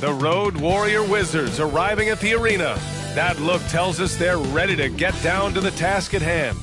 The Road Warrior Wizards arriving at the arena. That look tells us they're ready to get down to the task at hand.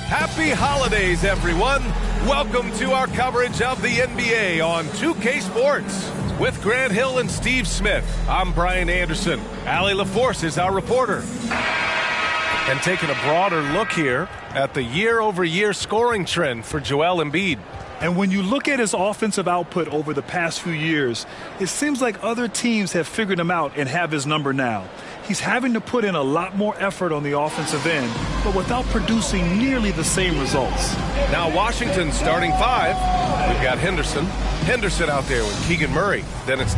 Happy holidays, everyone. Welcome to our coverage of the NBA on 2K Sports. With Grant Hill and Steve Smith, I'm Brian Anderson. Allie LaForce is our reporter. And taking a broader look here at the year-over-year scoring trend for Joel Embiid. And when you look at his offensive output over the past few years, it seems like other teams have figured him out and have his number now. He's having to put in a lot more effort on the offensive end, but without producing nearly the same results. Now Washington's starting five. We've got Henderson out there with Keegan Murray. Then it's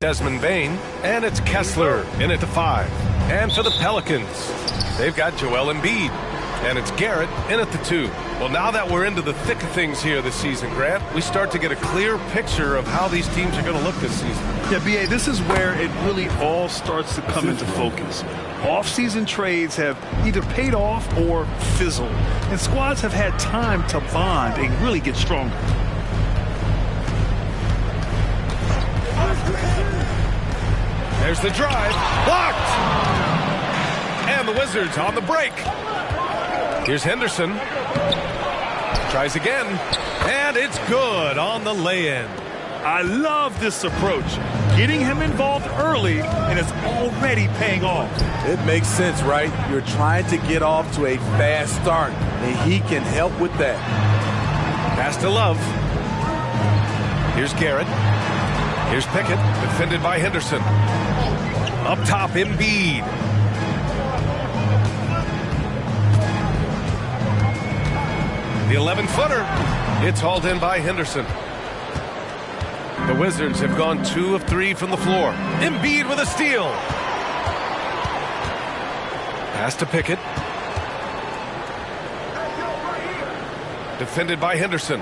Desmond Bane, and it's Kessler in at the five. And for the Pelicans, they've got Joel Embiid, and it's Garrett in at the two. Well, now that we're into the thick of things here this season, Grant, we start to get a clear picture of how these teams are going to look this season. Yeah, B.A., this is where it really all starts to come into focus. Off-season trades have either paid off or fizzled, and squads have had time to bond and really get stronger. There's the drive. Blocked! And the Wizards on the break. Here's Henderson. Tries again. And it's good on the lay-in. I love this approach. Getting him involved early, and it's already paying off. It makes sense, right? You're trying to get off to a fast start, and he can help with that. Pass to Love. Here's Garrett. Here's Pickett, defended by Henderson. Up top, Embiid. The 11-footer. It's hauled in by Henderson. The Wizards have gone 2 of 3 from the floor. Embiid with a steal. Pass to Pickett. Defended by Henderson.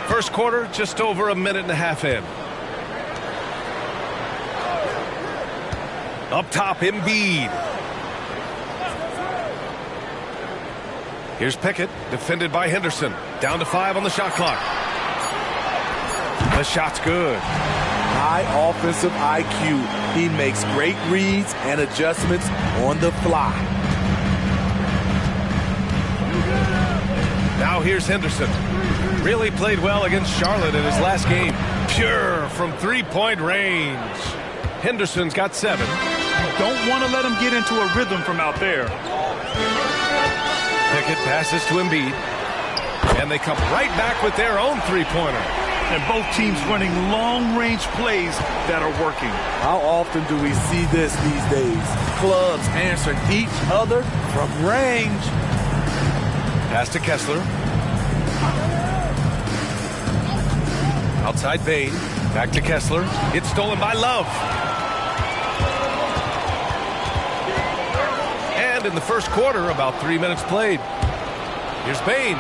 First quarter, just over a minute and a half in. Up top, Embiid. Here's Pickett, defended by Henderson. Down to 5 on the shot clock. The shot's good. High offensive IQ. He makes great reads and adjustments on the fly. Now here's Henderson. Really played well against Charlotte in his last game. Pure from three-point range. Henderson's got 7. You don't want to let him get into a rhythm from out there. Pickett passes to Embiid. And they come right back with their own three-pointer. And both teams running long-range plays that are working. How often do we see this these days? Clubs answering each other from range. Pass to Kessler. Outside Bane. Back to Kessler. It's stolen by Love. And in the first quarter, about 3 minutes played. Here's Bane.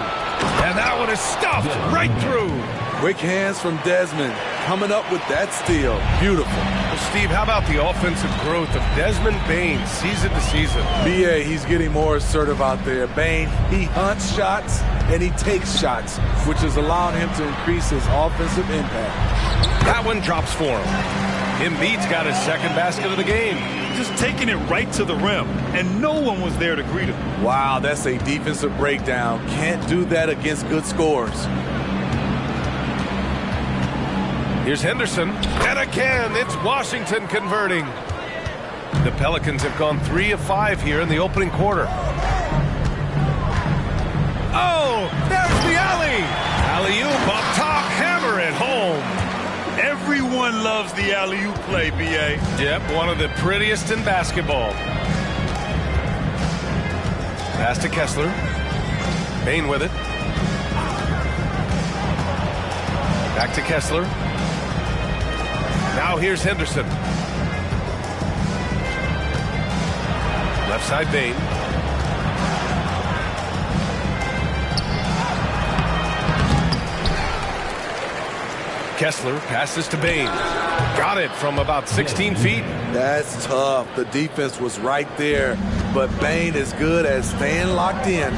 And that one is stuffed right through. Quick hands from Desmond. Coming up with that steal. Beautiful. Well, Steve, how about the offensive growth of Desmond Bane season to season? B.A., he's getting more assertive out there. Bane, he hunts shots and he takes shots, which is allowing him to increase his offensive impact. That one drops for him. Embiid's got his second basket of the game. Just taking it right to the rim, and no one was there to greet him. Wow, that's a defensive breakdown. Can't do that against good scores. Here's Henderson. And again, it's Washington converting. The Pelicans have gone 3 of 5 here in the opening quarter. Oh, there's the alley. Alley-oop up top, hammer it home. Everyone loves the alley-oop play, B.A. Yep, one of the prettiest in basketball. Pass to Kessler. Bane with it. Back to Kessler. Now here's Henderson. Left side Bane. Kessler passes to Bain. Got it from about 16 feet. That's tough. The defense was right there, but Bain is good at staying locked in.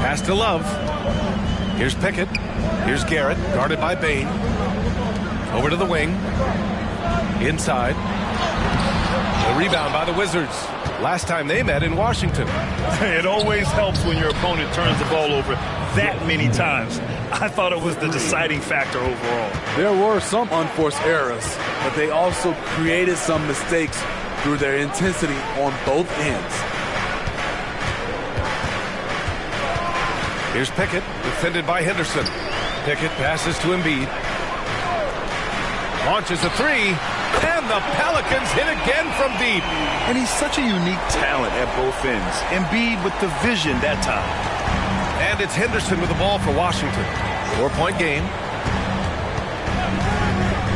Pass to Love. Here's Pickett. Here's Garrett, guarded by Bain. Over to the wing. Inside. The rebound by the Wizards. Last time they met in Washington. It always helps when your opponent turns the ball over that many times. I thought it was the deciding factor overall. There were some unforced errors, but they also created some mistakes through their intensity on both ends. Here's Pickett, defended by Henderson. Pickett passes to Embiid. Launches a three, and the Pelicans hit again from deep. And he's such a unique talent at both ends. Embiid with the vision that time. And it's Henderson with the ball for Washington. 4-point game.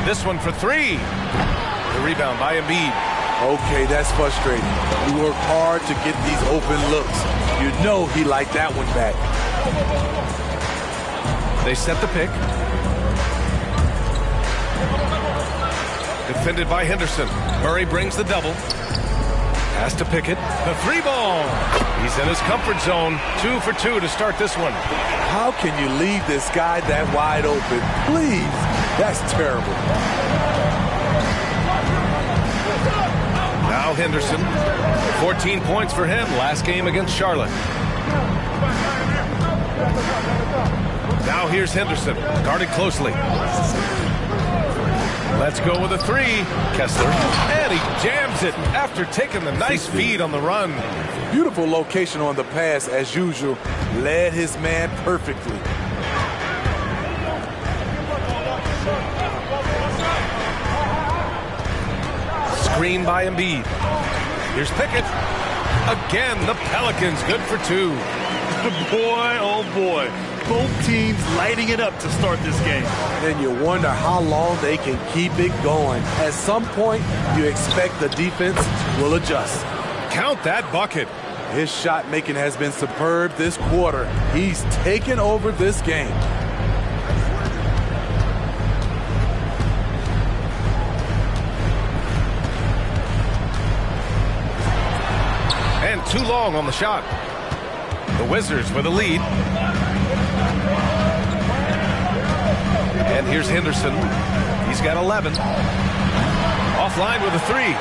This one for three. The rebound by Embiid. Okay, that's frustrating. You work hard to get these open looks. You know he liked that one back. They set the pick. Defended by Henderson. Murray brings the double. Pass to Pickett. The three ball. He's in his comfort zone. 2 for 2 to start this one. How can you leave this guy that wide open? Please. That's terrible. Now Henderson. 14 points for him last game against Charlotte. Now here's Henderson. Guarded closely. Let's go with a three. Kessler. And he jams it after taking the nice feed on the run. Beautiful location on the pass, as usual. Led his man perfectly. Screen by Embiid. Here's Pickett. Again, the Pelicans good for 2. Boy, oh boy. Both teams lighting it up to start this game. Then you wonder how long they can keep it going. At some point, you expect the defense will adjust. Count that bucket. His shot making has been superb this quarter. He's taken over this game. And too long on the shot. The Wizards with a lead. And here's Henderson. He's got 11. Offline with a three.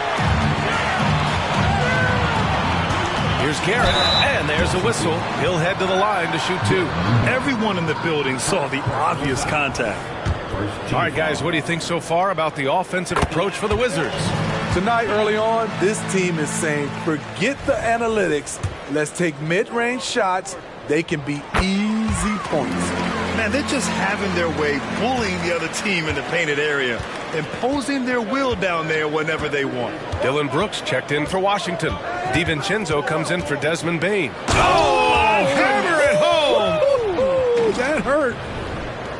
Here's Garrett, and there's a whistle. He'll head to the line to shoot 2. Everyone in the building saw the obvious contact. All right, guys, what do you think so far about the offensive approach for the Wizards? Tonight, early on, this team is saying, forget the analytics. Let's take mid-range shots. They can be easy points. Man, they're just having their way, bullying the other team in the painted area, imposing their will down there whenever they want. Dylan Brooks checked in for Washington. DiVincenzo comes in for Desmond Bain. Oh, hammer it home! That hurt.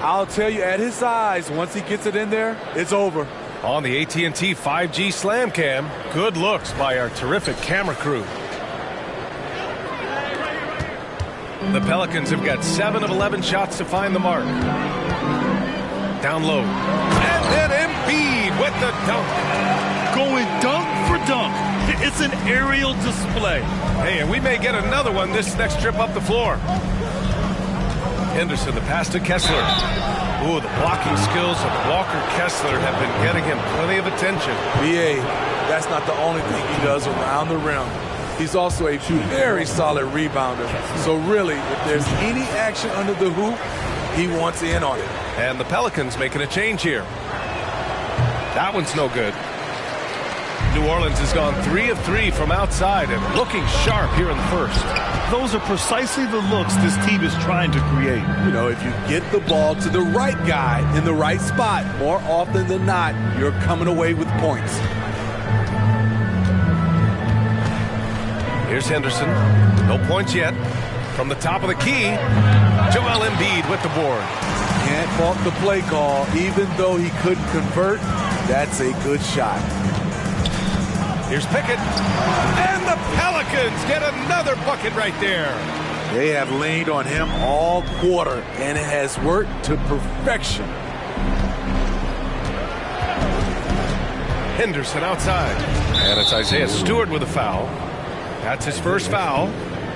I'll tell you, at his size, once he gets it in there, it's over. On the AT&T 5G Slam Cam, good looks by our terrific camera crew. The Pelicans have got 7 of 11 shots to find the mark. Down low. And then Embiid with the dunk. Going dunk for dunk. It's an aerial display. Hey, and we may get another one this next trip up the floor. Henderson, the pass to Kessler. Ooh, the blocking skills of Walker Kessler have been getting him plenty of attention. BA, that's not the only thing he does around the rim. He's also a very solid rebounder. So really, if there's any action under the hoop, he wants in on it. And the Pelicans making a change here. That one's no good. New Orleans has gone 3 of 3 from outside and looking sharp here in the first. Those are precisely the looks this team is trying to create. You know, if you get the ball to the right guy in the right spot, more often than not, you're coming away with points. Here's Henderson. No points yet. From the top of the key, Joel Embiid with the board. Can't fault the play call. Even though he couldn't convert, that's a good shot. Here's Pickett. And the Pelicans get another bucket right there. They have leaned on him all quarter, and it has worked to perfection. Henderson outside. And it's Isaiah Stewart with a foul. That's his first foul.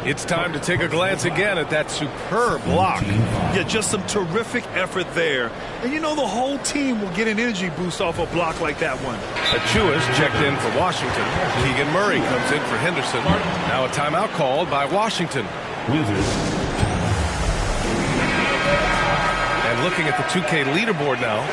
It's time to take a glance again at that superb block. Yeah, just some terrific effort there. And you know the whole team will get an energy boost off a block like that one. Achua's checked in for Washington. Keegan Murray comes in for Henderson. Now a timeout called by Washington. And looking at the 2K leaderboard now,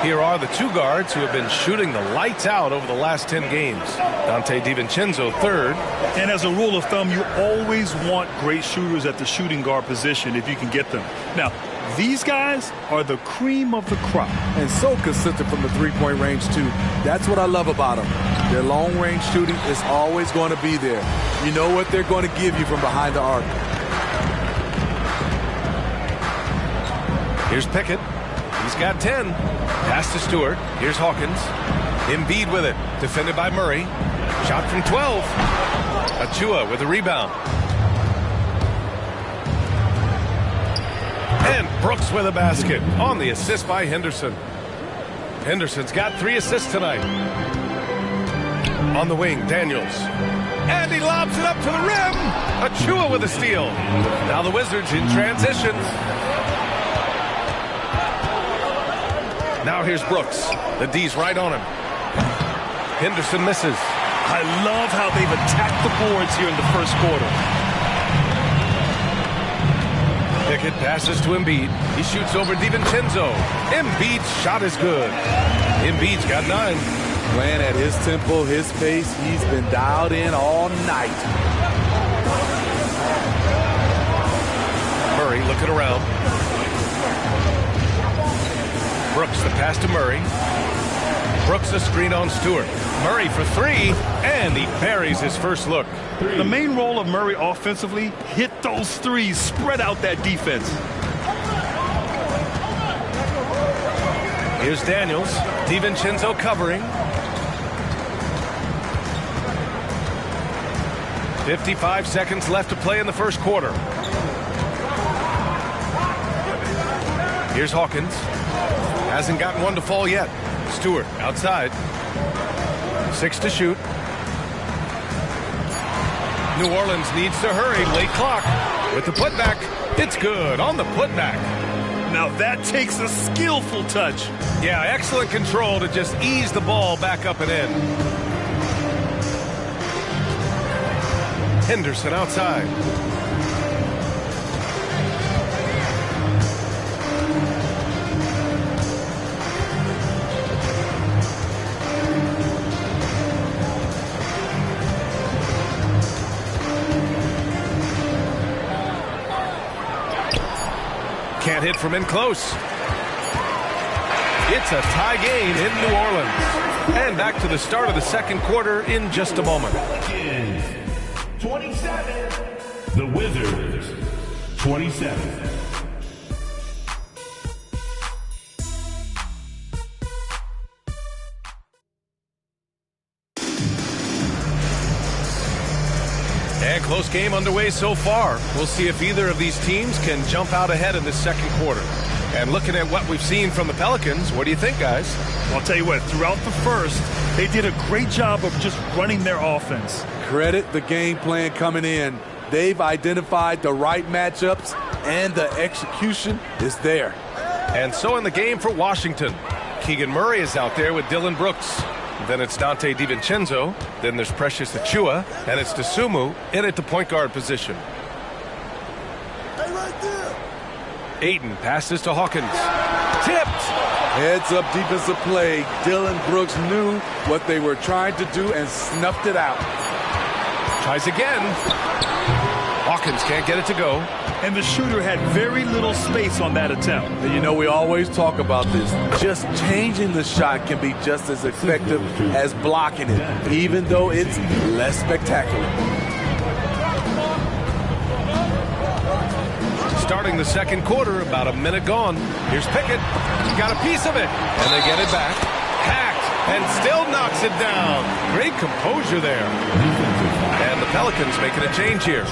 here are the two guards who have been shooting the lights out over the last 10 games. Dante DiVincenzo third. And as a rule of thumb, you always want great shooters at the shooting guard position if you can get them. Now, these guys are the cream of the crop. And so consistent from the three-point range, too. That's what I love about them. Their long-range shooting is always going to be there. You know what they're going to give you from behind the arc. Here's Pickett. He's got 10. Pass to Stewart. Here's Hawkins. Embiid with it. Defended by Murray. Shot from 12. Achua with a rebound. And Brooks with a basket on the assist by Henderson. Henderson's got 3 assists tonight. On the wing, Daniels. And he lobs it up to the rim. Achua with a steal. Now the Wizards in transition. Now here's Brooks. The D's right on him. Henderson misses. I love how they've attacked the boards here in the first quarter. Pickett passes to Embiid. He shoots over DiVincenzo. Embiid's shot is good. Embiid's got 9. Playing at his tempo, his pace, he's been dialed in all night. Murray looking around. Brooks the pass to Murray. Brooks a screen on Stewart. Murray for 3, and he buries his first look. The main role of Murray offensively, hit those threes, spread out that defense. Here's Daniels. DiVincenzo covering. 55 seconds left to play in the first quarter. Here's Hawkins. Hasn't gotten one to fall yet. Stewart outside. 6 to shoot. New Orleans needs to hurry. Late clock. With the putback. It's good on the putback. Now that takes a skillful touch. Yeah, excellent control to just ease the ball back up and in. Henderson outside. Can't hit from in close. It's a tie game in New Orleans. And back to the start of the second quarter in just a moment. 27. The Wizards, 27. And close game underway so far. We'll see if either of these teams can jump out ahead in this second quarter. And looking at what we've seen from the Pelicans, what do you think, guys? I'll tell you what, throughout the first, they did a great job of just running their offense. Credit the game plan coming in. They've identified the right matchups, and the execution is there. And so in the game for Washington, Keegan Murray is out there with Dillon Brooks. Then it's Dante DiVincenzo. Then there's Precious Achiuwa. And it's Dosunmu in at the point guard position. Hey, right there. Ayton passes to Hawkins. Tipped. Heads up defensive play. Dillon Brooks knew what they were trying to do and snuffed it out. Tries again. Hawkins can't get it to go. And the shooter had very little space on that attempt. And you know, we always talk about this. Just changing the shot can be just as effective as blocking it, even though it's less spectacular. Starting the second quarter, about a minute gone. Here's Pickett. Got a piece of it. And they get it back. Hacked. And still knocks it down. Great composure there. And the Pelicans making a change here.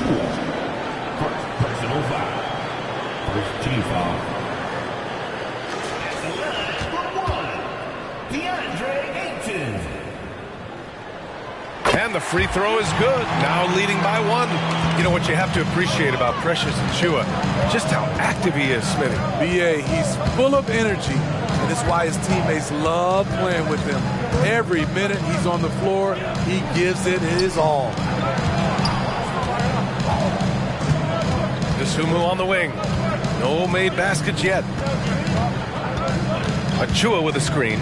Personal foul. First team foul. And the free throw is good. Now leading by 1. You know what you have to appreciate about Precious Achiuwa? Just how active he is, Smitty. B.A., he's full of energy, and it's why his teammates love playing with him. Every minute he's on the floor, he gives it his all. Dosunmu on the wing. No made baskets yet. Achiuwa with a screen.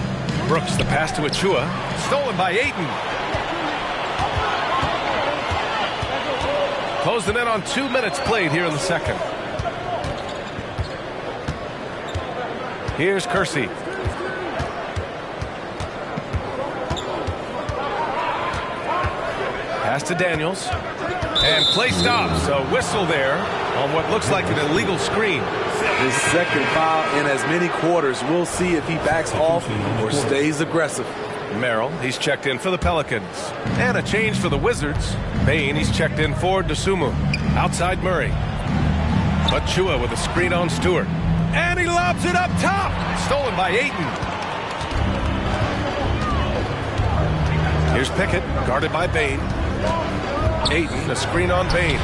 Brooks the pass to Achiuwa. Stolen by Ayton. Closing in on 2 minutes played here in the second. Here's Kersey. Pass to Daniels. And play stops. A whistle there on what looks like an illegal screen. His second foul in as many quarters. We'll see if he backs off or stays aggressive. Merrill, he's checked in for the Pelicans. And a change for the Wizards. Bain, he's checked in for Dosunmu. Outside Murray. Achiuwa with a screen on Stewart. And he lobs it up top. Stolen by Ayton. Here's Pickett, guarded by Bain. Ayton, a screen on Bain.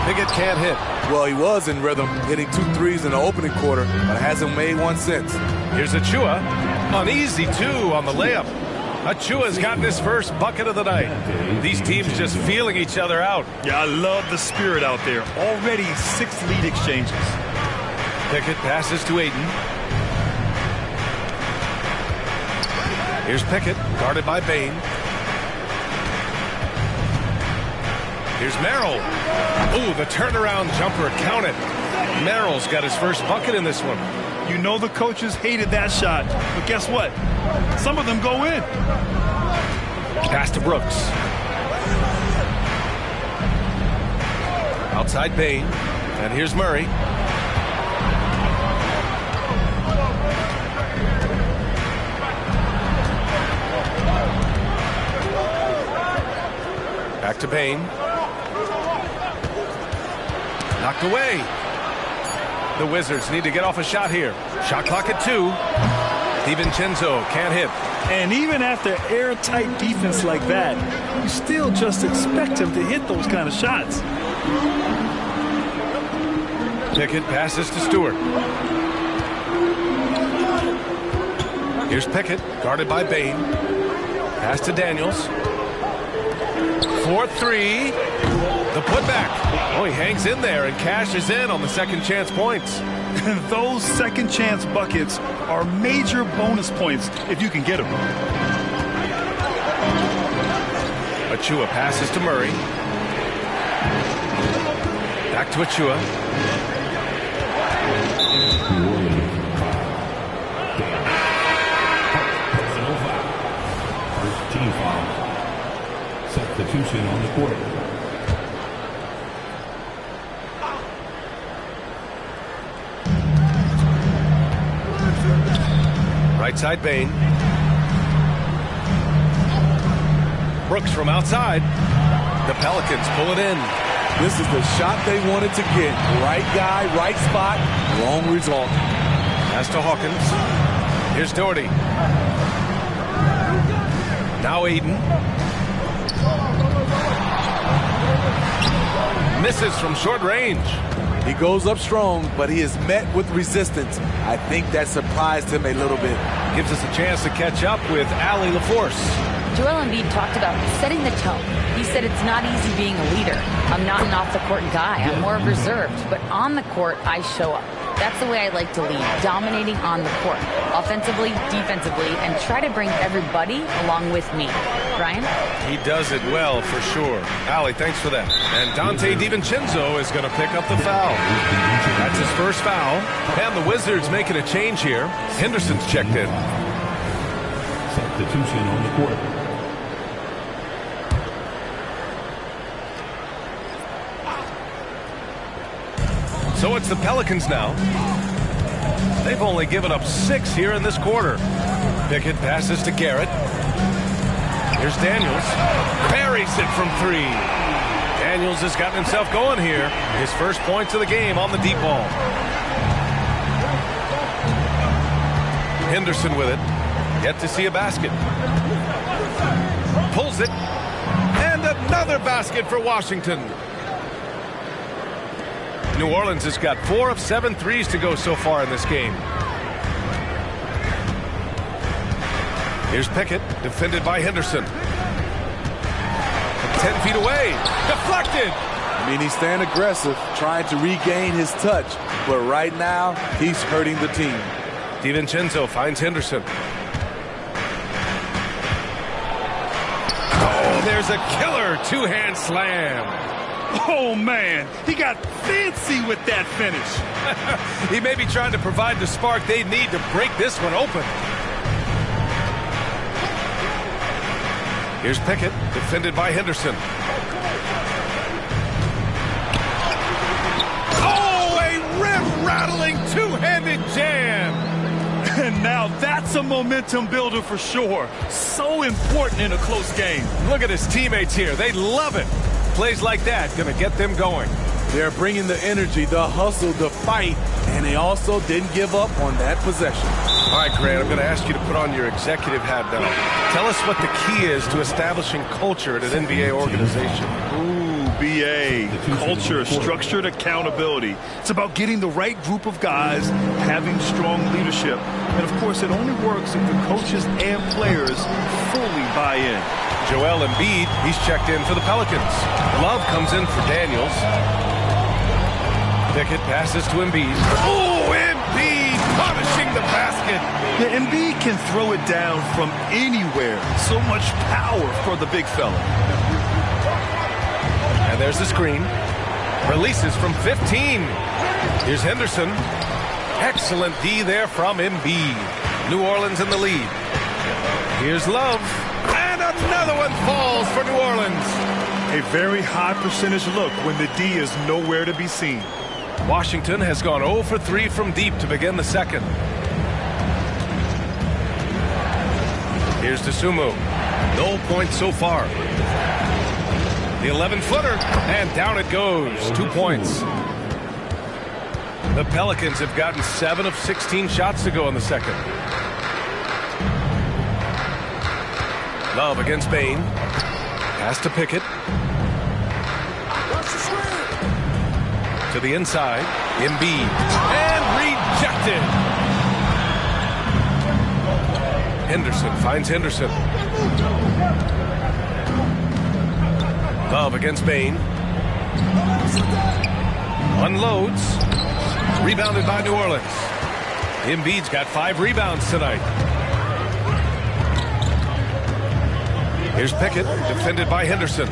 Pickett can't hit. Well, he was in rhythm, hitting 2 threes in the opening quarter, but hasn't made one since. Here's Achiuwa. An easy 2 on the layup. Achiuwa's gotten his first bucket of the night. These teams just feeling each other out. Yeah, I love the spirit out there. Already 6 lead exchanges. Pickett passes to Ayton. Here's Pickett, guarded by Bain. Here's Merrill. Ooh, the turnaround jumper counted. Merrill's got his first bucket in this one. You know the coaches hated that shot, but guess what? Some of them go in. Pass to Brooks. Outside Bain. And here's Murray. Back to Bain. Knocked away. The Wizards need to get off a shot here. Shot clock at 2. DiVincenzo can't hit. And even after airtight defense like that, you still just expect him to hit those kind of shots. Pickett passes to Stewart. Here's Pickett, guarded by Bain. Pass to Daniels. 4-3. The putback. Oh, he hangs in there and cashes in on the second chance points. Those second chance buckets are major bonus points if you can get them. Achiuwa passes to Murray. Back to Achiuwa. First team foul. Substitution on the court. Right side Bain. Brooks from outside. The Pelicans pull it in. This is the shot they wanted to get. Right guy, right spot, wrong result. Pass to Hawkins. Here's Doherty. Now Ayton. Misses from short range. He goes up strong, but he is met with resistance. I think that surprised him a little bit. Gives us a chance to catch up with Allie LaForce. Joel Embiid talked about setting the tone. He said it's not easy being a leader. I'm not an off-the-court guy. I'm more reserved. But on the court, I show up. That's the way I like to lead, dominating on the court, offensively, defensively, and try to bring everybody along with me. Brian? He does it well, for sure. Allie, thanks for that. And Dante DiVincenzo is going to pick up the foul. That's his first foul. And the Wizards making a change here. Henderson's checked in. Substitution on the court. So it's the Pelicans now. They've only given up 6 here in this quarter. Pickett passes to Garrett. Here's Daniels. Buries it from 3. Daniels has gotten himself going here. His first points of the game on the deep ball. Henderson with it. Yet to see a basket. Pulls it. And another basket for Washington. New Orleans has got 4 of 7 threes to go so far in this game. Here's Pickett, defended by Henderson. 10 feet away. Deflected. I mean, he's staying aggressive, trying to regain his touch. But right now, he's hurting the team. DiVincenzo finds Henderson. Oh, there's a killer two-hand slam. Oh, man, he got fancy with that finish. He may be trying to provide the spark they need to break this one open. Here's Pickett, defended by Henderson. Oh, a rim-rattling two-handed jam. And now that's a momentum builder for sure. So important in a close game. Look at his teammates here. They love it. Plays like that going to get them going. They're bringing the energy, the hustle, the fight, and they also didn't give up on that possession. All right, Grant, I'm going to ask you to put on your executive hat now. Tell us what the key is to establishing culture at an NBA organization. Ooh, BA. Culture, structured accountability. It's about getting the right group of guys, having strong leadership. And, of course, it only works if the coaches and players fully buy in. Joel Embiid, he's checked in for the Pelicans. Love comes in for Daniels. Pickett passes to Embiid. Oh, Embiid punishing the basket. Yeah, Embiid can throw it down from anywhere. So much power for the big fella. And there's the screen. Releases from 15. Here's Henderson. Excellent D there from Embiid. New Orleans in the lead. Here's Love. And another one falls for New Orleans. A very high percentage look when the D is nowhere to be seen. Washington has gone 0 for 3 from deep to begin the second. Here's Dosunmu. No points so far. The 11-footer, and down it goes. 2 points. The Pelicans have gotten 7 of 16 shots to go in the second. Love against Bane. Pass to Pickett. To the inside. Embiid. And rejected. Henderson finds Henderson. Love against Bane. Unloads. Rebounded by New Orleans. Embiid's got 5 rebounds tonight. Here's Pickett, defended by Henderson.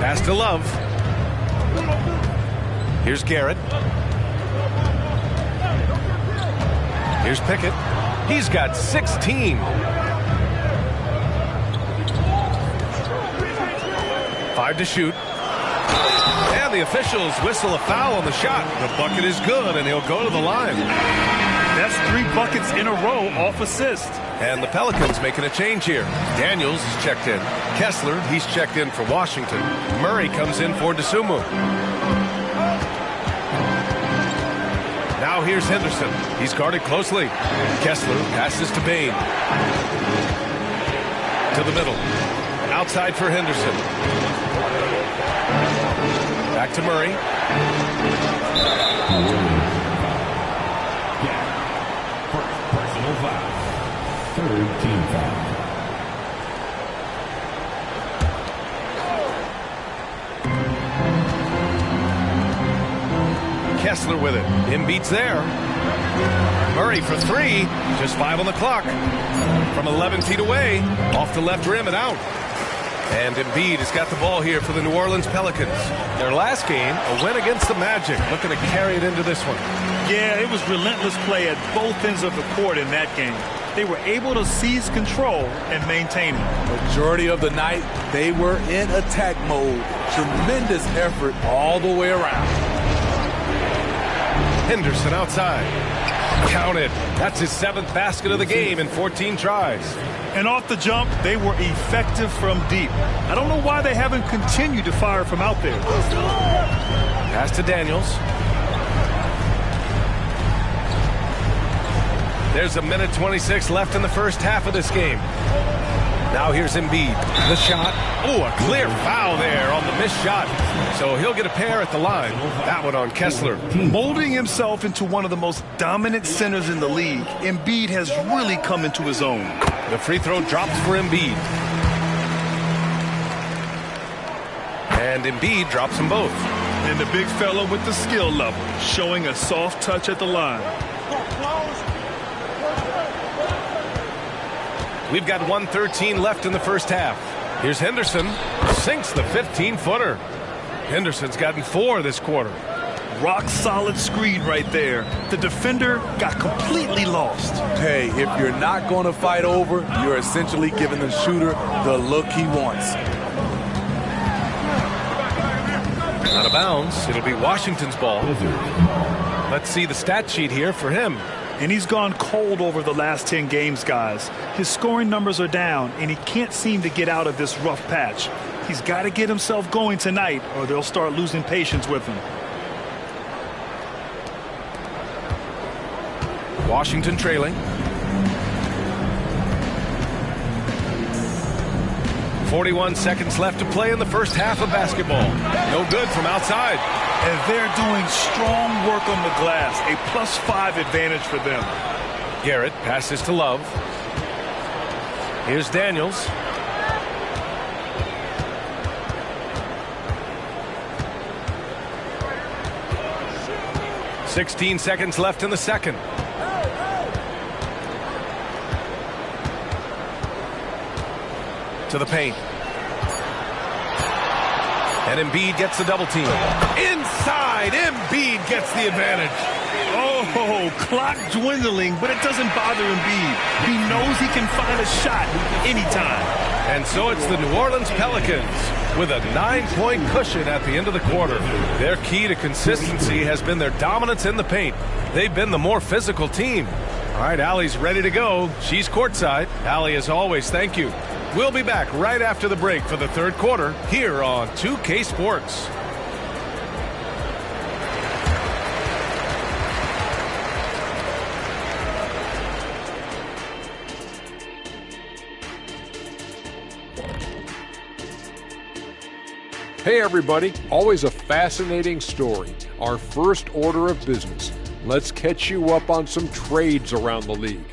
Pass to Love. Here's Garrett. Here's Pickett. He's got 16. 5 to shoot. And the officials whistle a foul on the shot. The bucket is good, and he'll go to the line. That's 3 buckets in a row off assist. And the Pelicans making a change here. Daniels is checked in. Kessler, he's checked in for Washington. Murray comes in for Dosunmu. Now here's Henderson. He's guarded closely. Kessler passes to Bane. To the middle. Outside for Henderson. Back to Murray. Personal foul. 3rd team foul. Kessler with it. Embiid's there. Murray for 3. Just 5 on the clock. From 11 feet away. Off the left rim and out. And Embiid has got the ball here for the New Orleans Pelicans. Their last game, a win against the Magic. Looking to carry it into this one. Yeah, it was relentless play at both ends of the court in that game. They were able to seize control and maintain it. Majority of the night, they were in attack mode. Tremendous effort all the way around. Henderson outside. Counted. That's his 7th basket of the game in 14 tries. And off the jump, they were effective from deep. I don't know why they haven't continued to fire from out there. Pass to Daniels. There's 1:26 left in the first half of this game. Now here's Embiid. The shot. Oh, a clear foul there on the missed shot. So he'll get a pair at the line. That one on Kessler. Molding himself into one of the most dominant centers in the league, Embiid has really come into his own. The free throw drops for Embiid. And Embiid drops them both. And the big fella with the skill level, showing a soft touch at the line. We've got 1:13 left in the first half. Here's Henderson. Sinks the 15-footer. Henderson's gotten 4 this quarter. Rock solid screen right there. The defender got completely lost. Hey, if you're not going to fight over, you're essentially giving the shooter the look he wants. Out of bounds. It'll be Washington's ball. Let's see the stat sheet here for him. And he's gone cold over the last 10 games, guys. His scoring numbers are down, and he can't seem to get out of this rough patch. He's got to get himself going tonight, or they'll start losing patience with him. Washington trailing. 41 seconds left to play in the first half of basketball. No good from outside. And they're doing strong work on the glass. A +5 advantage for them. Garrett passes to Love. Here's Daniels. "16 seconds left in the second. To the paint. And Embiid gets the double team. Inside, Embiid gets the advantage. Oh, clock dwindling, but it doesn't bother Embiid. He knows he can find a shot anytime. And so it's the New Orleans Pelicans with a 9-point cushion at the end of the quarter. Their key to consistency has been their dominance in the paint. They've been the more physical team. All right, Allie's ready to go. She's courtside. Allie, as always, thank you. We'll be back right after the break for the third quarter here on 2K Sports. Hey everybody, always a fascinating story. Our first order of business. Let's catch you up on some trades around the league.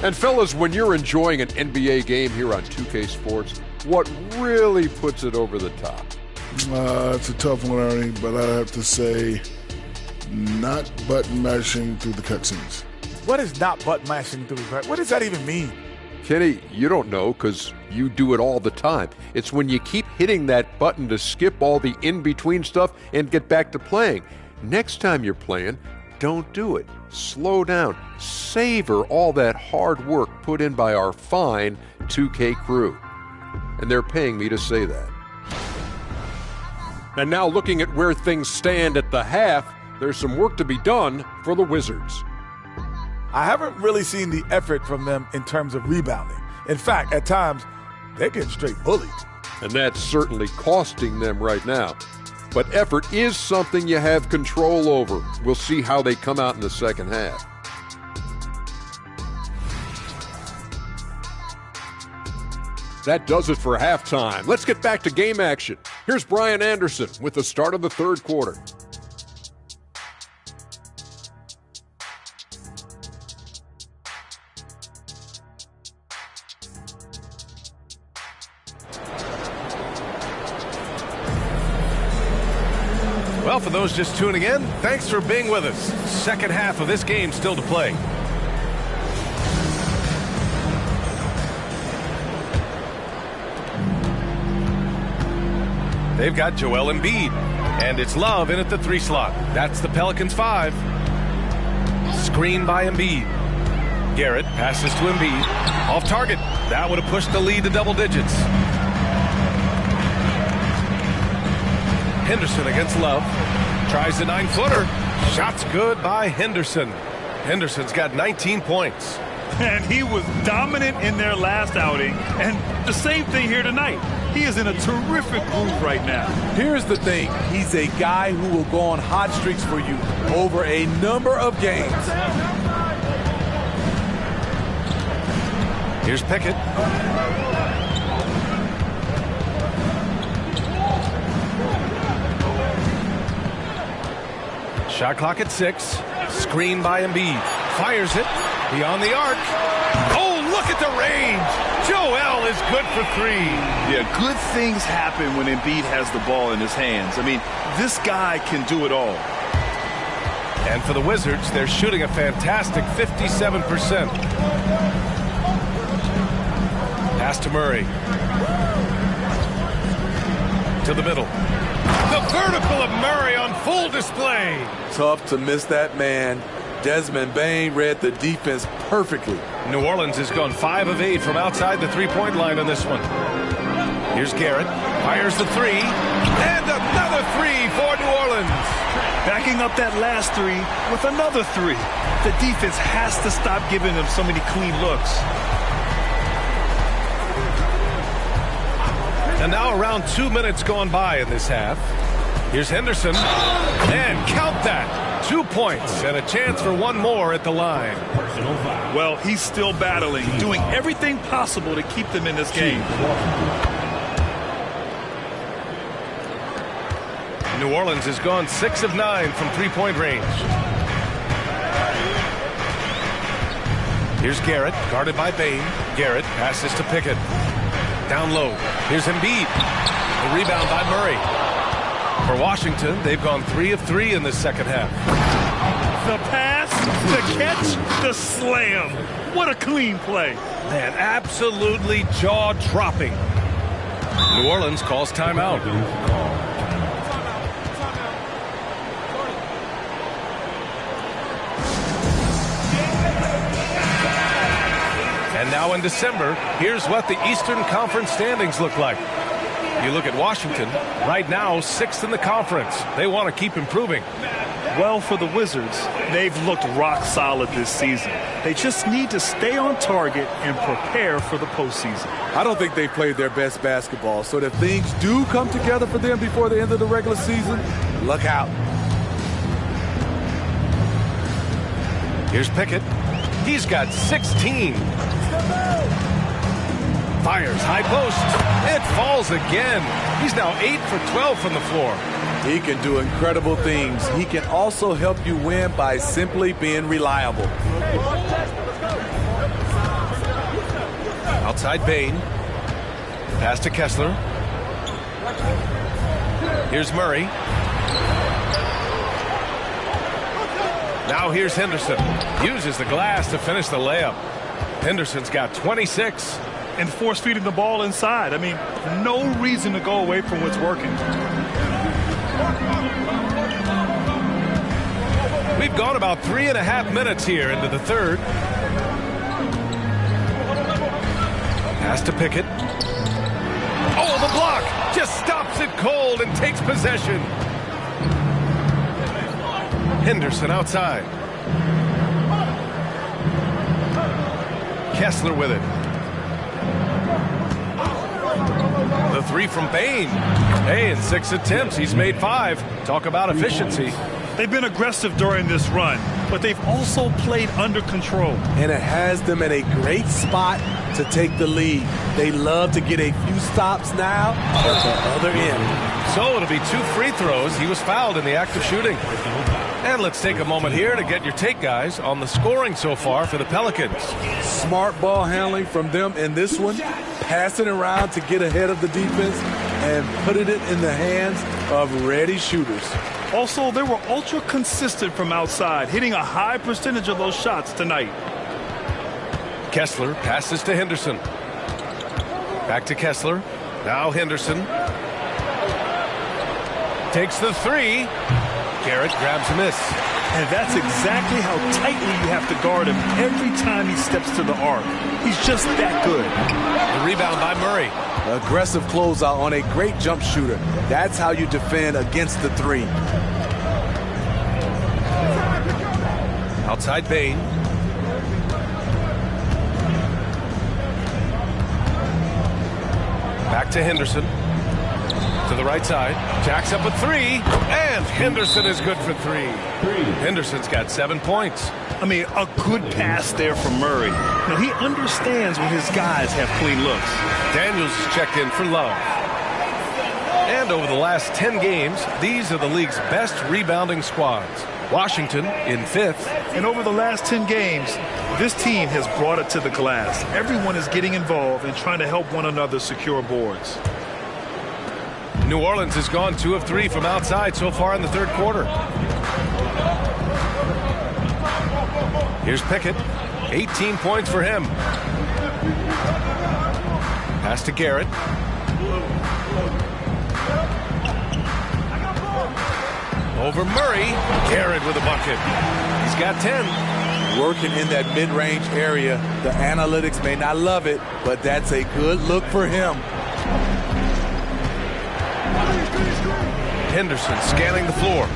And fellas, when you're enjoying an NBA game here on 2K Sports, what really puts it over the top? It's a tough one, Ernie, but I have to say not button mashing through the cutscenes. What is not button mashing through the cut? What does that even mean? Kenny, you don't know because you do it all the time. It's when you keep hitting that button to skip all the in-between stuff and get back to playing. Next time you're playing, don't do it. Slow down. Savor all that hard work put in by our fine 2K crew. And they're paying me to say that. And now looking at where things stand at the half, there's some work to be done for the Wizards. I haven't really seen the effort from them in terms of rebounding. In fact, at times, they're getting straight bullied. And that's certainly costing them right now. But effort is something you have control over. We'll see how they come out in the second half. That does it for halftime. Let's get back to game action. Here's Brian Anderson with the start of the third quarter. Well, for those just tuning in, thanks for being with us. Second half of this game still to play. They've got Joel Embiid, and it's Love in at the 3 slot. That's the Pelicans 5. Screen by Embiid. Garrett passes to Embiid. Off target. That would have pushed the lead to double digits. Henderson against Love. Tries the 9-footer. Shot's good by Henderson. Henderson's got 19 points. And he was dominant in their last outing, and the same thing here tonight. He is in a terrific groove right now. Here's the thing. He's a guy who will go on hot streaks for you over a number of games. Here's Pickett. Shot clock at 6. Screen by Embiid. Fires it. Beyond the arc. Oh, look at the range. Joel is good for 3. Yeah, good things happen when Embiid has the ball in his hands. I mean, this guy can do it all. And for the Wizards, they're shooting a fantastic 57%. Pass to Murray. To the middle. The vertical of Murray on full display. Tough to miss that man. Desmond Bane read the defense perfectly. New Orleans has gone 5 of 8 from outside the three-point line on this one. Here's Garrett. Fires the 3. And another 3 for New Orleans. Backing up that last 3 with another 3. The defense has to stop giving them so many clean looks. And now around 2 minutes gone by in this half. Here's Henderson. And count that. 2 points and a chance for one more at the line. Well, he's still battling, doing everything possible to keep them in this game. New Orleans has gone 6 of 9 from three-point range. Here's Garrett, guarded by Bane. Garrett passes to Pickett. Down low. Here's Embiid. The rebound by Murray. For Washington, they've gone 3 of 3 in this second half. The pass, the catch, the slam. What a clean play. Man, absolutely jaw-dropping. New Orleans calls timeout. And now in December, here's what the Eastern Conference standings look like. You look at Washington, right now 6th in the conference. They want to keep improving. Well, for the Wizards, they've looked rock solid this season. They just need to stay on target and prepare for the postseason. I don't think they played their best basketball, so if things do come together for them before the end of the regular season, look out. Here's Pickett. He's got 16. Fires high post. It falls again. He's now 8 for 12 from the floor. He can do incredible things. He can also help you win by simply being reliable. Outside Bane. Pass to Kessler. Here's Murray. Now here's Henderson. Uses the glass to finish the layup. Henderson's got 26. And force feeding the ball inside. I mean, no reason to go away from what's working. We've gone about 3.5 minutes here into the third. Pass to Pickett. Oh, the block! Just stops it cold and takes possession. Henderson outside. Kessler with it. The 3 from Bane. Hey, in 6 attempts, he's made 5. Talk about efficiency. They've been aggressive during this run, but they've also played under control. And it has them in a great spot to take the lead. They love to get a few stops now at the other end. So it'll be 2 free throws. He was fouled in the act of shooting. And let's take a moment here to get your take, guys, on the scoring so far for the Pelicans. Smart ball handling from them in this one, passing around to get ahead of the defense and putting it in the hands of ready shooters. Also, they were ultra consistent from outside, hitting a high percentage of those shots tonight. Kessler passes to Henderson. Back to Kessler. Now Henderson. Takes the 3. Garrett grabs a miss. And that's exactly how tightly you have to guard him every time he steps to the arc. He's just that good. The rebound by Murray. Aggressive closeout on a great jump shooter. That's how you defend against the 3. Outside Bane. Back to Henderson. To the right side. Jacks up a three. And Henderson is good for three. Henderson's got 7 points. I mean, a good pass there from Murray. Now, he understands when his guys have clean looks. Daniels is checked in for Love. And over the last 10 games, these are the league's best rebounding squads. Washington in 5th. And over the last 10 games, this team has brought it to the glass. Everyone is getting involved and trying to help one another secure boards. New Orleans has gone 2 of 3 from outside so far in the third quarter. Here's Pickett. 18 points for him. Pass to Garrett. Over Murray. Garrett with a bucket. He's got 10. Working in that mid-range area. The analytics may not love it, but that's a good look for him. Henderson scanning the floor.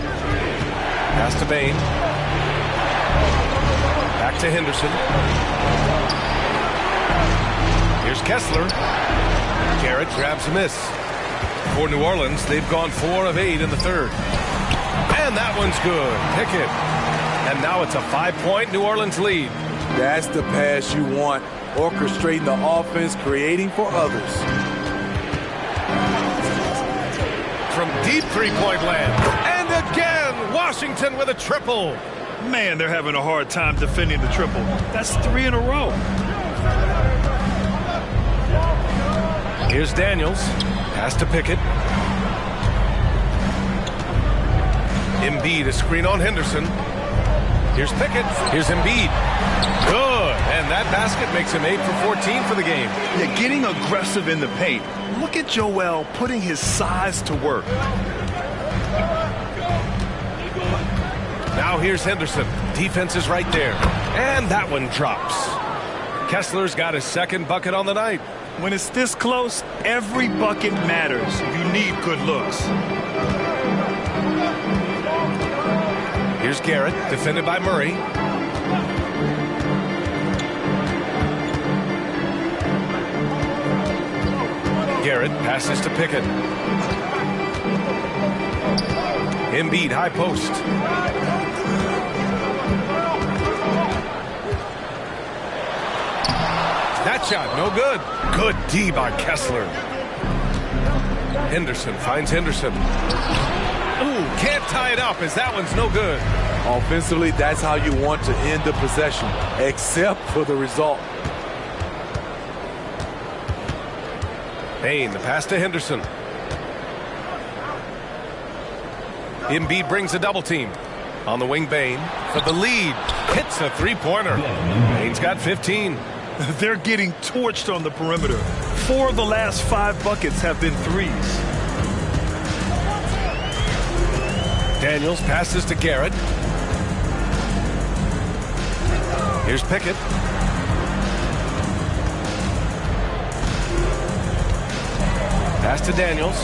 Pass to Bain. Back to Henderson. Here's Kessler. Garrett grabs a miss. For New Orleans, they've gone 4 of 8 in the third. And that one's good. Pickett. And now it's a 5-point New Orleans lead. That's the pass you want. Orchestrating the offense, creating for others. From deep three-point land. And again, Washington with a triple. Man, they're having a hard time defending the triple. That's 3 in a row. Here's Daniels. Pass to Pickett. Embiid, a screen on Henderson. Here's Pickett. Here's Embiid. Good. And that basket makes him 8 for 14 for the game. Yeah, getting aggressive in the paint. Look at Joel putting his size to work. Now here's Henderson. Defense is right there. And that one drops. Kessler's got his second bucket on the night. When it's this close, every bucket matters. You need good looks. Here's Garrett, defended by Murray. Garrett passes to Pickett. Embiid, high post. That shot, no good. Good D by Kessler. Henderson finds Henderson. Ooh, can't tie it up as that one's no good. Offensively, that's how you want to end the possession, except for the result. Bain, the pass to Henderson. Embiid brings a double team. On the wing, Bain for the lead. Hits a three-pointer. Bain's got 15. They're getting torched on the perimeter. 4 of the last 5 buckets have been threes. Daniels passes to Garrett. Here's Pickett. Pass to Daniels.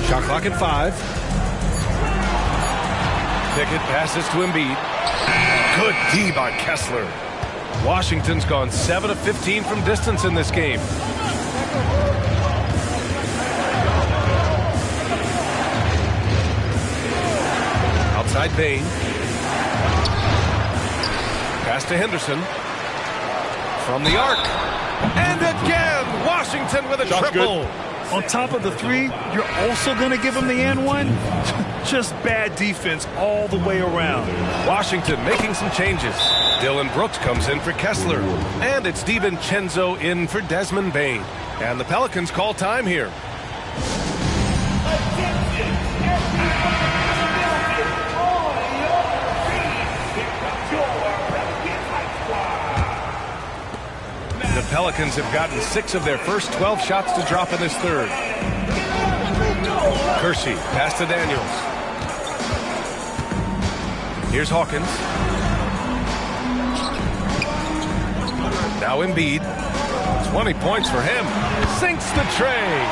Shot clock at 5. Pickett passes to Embiid. Good D by Kessler. Washington's gone 7 of 15 from distance in this game. Outside Bain. Pass to Henderson. From the arc. And again, Washington with a triple. On top of the 3, you're also going to give him the and one? Just bad defense all the way around. Washington making some changes. Dylan Brooks comes in for Kessler. And it's DiVincenzo in for Desmond Bain. And the Pelicans call time here. The Pelicans have gotten 6 of their first 12 shots to drop in this third. Kersey, pass to Daniels. Here's Hawkins. Now Embiid. 20 points for him. Sinks the tray.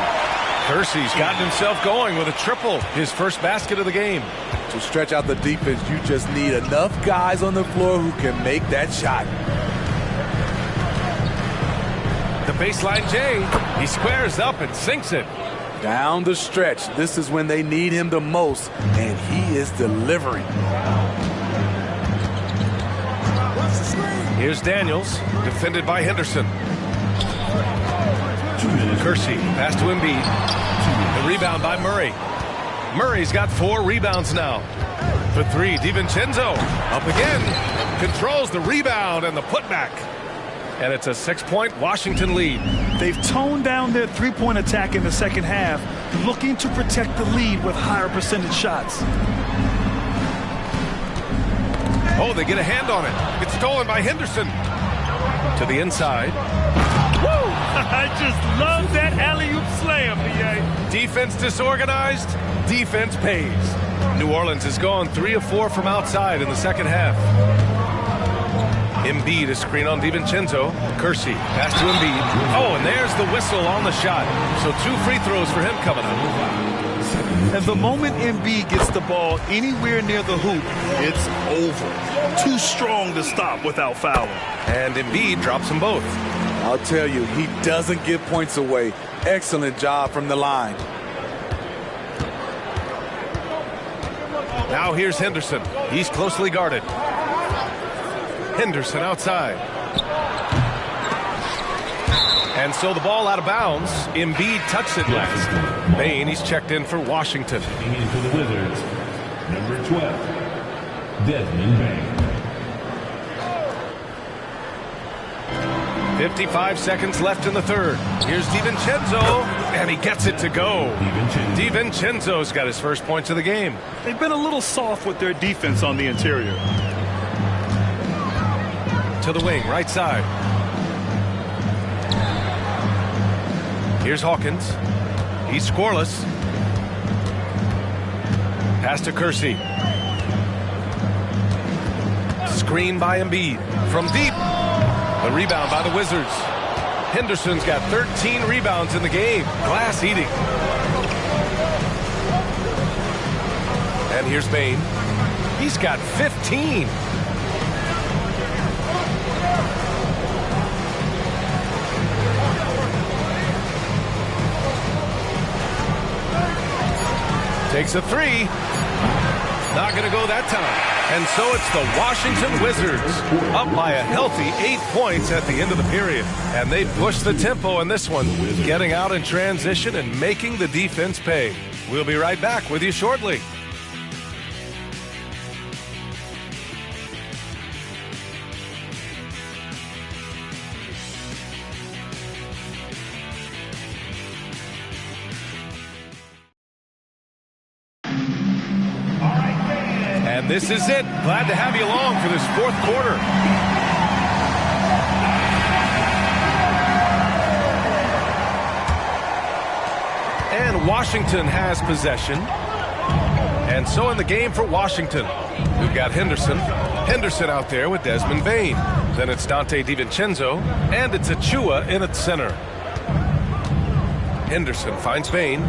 Kersey's gotten himself going with a triple. His first basket of the game. To stretch out the defense, you just need enough guys on the floor who can make that shot. The baseline J. He squares up and sinks it. Down the stretch, this is when they need him the most, and he is delivering. Here's Daniels, defended by Henderson. Kersey, pass to Embiid. The rebound by Murray. Murray's got 4 rebounds now. For 3, DiVincenzo. Up again. Controls the rebound and the putback. And it's a 6-point Washington lead. They've toned down their three-point attack in the second half, looking to protect the lead with higher percentage shots. Oh, they get a hand on it. It's stolen by Henderson. To the inside. Woo! I just love that alley-oop slam, B.A. Defense disorganized. Defense pays. New Orleans has gone 3 of 4 from outside in the second half. Embiid is screen on DiVincenzo. Kersey, pass to Embiid. Oh, and there's the whistle on the shot. So 2 free throws for him coming up. And the moment Embiid gets the ball anywhere near the hoop, it's over. Too strong to stop without fouling. And Embiid drops them both. I'll tell you, he doesn't give points away. Excellent job from the line. Now here's Henderson. He's closely guarded. Henderson outside. And so the ball out of bounds. Embiid touched it last. Bain, he's checked in for Washington. Into the Wizards, number 12, Desmond Bain. 55 seconds left in the third. Here's DiVincenzo, and he gets it to go. DiVincenzo's got his first points of the game. They've been a little soft with their defense on the interior. To the wing, right side. Here's Hawkins. He's scoreless. Pass to Kersey. Screen by Embiid. From deep. The rebound by the Wizards. Henderson's got 13 rebounds in the game. Glass eating. And here's Bain. He's got 15. Takes a 3. Not going to go that time. And so it's the Washington Wizards up by a healthy 8 points at the end of the period. And they push the tempo in this one, getting out in transition and making the defense pay. We'll be right back with you shortly. And this is it. Glad to have you along for this fourth quarter. And Washington has possession. And so in the game for Washington, we've got Henderson. Henderson out there with Desmond Bain. Then it's Dante DiVincenzo. And it's Achua in at center. Henderson finds Bain.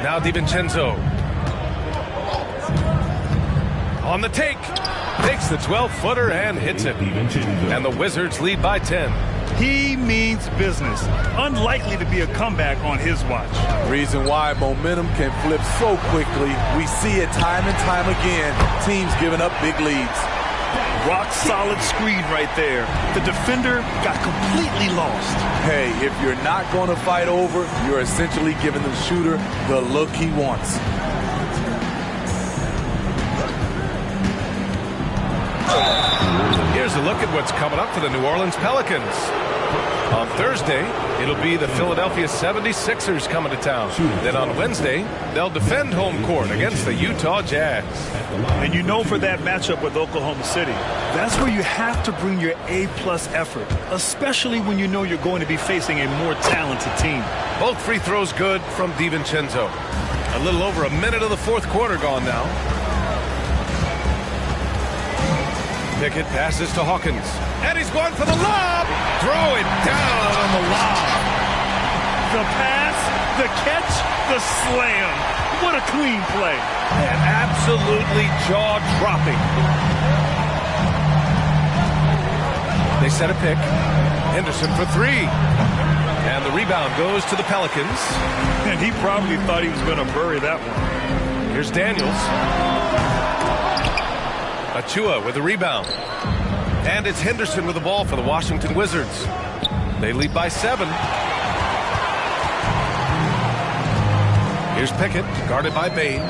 Now DiVincenzo. On the take. Takes the 12-footer and hits it. And the Wizards lead by 10. He means business. Unlikely to be a comeback on his watch. Reason why momentum can flip so quickly. We see it time and time again. Teams giving up big leads. Rock solid screen right there. The defender got completely lost. Hey, if you're not going to fight over, you're essentially giving the shooter the look he wants. Here's a look at what's coming up for the New Orleans Pelicans. On Thursday, it'll be the Philadelphia 76ers coming to town. Then on Wednesday, they'll defend home court against the Utah Jazz. And you know, for that matchup with Oklahoma City, that's where you have to bring your A-plus effort, especially when you know you're going to be facing a more talented team. Both free throws good from DiVincenzo. A little over a minute of the fourth quarter gone now. Pickett passes to Hawkins. And he's going for the lob. Throw it down on the lob. The pass, the catch, the slam. what a clean play. And absolutely jaw-dropping. They set a pick. Henderson for three. And the rebound goes to the Pelicans. And he probably thought he was going to bury that one. Here's Daniels. Achua with the rebound. And it's Henderson with the ball for the Washington Wizards. They lead by 7. Here's Pickett, guarded by Bain.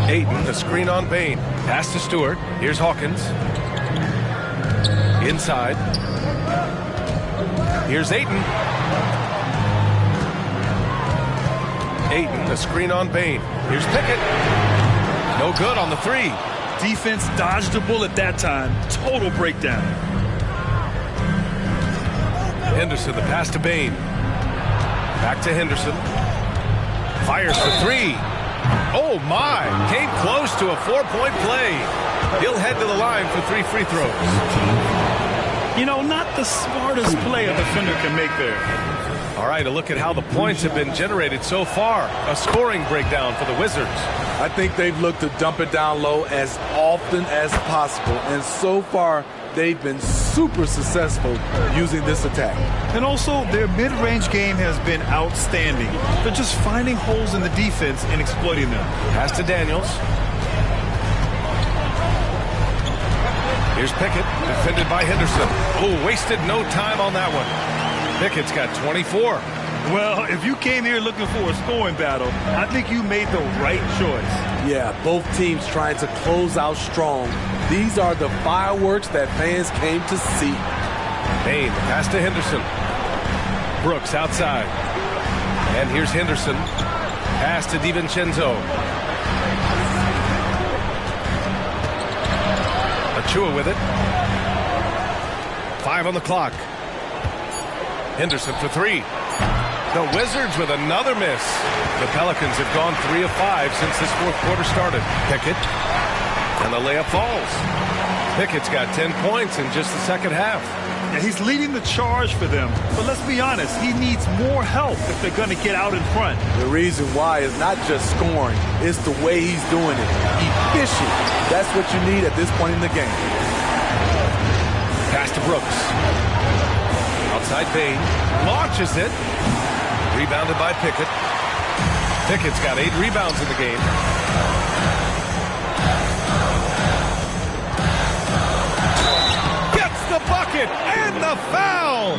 Ayton, the screen on Bain. Pass to Stewart. Here's Hawkins. Inside. Here's Ayton. Ayton, the screen on Bain. Here's Pickett. No good on the three. Defense dodged a bullet that time. Total breakdown. Henderson, the pass to Bain. Back to Henderson. Fires for three. Oh, my. Came close to a 4-point play. He'll head to the line for 3 free throws. You know, not the smartest play a defender can make there. All right, a look at how the points have been generated so far. A scoring breakdown for the Wizards. I think they've looked to dump it down low as often as possible. And so far, they've been super successful using this attack. And also, their mid-range game has been outstanding. They're just finding holes in the defense and exploiting them. Pass to Daniels. Here's Pickett, defended by Henderson. Oh, wasted no time on that one. Pickett's got 24. Well, if you came here looking for a scoring battle, I think you made the right choice. Yeah, both teams trying to close out strong. These are the fireworks that fans came to see. Bain, pass to Henderson. Brooks outside. And here's Henderson. Pass to DiVincenzo. Achua with it. 5 on the clock. Henderson for three. The Wizards with another miss. The Pelicans have gone 3 of 5 since this fourth quarter started. Pickett. And the layup falls. Pickett's got 10 points in just the second half. And he's leading the charge for them. But let's be honest, he needs more help if they're going to get out in front. The reason why is not just scoring, it's the way he's doing it. Efficient. That's what you need at this point in the game. Pass to Brooks. Outside Bain. Launches it. Rebounded by Pickett. Pickett's got 8 rebounds in the game. Gets the bucket and the foul.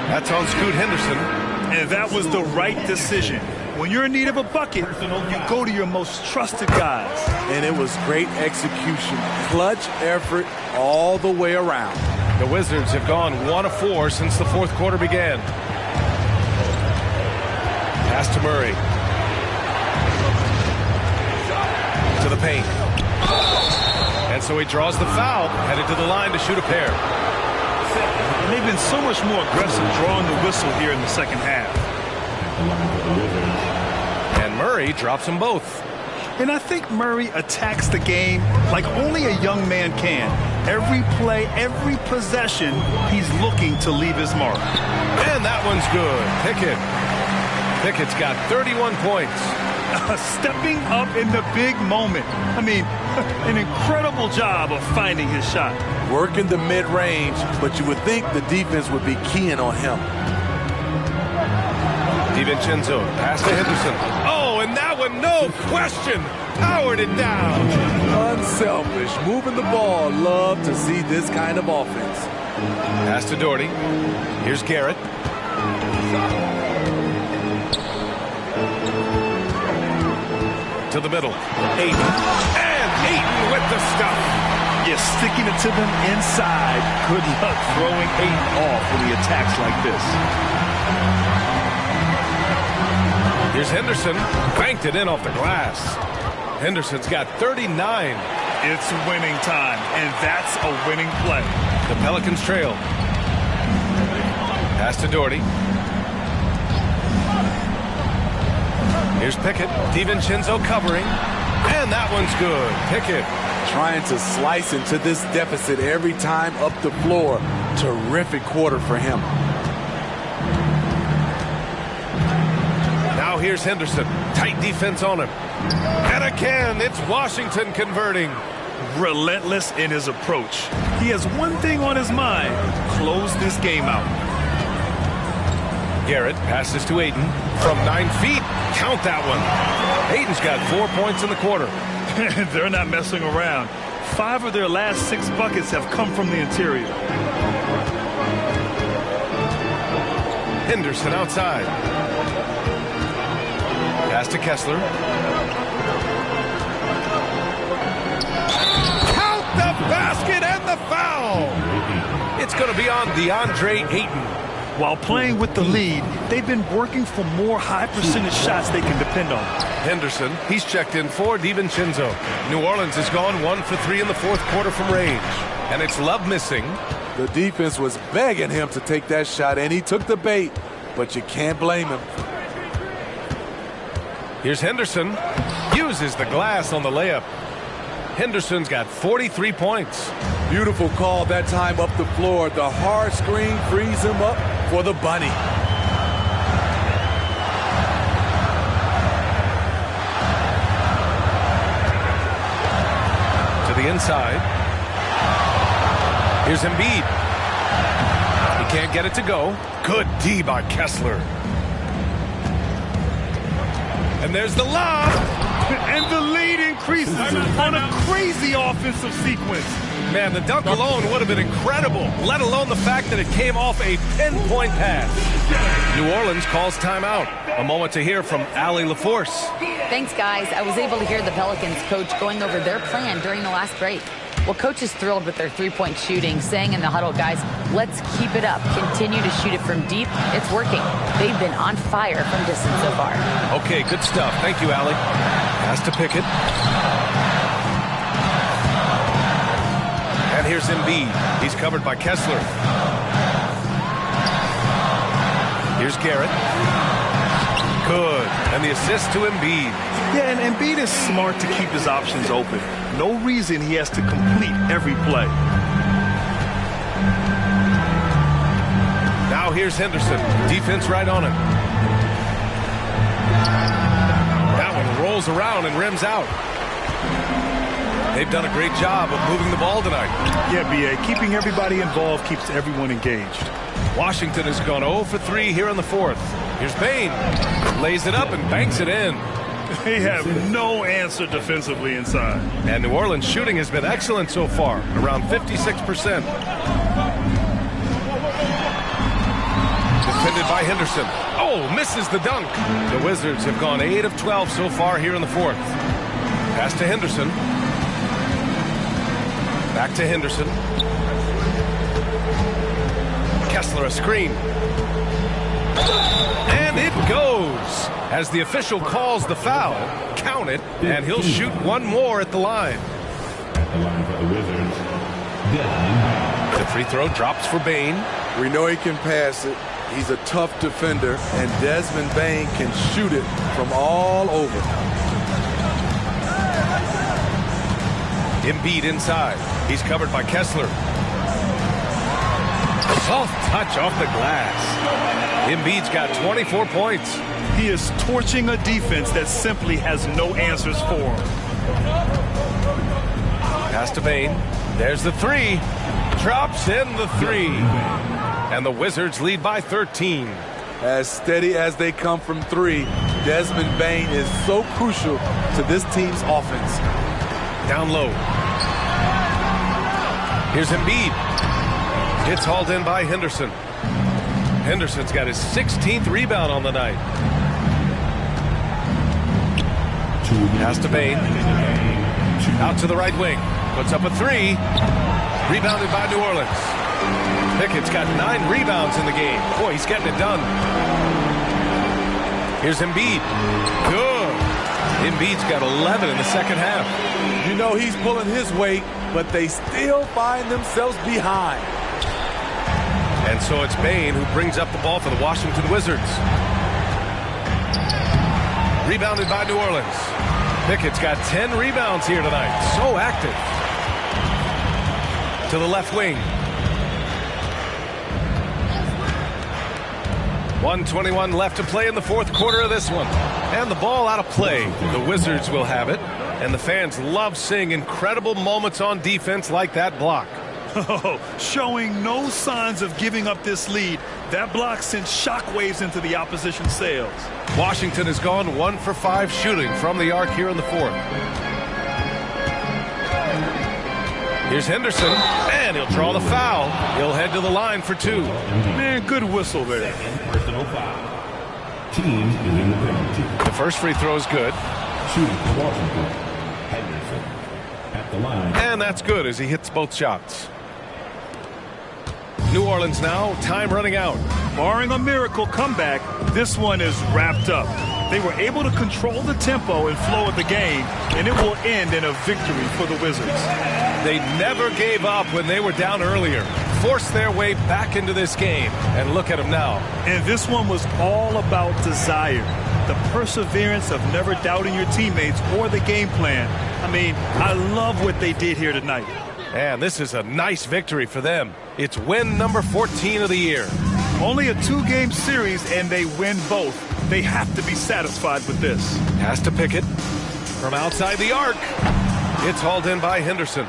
That's on Scoot Henderson. And that was the right decision. When you're in need of a bucket, you go to your most trusted guys. And it was great execution. Clutch effort all the way around. The Wizards have gone 1 of 4 since the fourth quarter began. Pass to Murray. To the paint. And so he draws the foul, headed to the line to shoot a pair. And they've been so much more aggressive drawing the whistle here in the second half. And Murray drops them both. And I think Murray attacks the game like only a young man can. Every play, every possession, he's looking to leave his mark. And that one's good. Pickett's got 31 points. Stepping up in the big moment. I mean, an incredible job of finding his shot. Working the mid-range, but you would think the defense would be keying on him. DiVincenzo, pass to Henderson. Oh, and that one, no question, powered it down. Unselfish, moving the ball. Love to see this kind of offense. Pass to Doherty. Here's Garrett. To the middle. Ayton. And Ayton with the stuff. Yeah, sticking it to them inside. Good luck throwing Ayton off when he attacks like this. Here's Henderson. Banked it in off the glass. Henderson's got 39. It's winning time, and that's a winning play. The Pelicans trail. Pass to Doherty. Here's Pickett. DiVincenzo covering. And that one's good. Pickett. Trying to slice into this deficit every time up the floor. Terrific quarter for him. Now here's Henderson. Tight defense on him. And again, it's Washington converting. Relentless in his approach. He has one thing on his mind: close this game out. Garrett passes to Ayton from 9 feet. Count that one. Ayton's got 4 points in the quarter. They're not messing around. 5 of their last 6 buckets have come from the interior. Henderson outside. Pass to Kessler. Count the basket and the foul. It's going to be on DeAndre Ayton. While playing with the lead, they've been working for more high-percentage shots they can depend on. Henderson, he's checked in for DiVincenzo. New Orleans has gone 1 for 3 in the fourth quarter from range. And it's Love missing. The defense was begging him to take that shot, and he took the bait, but you can't blame him. Here's Henderson. Uses the glass on the layup. Henderson's got 43 points. Beautiful call that time up the floor. The hard screen frees him up for the bunny. To the inside. Here's Embiid. He can't get it to go. Good D by Kessler. And there's the lob. And the lead increases on a crazy offensive sequence. Man, the dunk alone would have been incredible, let alone the fact that it came off a pinpoint pass. New Orleans calls timeout. A moment to hear from Allie LaForce. Thanks, guys. I was able to hear the Pelicans coach going over their plan during the last break. Well, coach is thrilled with their three-point shooting, saying in the huddle, guys, let's keep it up. Continue to shoot it from deep. It's working. They've been on fire from distance so far. Okay, good stuff. Thank you, Allie. Pass to Pickett. And here's Embiid. He's covered by Kessler. Here's Garrett. Good. And the assist to Embiid. Yeah, and Embiid is smart to keep his options open. No reason he has to complete every play. Now here's Henderson. Defense right on him. That one rolls around and rims out. They've done a great job of moving the ball tonight. Yeah, B.A., keeping everybody involved keeps everyone engaged. Washington has gone 0 for 3 here in the fourth. Here's Bane. Lays it up and banks it in. They have no answer defensively inside. And New Orleans shooting has been excellent so far, around 56%. Defended by Henderson. Oh, misses the dunk. The Wizards have gone 8 of 12 so far here in the fourth. Pass to Henderson. Back to Henderson. Kessler a screen. And it goes. As the official calls the foul, count it, and he'll shoot one more at the line. At the line for the Wizards, The free throw drops for Bane. We know he can pass it. He's a tough defender, and Desmond Bane can shoot it from all over. Embiid inside. He's covered by Kessler. Soft touch off the glass. Embiid's got 24 points. He is torching a defense that simply has no answers for him. Pass to Bane. There's the three. Drops in the three. And the Wizards lead by 13. As steady as they come from three, Desmond Bane is so crucial to this team's offense. Down low. Here's Embiid. It's hauled in by Henderson. Henderson's got his 16th rebound on the night. Pass to Bane. Out to the right wing. Puts up a three. Rebounded by New Orleans. Pickett's got 9 rebounds in the game. Boy, he's getting it done. Here's Embiid. Good. Embiid's got 11 in the second half. You know he's pulling his weight, but they still find themselves behind. And so it's Bane who brings up the ball for the Washington Wizards. Rebounded by New Orleans. Pickett's got 10 rebounds here tonight. So active. To the left wing. 1:21 left to play in the fourth quarter of this one. And the ball out of play. The Wizards will have it. And the fans love seeing incredible moments on defense like that block. Showing no signs of giving up this lead. That block sent shockwaves into the opposition sails. Washington has gone 1 for 5 shooting from the arc here in the fourth. Here's Henderson, and he'll draw the foul. He'll head to the line for 2. Man, good whistle there. Personal foul. Team is in the penalty. The first free throw is good. Shooting for Washington. Henderson at the line. And that's good as he hits both shots. New Orleans now, time running out. Barring a miracle comeback, this one is wrapped up. They were able to control the tempo and flow of the game, and it will end in a victory for the Wizards. They never gave up when they were down earlier. Forced their way back into this game, and look at them now. And this one was all about desire. The perseverance of never doubting your teammates or the game plan. I mean, I love what they did here tonight. And this is a nice victory for them. It's win number 14 of the year. Only a 2-game series, and they win both. They have to be satisfied with this. Has to pick it from outside the arc. It's hauled in by Henderson.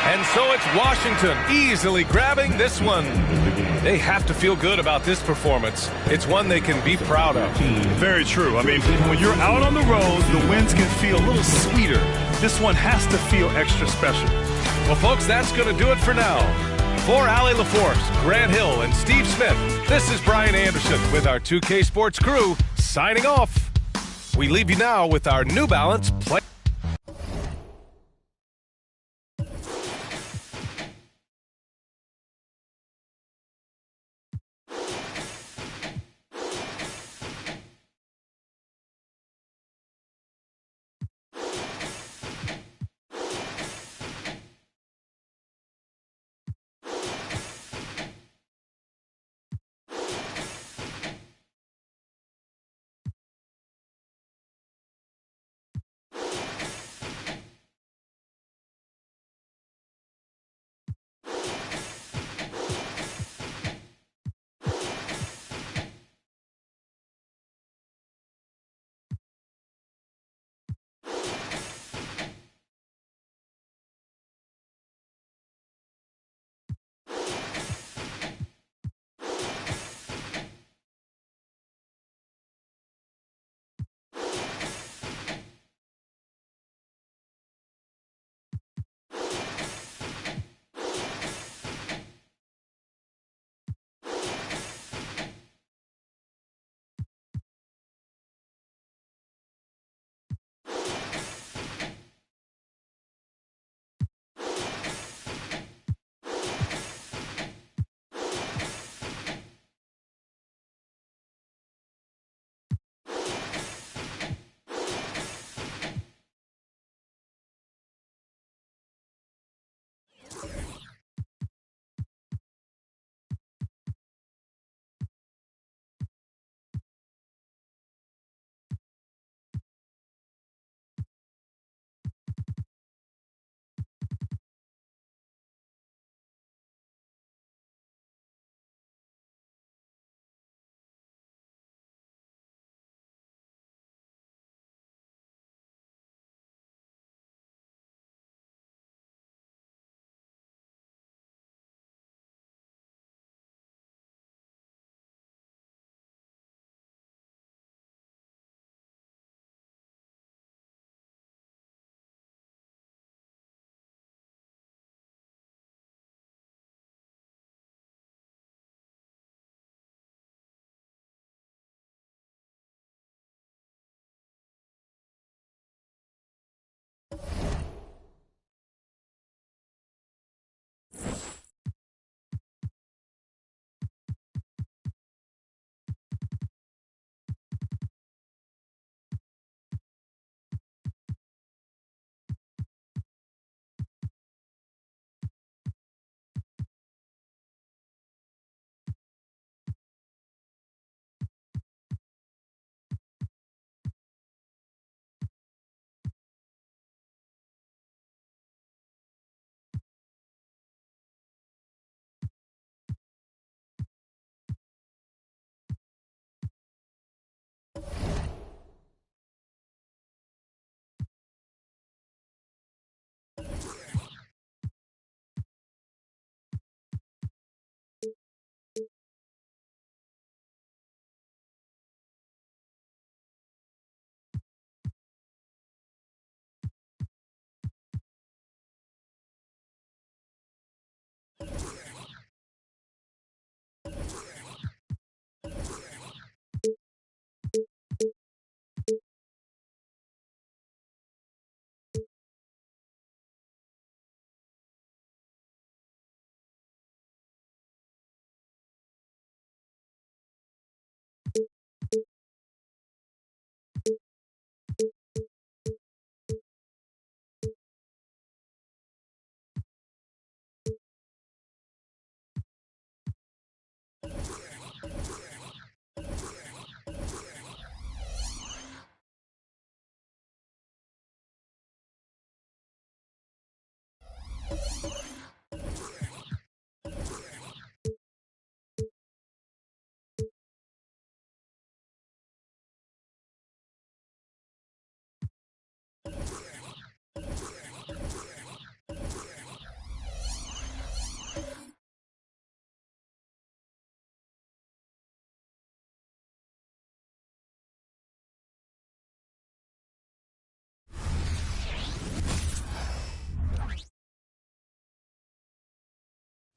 And so it's Washington easily grabbing this one. They have to feel good about this performance. It's one they can be proud of. Very true. I mean, when you're out on the road, the wins can feel a little sweeter. This one has to feel extra special. Well, folks, that's going to do it for now. For Allie LaForce, Grant Hill, and Steve Smith, this is Brian Anderson with our 2K Sports crew signing off. We leave you now with our New Balance play.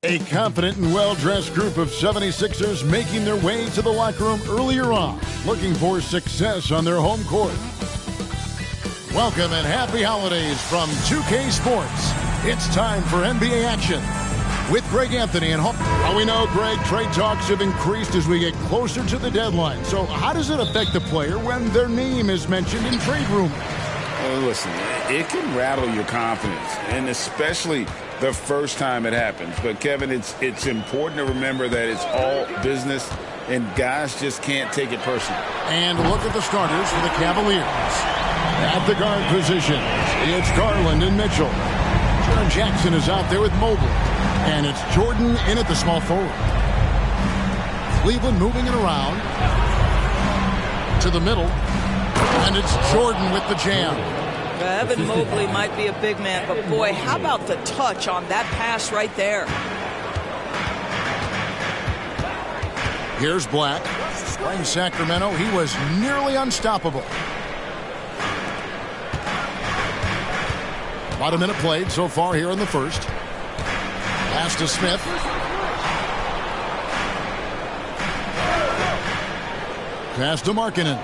A confident and well-dressed group of 76ers making their way to the locker room earlier on, looking for success on their home court. Welcome and happy holidays from 2K Sports. It's time for NBA action with Greg Anthony and Well, we know, Greg, trade talks have increased as we get closer to the deadline. So how does it affect the player when their name is mentioned in trade rumors? Listen, it can rattle your confidence, and especially the first time it happens. But, Kevin, it's important to remember that it's all business, and guys just can't take it personally. And look at the starters for the Cavaliers. At the guard position, it's Garland and Mitchell. Jaren Jackson is out there with Mobley. And it's Jordan in at the small forward. Cleveland moving it around to the middle. And it's Jordan with the jam. Evan Mobley might be a big man, but boy, how about the touch on that pass right there? Here's Black. Playing Sacramento, he was nearly unstoppable. About a minute played so far here in the first. Pass to Smith. Pass to Markkanen.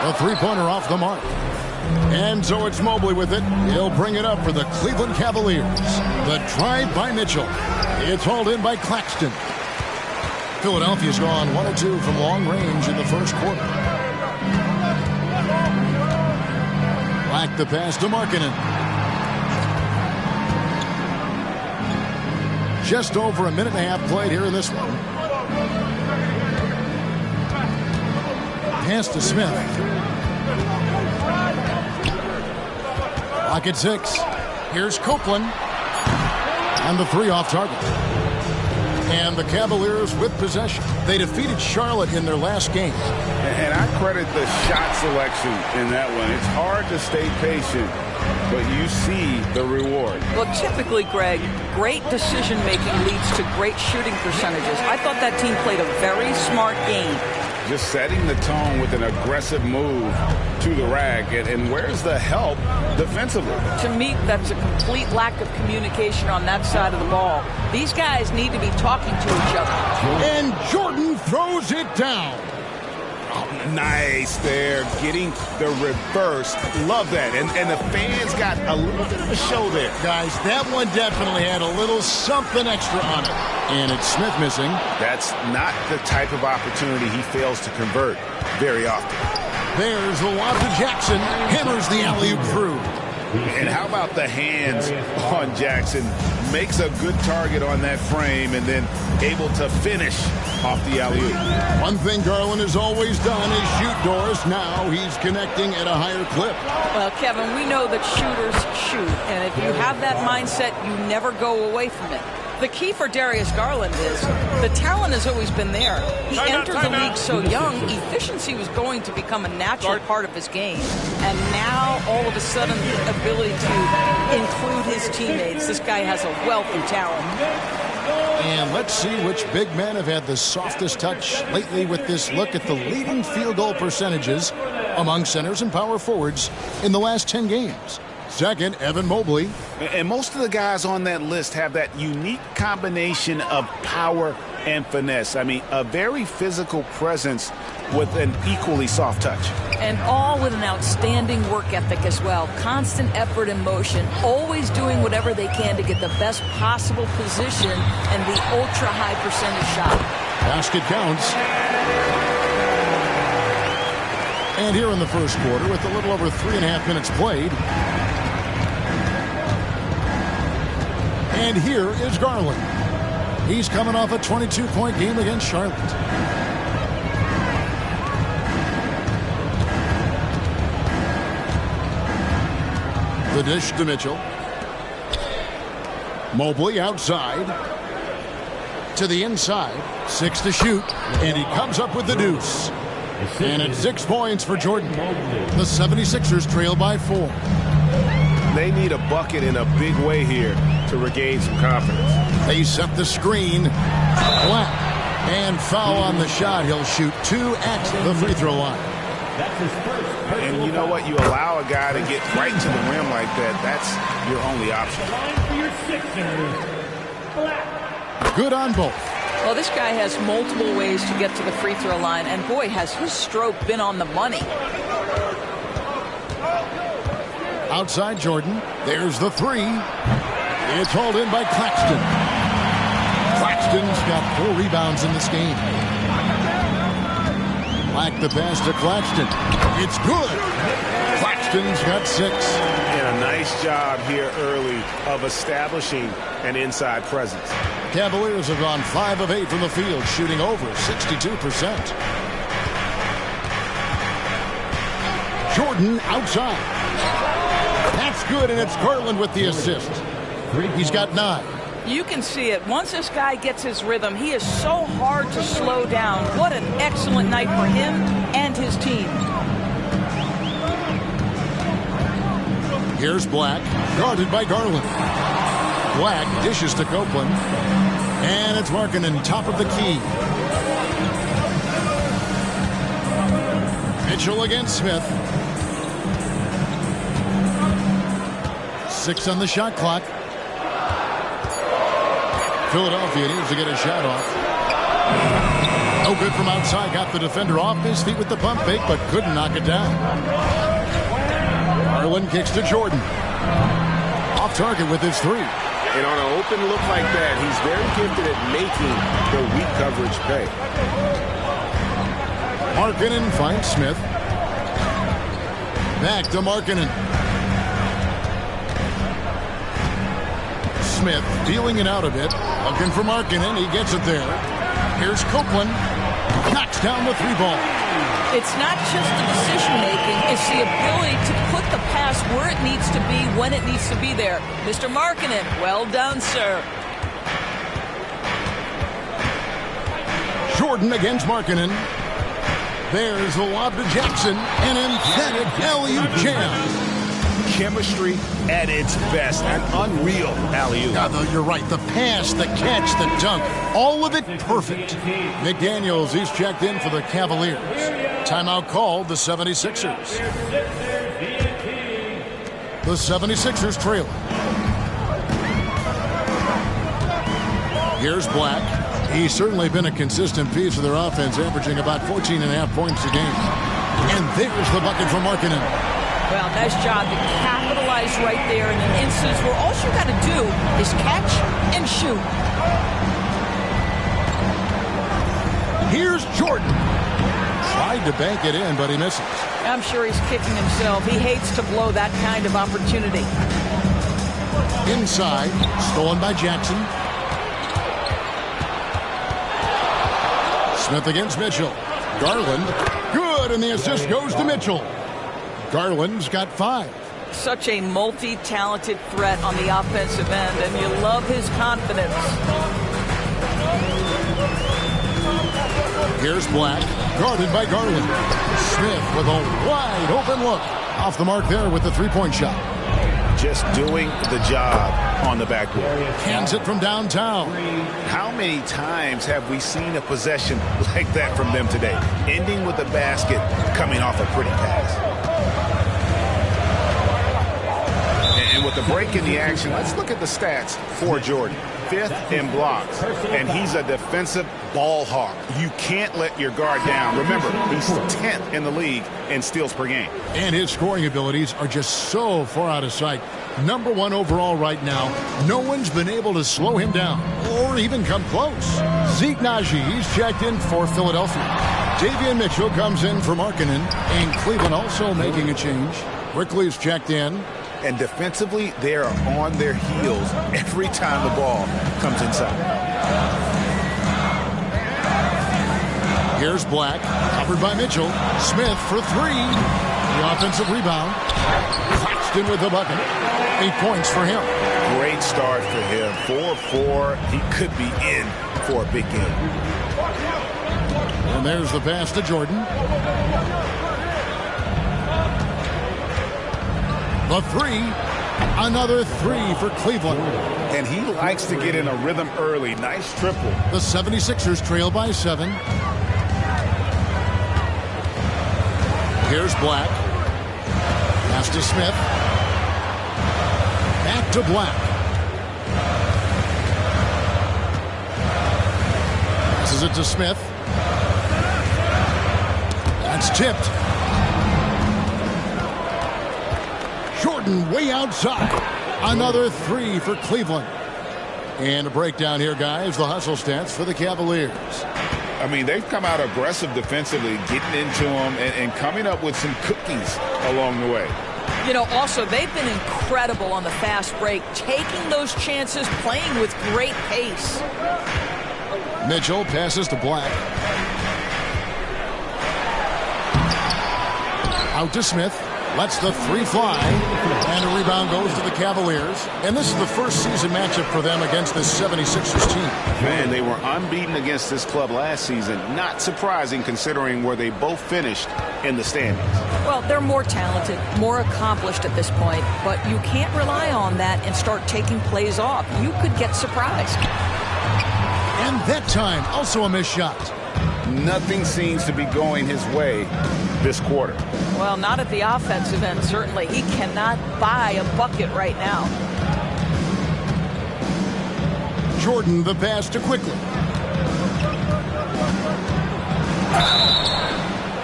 A three-pointer off the mark. And so it's Mobley with it. He'll bring it up for the Cleveland Cavaliers. The drive by Mitchell. It's hauled in by Claxton. Philadelphia's gone 1 of 2 from long range in the first quarter. Black the pass to Markkanen. Just over a minute and a half played here in this one. Pass to Smith. Lock at 6. Here's Copeland. And the three off target. And the Cavaliers with possession. They defeated Charlotte in their last game. And I credit the shot selection in that one. It's hard to stay patient, but you see the reward. Well, typically, Greg, great decision-making leads to great shooting percentages. I thought that team played a very smart game. Just setting the tone with an aggressive move to the rack. And where's the help defensively? To me, that's a complete lack of communication on that side of the ball. These guys need to be talking to each other. And Jordan throws it down. Oh, nice there, getting the reverse. Love that. And the fans got a little bit of a show there. Guys, that one definitely had a little something extra on it. And it's Smith missing. That's not the type of opportunity he fails to convert very often. There's the lob to Jackson. Hammers the alley-oop through. And how about the hands on Jackson? Makes a good target on that frame and then able to finish off the alley-oop. One thing Garland has always done is shoot doors. Now he's connecting at a higher clip. Well, Kevin, we know that shooters shoot. And if you have that mindset, you never go away from it. The key for Darius Garland is the talent has always been there. He entered the league so young, efficiency was going to become a natural part of his game. And now, all of a sudden, the ability to include his teammates. This guy has a wealth of talent. And let's see which big men have had the softest touch lately with this look at the leading field goal percentages among centers and power forwards in the last 10 games. Second, Evan Mobley. And most of the guys on that list have that unique combination of power and finesse. I mean, a very physical presence with an equally soft touch. And all with an outstanding work ethic as well. Constant effort and motion, always doing whatever they can to get the best possible position and the ultra-high percentage shot. Basket counts. And here in the first quarter, with a little over 3.5 minutes played. And here is Garland. He's coming off a 22-point game against Charlotte. The dish to Mitchell. Mobley outside. To the inside. 6 to shoot. And he comes up with the deuce. And it's 6 points for Jordan. The 76ers trail by 4. They need a bucket in a big way here to regain some confidence. They set the screen. Black. And foul on the shot. He'll shoot 2 at the free throw line. And you know what? You allow a guy to get right to the rim like that. That's your only option. Good on both. Well, this guy has multiple ways to get to the free throw line, and boy, has his stroke been on the money. Outside Jordan. There's the 3. It's hauled in by Claxton. Claxton's got 4 rebounds in this game. Black the pass to Claxton. It's good. Claxton's got 6. And a nice job here early of establishing an inside presence. Cavaliers have gone 5 of 8 from the field, shooting over 62%. Jordan outside. That's good, and it's Garland with the assist. He's got 9. You can see it. Once this guy gets his rhythm, he is so hard to slow down. What an excellent night for him and his team. Here's Black, guarded by Garland. Black dishes to Copeland. And it's Markkanen, top of the key. Mitchell against Smith. 6 on the shot clock. Philadelphia needs to get a shot off. No good from outside. Got the defender off his feet with the pump fake, but couldn't knock it down. Garland kicks to Jordan. Off target with his 3. And on an open look like that, he's very gifted at making the weak coverage pay. Markkanen finds Smith. Back to Markkanen. Smith dealing it out a bit. Looking for Markkanen. He gets it there. Here's Copeland. Knocks down the 3-ball. It's not just the decision-making. It's the ability to put the pass where it needs to be, when it needs to be there. Mr. Markkanen, well done, sir. Jordan against Markkanen. There's the lob to Jackson. An emphatic alley-oop jam. Chemistry at its best. An unreal alley-oop. You're right. The pass, the catch, the dunk. All of it perfect. McDaniels, he's checked in for the Cavaliers. Timeout called the 76ers. The 76ers trail. Here's Black. He's certainly been a consistent piece of their offense, averaging about 14.5 points a game. And there's the bucket for Markkanen. Well, nice job to capitalize right there in an instance where all you got to do is catch and shoot. Here's Jordan. Tried to bank it in, but he misses. I'm sure he's kicking himself. He hates to blow that kind of opportunity. Inside, stolen by Jackson. Smith against Mitchell. Garland, good, and the assist goes to Mitchell. Garland's got 5. Such a multi-talented threat on the offensive end, and you love his confidence. Here's Black, guarded by Garland. Smith with a wide open look. Off the mark there with the 3-point shot. Just doing the job on the backboard. Hands it from downtown. How many times have we seen a possession like that from them today? Ending with a basket, coming off a pretty pass. And with the break in the action, let's look at the stats for Jordan. 5th in blocks, and he's a defensive ball hawk. You can't let your guard down. Remember, he's 10th in the league in steals per game. And his scoring abilities are just so far out of sight. Number 1 overall right now. No one's been able to slow him down or even come close. Zeke Naji, he's checked in for Philadelphia. Davion Mitchell comes in for Markkanen, and Cleveland also making a change. Quickly's checked in. And defensively, they are on their heels every time the ball comes inside. Here's Black, covered by Mitchell. Smith for 3. The offensive rebound. Claxton with the bucket. 8 points for him. Great start for him. 4-4. He could be in for a big game. And there's the pass to Jordan. The 3. Another 3 for Cleveland. And he likes to get in a rhythm early. Nice triple. The 76ers trail by 7. Here's Black. Pass to Smith. Back to Black. Passes it to Smith. That's tipped. Jordan way outside. Another 3 for Cleveland. And a breakdown here, guys. The hustle stats for the Cavaliers. I mean, they've come out aggressive defensively, getting into them and coming up with some cookies along the way. You know, also, they've been incredible on the fast break, taking those chances, playing with great pace. Mitchell passes to Black. Out to Smith. Lets the 3 fly. And a rebound goes to the Cavaliers. And this is the first season matchup for them against this 76ers team. Man, they were unbeaten against this club last season. Not surprising considering where they both finished in the standings. Well, they're more talented, more accomplished at this point, but you can't rely on that and start taking plays off. You could get surprised. And that time, also a missed shot. Nothing seems to be going his way this quarter. Well, not at the offensive end, certainly. He cannot buy a bucket right now. Jordan, the pass to Quickly.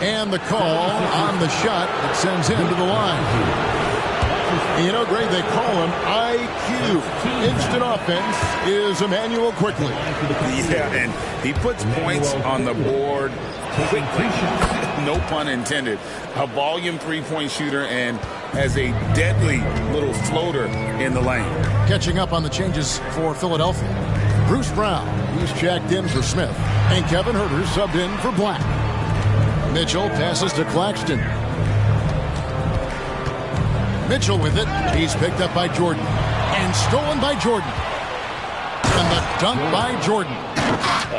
And the call on the shot that sends him to the line. You know, Greg, they call him IQ. Instant offense is Emmanuel Quickly. Yeah, and he puts points on the board quickly. No pun intended. A volume three-point shooter and has a deadly little floater in the lane. Catching up on the changes for Philadelphia. Bruce Brown, he's checked in for Smith. And Kevin Huerter subbed in for Black. Mitchell passes to Claxton. Mitchell with it. He's picked up by Jordan. And stolen by Jordan. And the dunk by Jordan.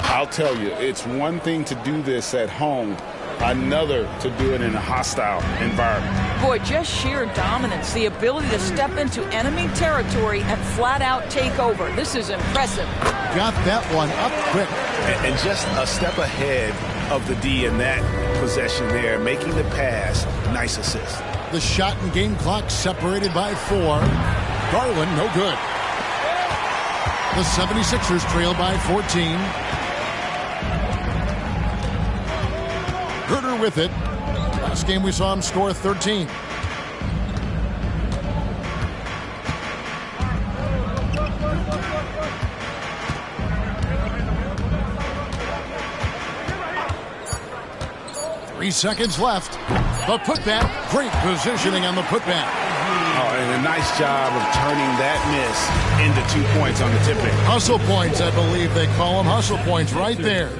I'll tell you, it's one thing to do this at home, another to do it in a hostile environment. Boy, just sheer dominance, the ability to step into enemy territory and flat out take over. This is impressive. Got that one up quick. And just a step ahead of the D in that possession there, making the pass. Nice assist. The shot and game clock separated by 4. Garland, no good. The 76ers trail by 14. Huerter with it. Last game we saw him score 13. Three seconds left. The putback. Great positioning on the putback. Oh, and a nice job of turning that miss into 2 points on the tip-in. Hustle points, I believe they call them. Hustle points right there.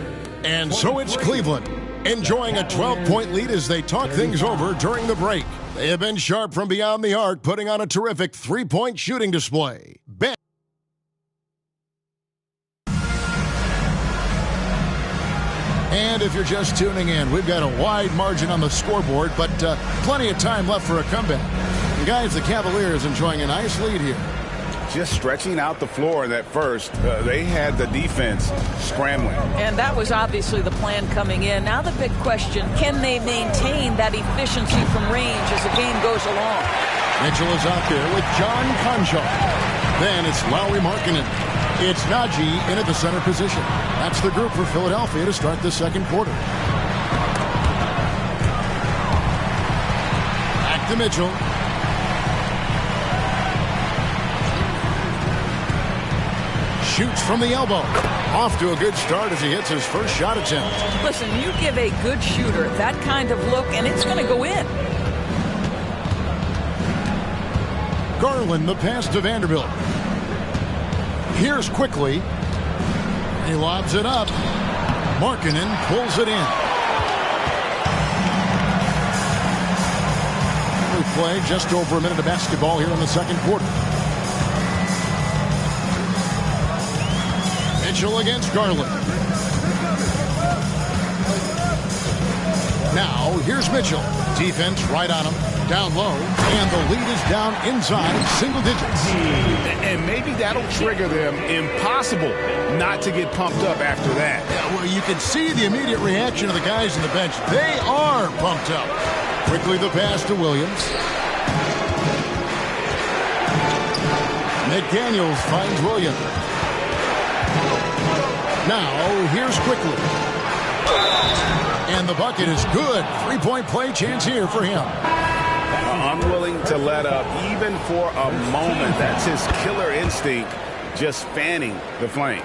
And so it's Cleveland, enjoying a 12-point lead as they talk things over during the break. They have been sharp from beyond the arc, putting on a terrific three-point shooting display. And if you're just tuning in, we've got a wide margin on the scoreboard, but plenty of time left for a comeback. And guys, the Cavaliers enjoying a nice lead here. Just stretching out the floor in that first. They had the defense scrambling. And that was obviously the plan coming in. Now the big question, can they maintain that efficiency from range as the game goes along? Mitchell is out there with John Conchar. Then it's Lauri Markkanen. It's Najee in at the center position. That's the group for Philadelphia to start the second quarter. Back to Mitchell. Shoots from the elbow. Off to a good start as he hits his first shot attempt. Listen, you give a good shooter that kind of look, and it's going to go in. Garland, the pass to Vanderbilt. Here's quickly. He lobs it up. Markkanen pulls it in. We play just over a minute of basketball here in the second quarter. Mitchell against Garland. Now, here's Mitchell. Defense right on him. Down low. And the lead is down inside single digits. And maybe that'll trigger them. Impossible not to get pumped up after that. Yeah, well, you can see the immediate reaction of the guys on the bench. They are pumped up. Quickly the pass to Williams. McDaniels finds Williams. Now, here's quickly. And the bucket is good. Three-point play chance here for him. Unwilling to let up even for a moment. That's his killer instinct, just fanning the flames.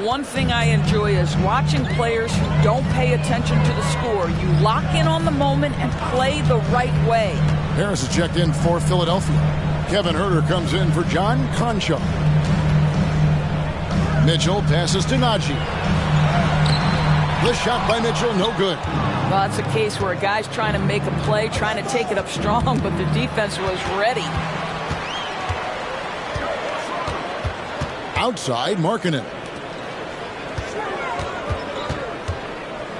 One thing I enjoy is watching players who don't pay attention to the score. You lock in on the moment and play the right way. Harris is checked in for Philadelphia. Kevin Huerter comes in for John Conchar. Mitchell passes to Najee. The shot by Mitchell, no good. Well, it's a case where a guy's trying to make a play, trying to take it up strong, but the defense was ready. Outside, Markkanen.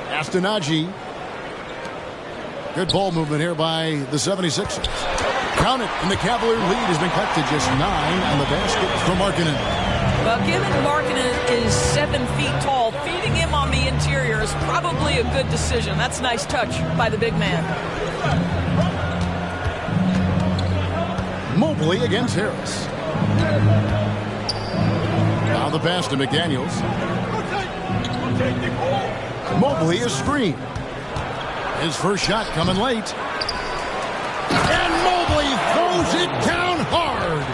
Pass to Najee. Good ball movement here by the 76ers. Count it, and the Cavalier lead has been cut to just 9 on the basket for Markkanen. Well, given Markkanen is 7 feet tall, feeding him on the interior is probably a good decision. That's a nice touch by the big man. Mobley against Harris. Now the pass to McDaniels. Mobley is screened. His first shot coming late. And Mobley throws it down hard.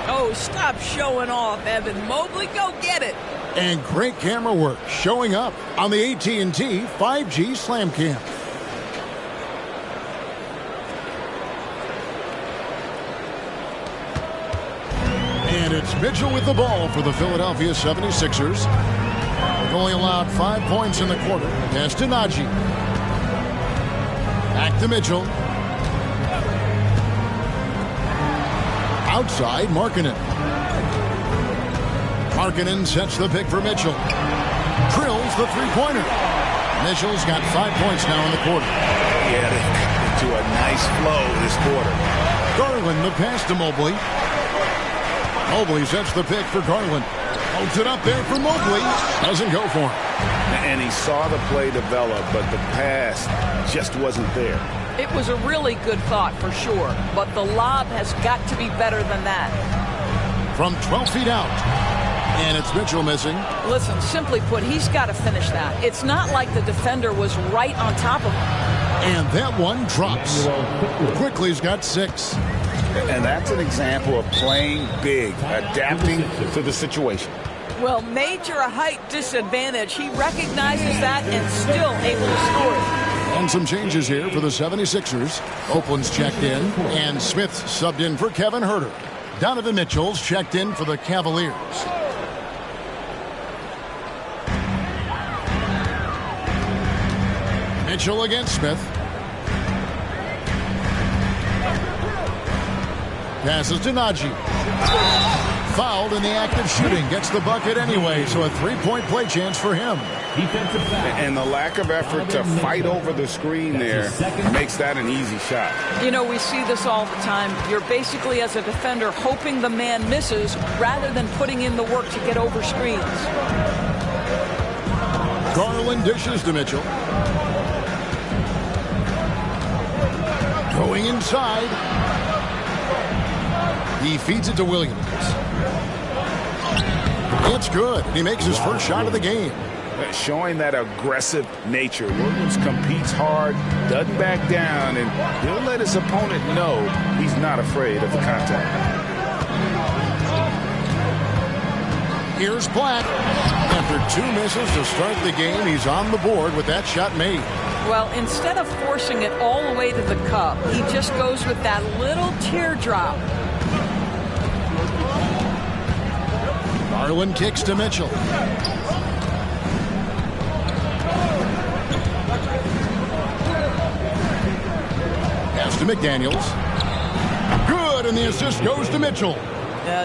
Oh, stop showing off, Evan. Mobley, go get it. And great camera work showing up on the AT&T 5G Slam Cam. And it's Mitchell with the ball for the Philadelphia 76ers. They've only allowed 5 points in the quarter. Pass to Najee. Back to Mitchell. Outside, Markkanen. Markkanen sets the pick for Mitchell. Drills the three-pointer. Mitchell's got 5 points now in the quarter. Yeah, they got into a nice flow this quarter. Garland, the pass to Mobley. Mobley sets the pick for Garland. Holds it up there for Mobley. Doesn't go for him. And he saw the play develop, but the pass just wasn't there. It was a really good thought for sure, but the lob has got to be better than that. From 12 feet out. And it's Mitchell missing. Listen, simply put, he's got to finish that. It's not like the defender was right on top of him. And that one drops. Quickly's got 6. And that's an example of playing big, adapting to the situation. Well, major height disadvantage. He recognizes that and still able to score it. And some changes here for the 76ers. Copeland's checked in, and Smith subbed in for Kevin Huerter. Donovan Mitchell's checked in for the Cavaliers. Mitchell against Smith. Passes to Najee. Fouled in the act of shooting. Gets the bucket anyway, so a three-point play chance for him. And the lack of effort to fight over the screen there makes that an easy shot. You know, we see this all the time. You're basically, as a defender, hoping the man misses rather than putting in the work to get over screens. Garland dishes to Mitchell. Going inside. He feeds it to Williams. It's good. He makes his first shot of the game. Showing that aggressive nature. Williams competes hard, doesn't back down, and he'll let his opponent know he's not afraid of the contact. Here's Black. After 2 misses to start the game, he's on the board with that shot made. Well, instead of forcing it all the way to the cup, he just goes with that little teardrop. Garland kicks to Mitchell. Pass to McDaniels. Good, and the assist goes to Mitchell.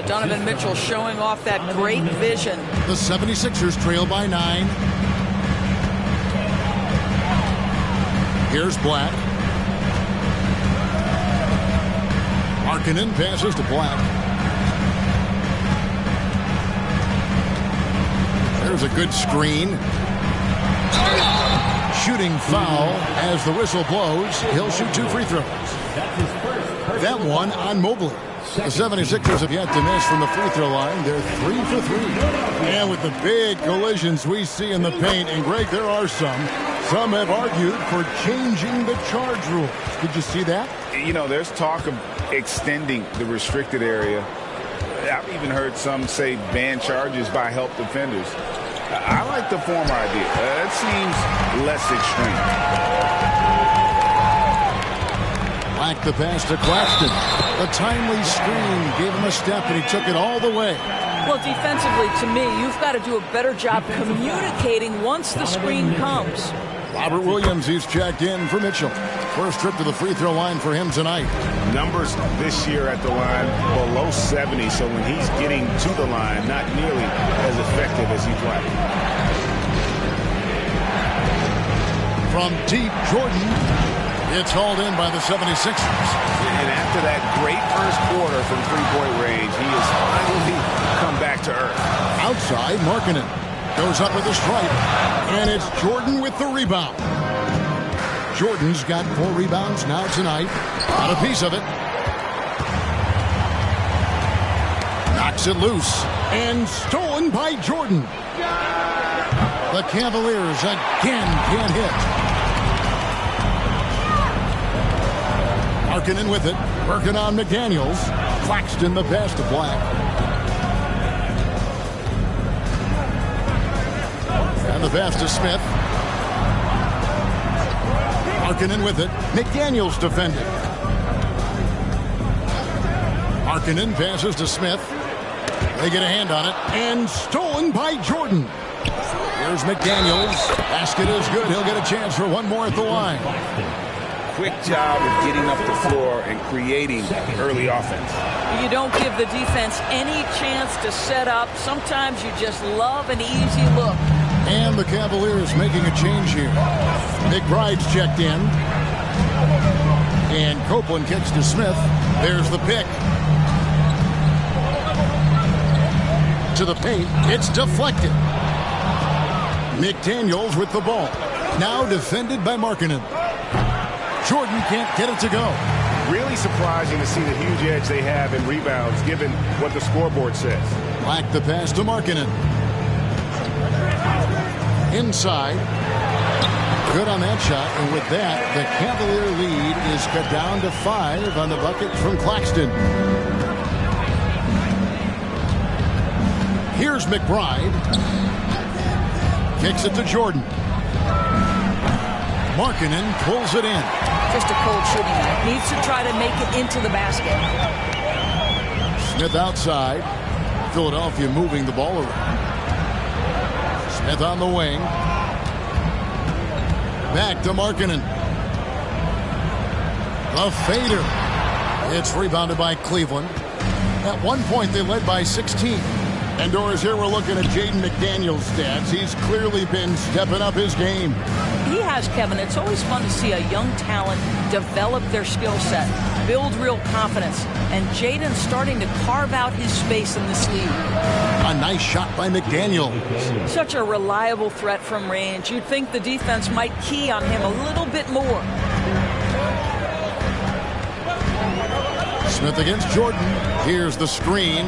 Donovan Mitchell showing off that great vision. The 76ers trail by 9. Here's Black. Markkanen passes to Black. There's a good screen. Shooting foul as the whistle blows. He'll shoot 2 free throws. That one on Mobley. The 76ers have yet to miss from the free throw line. They're 3 for 3. And with the big collisions we see in the paint, and Greg, there are some have argued for changing the charge rules. Did you see that? You know, there's talk of extending the restricted area. I've even heard some say ban charges by help defenders. I like the former idea. It seems less extreme. Black the pass to Claxton. The timely screen gave him a step, and he took it all the way. Well, defensively, to me, you've got to do a better job communicating once the screen comes. Robert Williams, he's checked in for Mitchell. First trip to the free throw line for him tonight. Numbers this year at the line below 70, so when he's getting to the line, not nearly as effective as he'd like. From deep, Jordan. It's hauled in by the 76ers. And after that great first quarter from three-point range, he has finally come back to earth. Outside, Markkanen goes up with a stripe. And it's Jordan with the rebound. Jordan's got 4 rebounds now tonight. Got a piece of it. Knocks it loose. And stolen by Jordan. The Cavaliers again can't hit. Markkanen with it. Working on McDaniels. Claxton the pass to Black. And the pass to Smith. Markkanen with it. McDaniels defending. Markkanen passes to Smith. They get a hand on it. And stolen by Jordan. Here's McDaniels. Basket is good. He'll get a chance for one more at the line. Quick job of getting up the floor and creating early offense. You don't give the defense any chance to set up. Sometimes you just love an easy look. And the Cavaliers making a change here. McBride's checked in. And Copeland kicks to Smith. There's the pick. To the paint. It's deflected. McDaniels with the ball. Now defended by Markkanen. Jordan can't get it to go. Really surprising to see the huge edge they have in rebounds, given what the scoreboard says. Black the pass to Markkanen. Inside. Good on that shot. And with that, the Cavalier lead is cut down to 5 on the bucket from Claxton. Here's McBride. Kicks it to Jordan. Markkanen pulls it in. Just a cold shooting night. Needs to try to make it into the basket. Smith outside. Philadelphia moving the ball around. Smith on the wing. Back to Markkanen. The fader. It's rebounded by Cleveland. At one point, they led by 16. And Doris, here we're looking at Jaden McDaniels' stats. He's clearly been stepping up his game. He has, Kevin. It's always fun to see a young talent develop their skill set, build real confidence. And Jaden's starting to carve out his space in this league. A nice shot by McDaniels. Such a reliable threat from range. You'd think the defense might key on him a little bit more. Smith against Jordan. Here's the screen.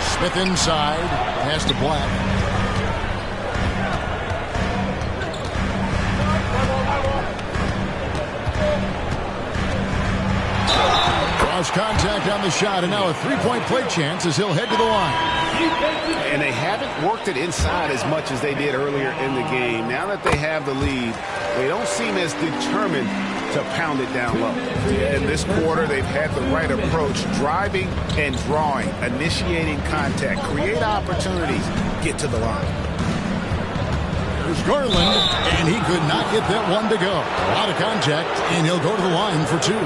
Smith inside. Pass to Black. Cross contact on the shot, and now a three-point play chance as he'll head to the line. And they haven't worked it inside as much as they did earlier in the game. Now that they have the lead, they don't seem as determined to pound it down low. In this quarter, they've had the right approach, driving and drawing, initiating contact, create opportunities, get to the line. There's Garland, and he could not get that one to go. A lot of contact, and he'll go to the line for two.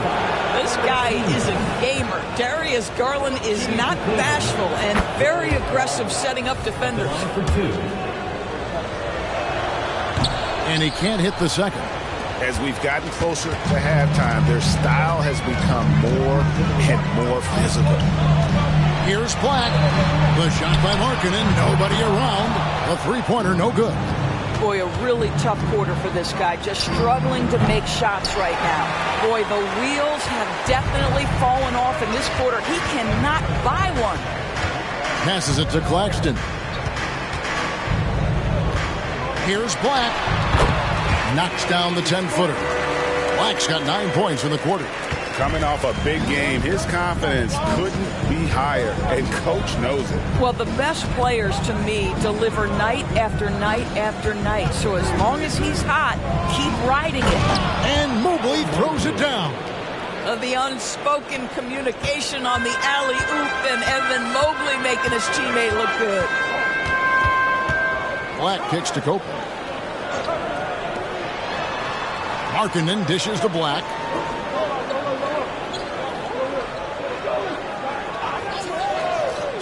This guy is a gamer. Darius Garland is not bashful and very aggressive setting up defenders. And he can't hit the second. As we've gotten closer to halftime, their style has become more and more physical. Here's Black. The shot by Markkanen. Nobody around. A three-pointer, no good. Boy, a really tough quarter for this guy. Just struggling to make shots right now. Boy, the wheels have definitely fallen off in this quarter. He cannot buy one. Passes it to Claxton. Here's Black. Knocks down the 10-footer. Black's got 9 points in the quarter. Coming off a big game, his confidence couldn't be higher, and Coach knows it. Well, the best players, to me, deliver night after night after night. So as long as he's hot, keep riding it. And Mobley throws it down. The unspoken communication on the alley-oop, and Evan Mobley making his teammate look good. Black kicks to Copeland. Markkanen dishes to Black.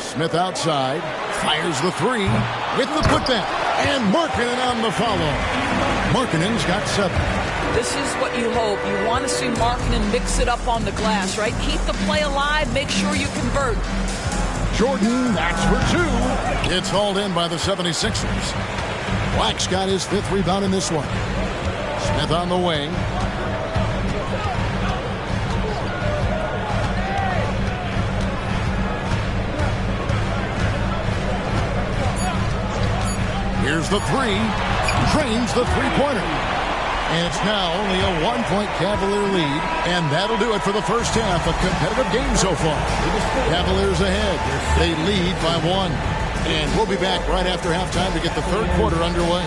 Smith outside, fires the three with the putback, and Markkanen on the follow. Markkanen's got 7. This is what you hope. You want to see Markkanen mix it up on the glass, right? Keep the play alive, make sure you convert. Jordan, that's for 2. It's hauled in by the 76ers. Black's got his 5th rebound in this one. Smith on the wing. Here's the 3. Drains the three-pointer. And it's now only a 1-point Cavalier lead. And that'll do it for the first half. A competitive game so far. Cavaliers ahead. They lead by 1. And we'll be back right after halftime to get the third quarter underway.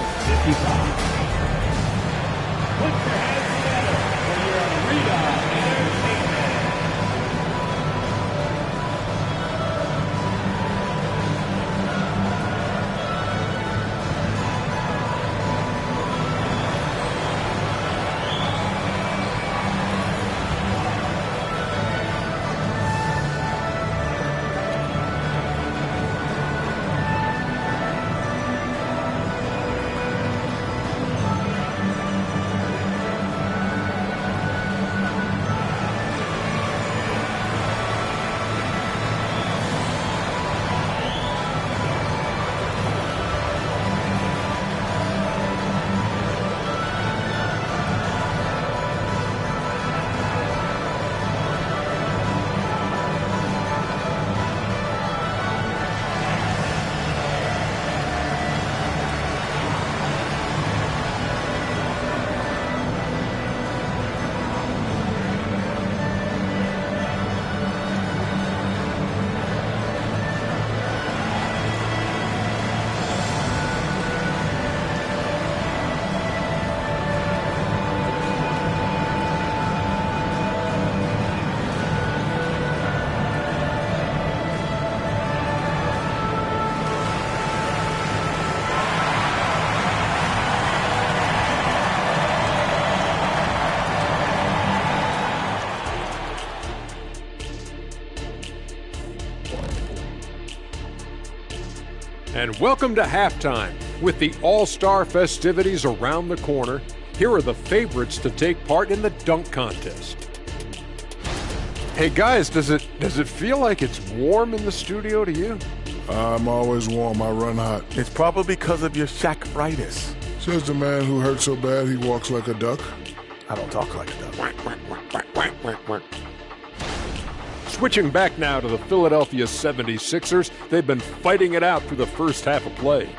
And welcome to halftime. With the All-Star festivities around the corner, here are the favorites to take part in the dunk contest. Hey guys, does it feel like it's warm in the studio to you? I'm always warm. I run hot. It's probably because of your Shaq-ritis. Says the man who hurt so bad he walks like a duck. I don't talk like that. Switching back now to the Philadelphia 76ers. They've been fighting it out through the first half of play.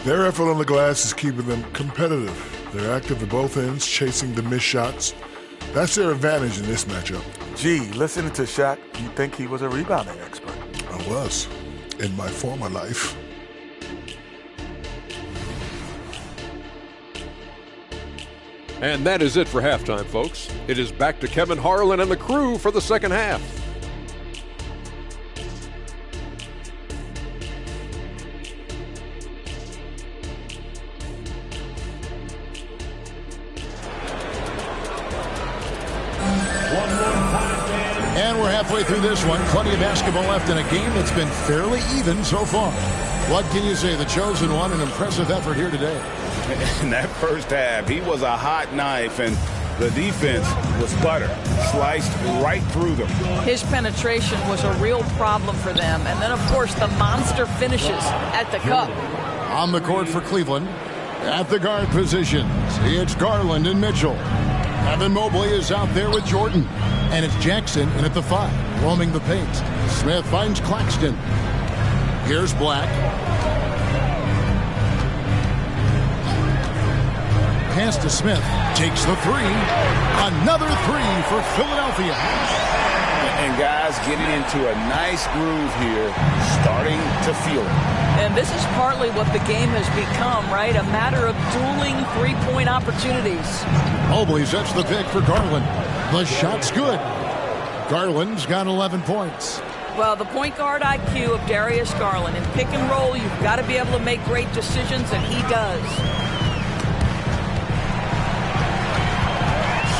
Their effort on the glass is keeping them competitive. They're active at both ends, chasing the missed shots. That's their advantage in this matchup. Gee, listening to Shaq, you'd think he was a rebounding expert. I was, in my former life. And that is it for halftime, folks. It is back to Kevin Harlan and the crew for the second half. And we're halfway through this one. Plenty of basketball left in a game that's been fairly even so far. What can you say? The chosen one, an impressive effort here today. In that first half, he was a hot knife, and the defense was butter, sliced right through them. His penetration was a real problem for them. And then, of course, the monster finishes at the cup. On the court for Cleveland, at the guard positions, it's Garland and Mitchell. Evan Mobley is out there with Jordan. And it's Jackson in at the 5, roaming the paint. Smith finds Claxton. Here's Black. Pass to Smith. Takes the 3. Another 3 for Philadelphia. And guys getting into a nice groove here, starting to feel it. And this is partly what the game has become, right? A matter of dueling three-point opportunities. Mobley sets the pick for Garland. The shot's good. Garland's got 11 points. Well, the point guard IQ of Darius Garland. In pick and roll, you've got to be able to make great decisions, and he does.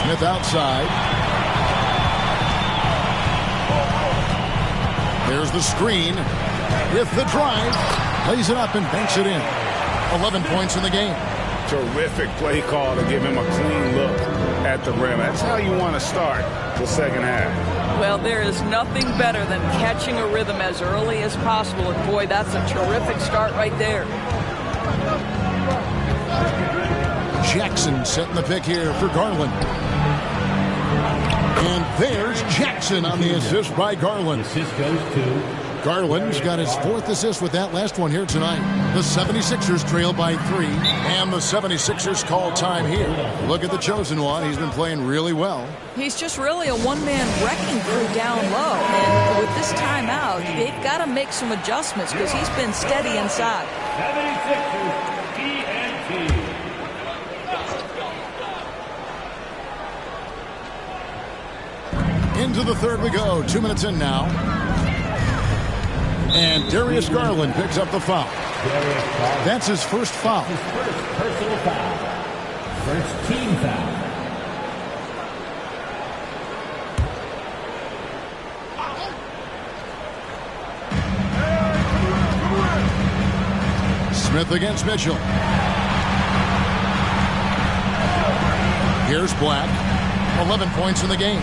Smith outside. There's the screen. With the drive, lays it up and banks it in. 11 points in the game. Terrific play call to give him a clean look at the rim. That's how you want to start the second half. Well, there is nothing better than catching a rhythm as early as possible. And boy, that's a terrific start right there. Jackson setting the pick here for Garland. And there's Jackson on the assist by Garland. Assist goes to Garland's got his 4th assist with that last one here tonight. The 76ers trail by 3, and the 76ers call time here. Look at the chosen one. He's been playing really well. He's just really a one-man wrecking crew down low. And with this timeout, they've got to make some adjustments because he's been steady inside. 76ers TNT. Into the third we go. 2 minutes in now. And Darius Garland picks up the foul. That's his first foul. His first personal foul. First team foul. Smith against Mitchell. Here's Black. 11 points in the game.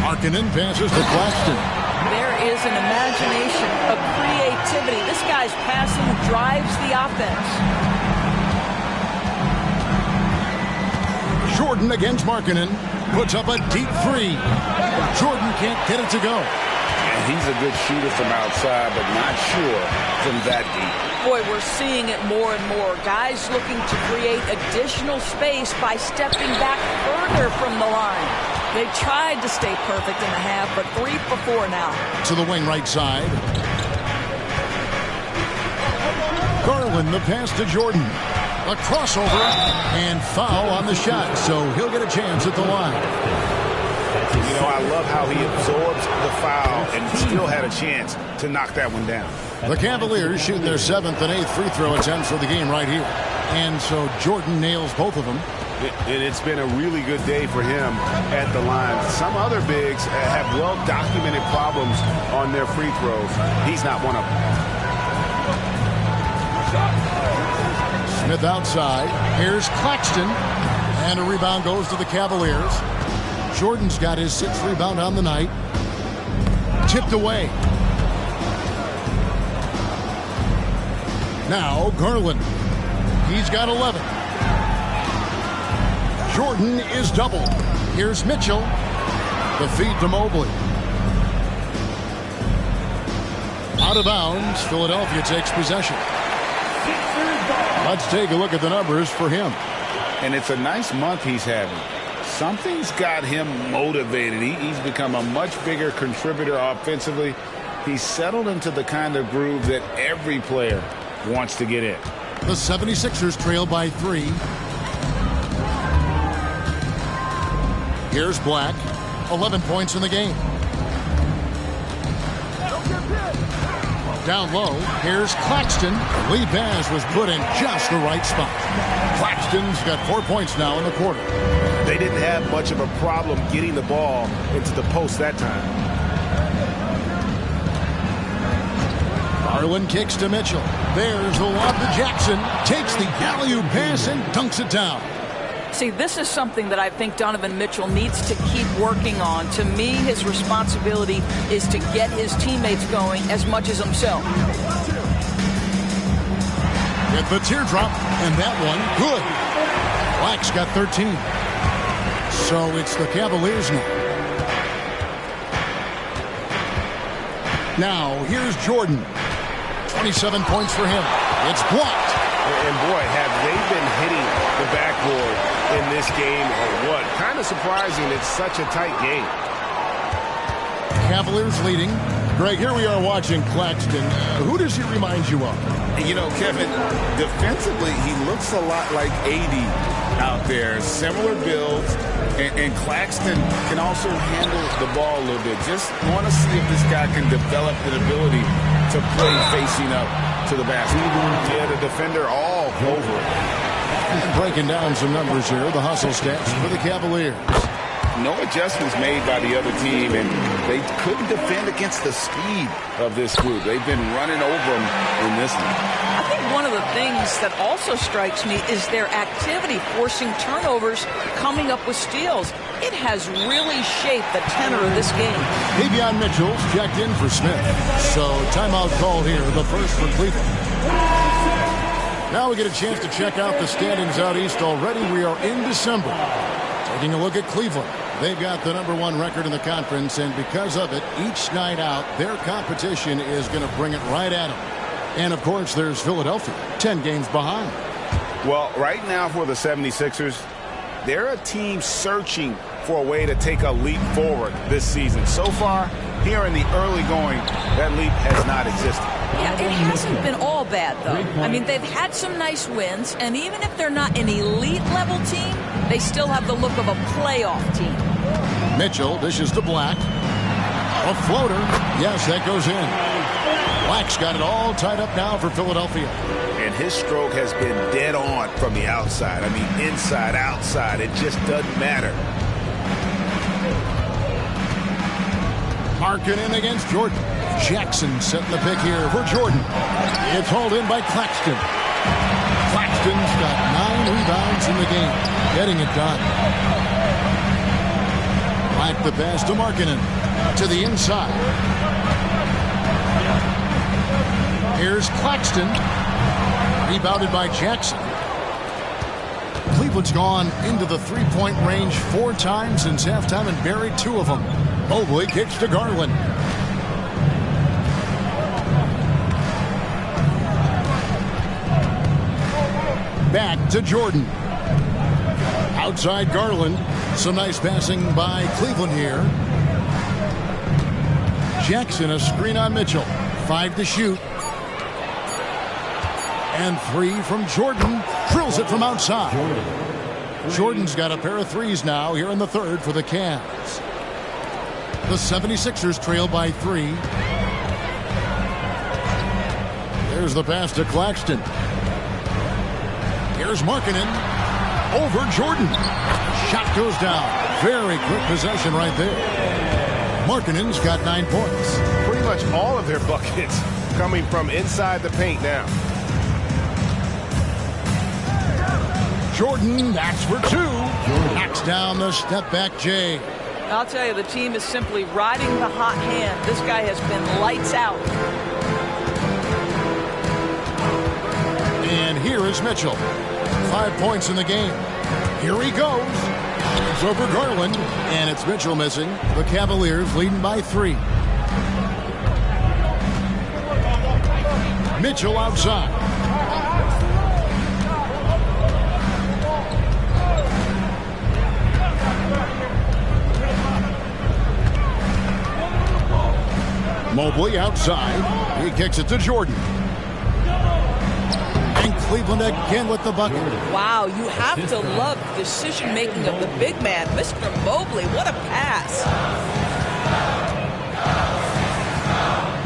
Markkanen passes to Claxton. There is an imagination, a creativity. This guy's passing drives the offense. Jordan against Markkanen. Puts up a deep 3. Jordan can't get it to go. And he's a good shooter from outside, but not sure from that deep. Boy, we're seeing it more and more. Guys looking to create additional space by stepping back further from the line. They tried to stay perfect in the half, but 3 for 4 now. To the wing right side. Garland, the pass to Jordan. A crossover and foul on the shot, so he'll get a chance at the line. You know, I love how he absorbs the foul and still had a chance to knock that one down. The Cavaliers shoot their 7th and 8th free throw attempts for the game right here. And so Jordan nails both of them. And it's been a really good day for him at the line. Some other bigs have well-documented problems on their free throws. He's not one of them. Smith outside. Here's Claxton. And a rebound goes to the Cavaliers. Jordan's got his 6th rebound on the night. Tipped away. Now Garland. He's got 11. Jordan is doubled. Here's Mitchell. The feed to Mobley. Out of bounds. Philadelphia takes possession. Let's take a look at the numbers for him. And it's a nice month he's having. Something's got him motivated. He's become a much bigger contributor offensively. He's settled into the kind of groove that every player wants to get in. The 76ers trail by 3. Here's Black. 11 points in the game. Down low, here's Claxton. The lead pass was put in just the right spot. Claxton's got 4 points now in the quarter. They didn't have much of a problem getting the ball into the post that time. Garland kicks to Mitchell. There's the lob to Jackson. Takes the alley-oop pass and dunks it down. See, this is something that I think Donovan Mitchell needs to keep working on. To me, his responsibility is to get his teammates going as much as himself. With the teardrop, and that one, good. Black's got 13. So it's the Cavaliers now. Now, here's Jordan. 27 points for him. It's blocked. And boy, have they been hitting the backboard in this game or what? Kind of surprising. It's such a tight game. Cavaliers leading. Greg, here we are watching Claxton. Who does he remind you of? You know, Kevin, defensively, he looks a lot like AD out there. Similar builds, and Claxton can also handle the ball a little bit. Just want to see if this guy can develop the ability to play facing up to the basket. Yeah, the defender all over it. Breaking down some numbers here, the hustle stats for the Cavaliers. No adjustments made by the other team, and they couldn't defend against the speed of this group. They've been running over them in this one. I think one of the things that also strikes me is their activity forcing turnovers, coming up with steals. It has really shaped the tenor of this game. Davion Mitchell's checked in for Smith. So timeout call here, the first for Cleveland. Now we get a chance to check out the standings out east already. We are in December. Taking a look at Cleveland. They've got the #1 record in the conference, and because of it, each night out, their competition is going to bring it right at them. And, of course, there's Philadelphia, 10 games behind. Well, right now for the 76ers, they're a team searching for a way to take a leap forward this season. So far, here in the early going, that leap has not existed. Yeah, it hasn't been all bad, though. I mean, they've had some nice wins, and even if they're not an elite-level team, they still have the look of a playoff team. Mitchell dishes to Black. A floater. Yes, that goes in. Black's got it all tied up now for Philadelphia. And his stroke has been dead on from the outside. I mean, inside, outside, it just doesn't matter. Marking in against Jordan. Jackson setting the pick here for Jordan. It's hauled in by Claxton. Claxton's got 9 rebounds in the game. Getting it done. Black the pass to Markkinen. To the inside. Here's Claxton. Rebounded by Jackson. Cleveland's gone into the three-point range 4 times since halftime and buried 2 of them. Mobley kicks to Garland. Back to Jordan. Outside Garland. Some nice passing by Cleveland here. Jackson, a screen on Mitchell. 5 to shoot. And 3 from Jordan. Drills it from outside. Jordan's got a pair of threes now here in the third for the Cavs. The 76ers trail by 3. There's the pass to Claxton. Here's Markkinen. Over Jordan. Shot goes down. Very quick possession right there. Markkinen's got 9 points. Pretty much all of their buckets coming from inside the paint now. Jordan, that's for 2. Knocks down the step back J. I'll tell you, the team is simply riding the hot hand. This guy has been lights out. And here is Mitchell. 5 points in the game. Here he goes. It's over Garland, and it's Mitchell missing. The Cavaliers leading by 3. Mitchell outside. Mobley outside. He kicks it to Jordan. And Cleveland again with the bucket. Wow, you have to love the decision-making of the big man, Mr. Mobley. What a pass.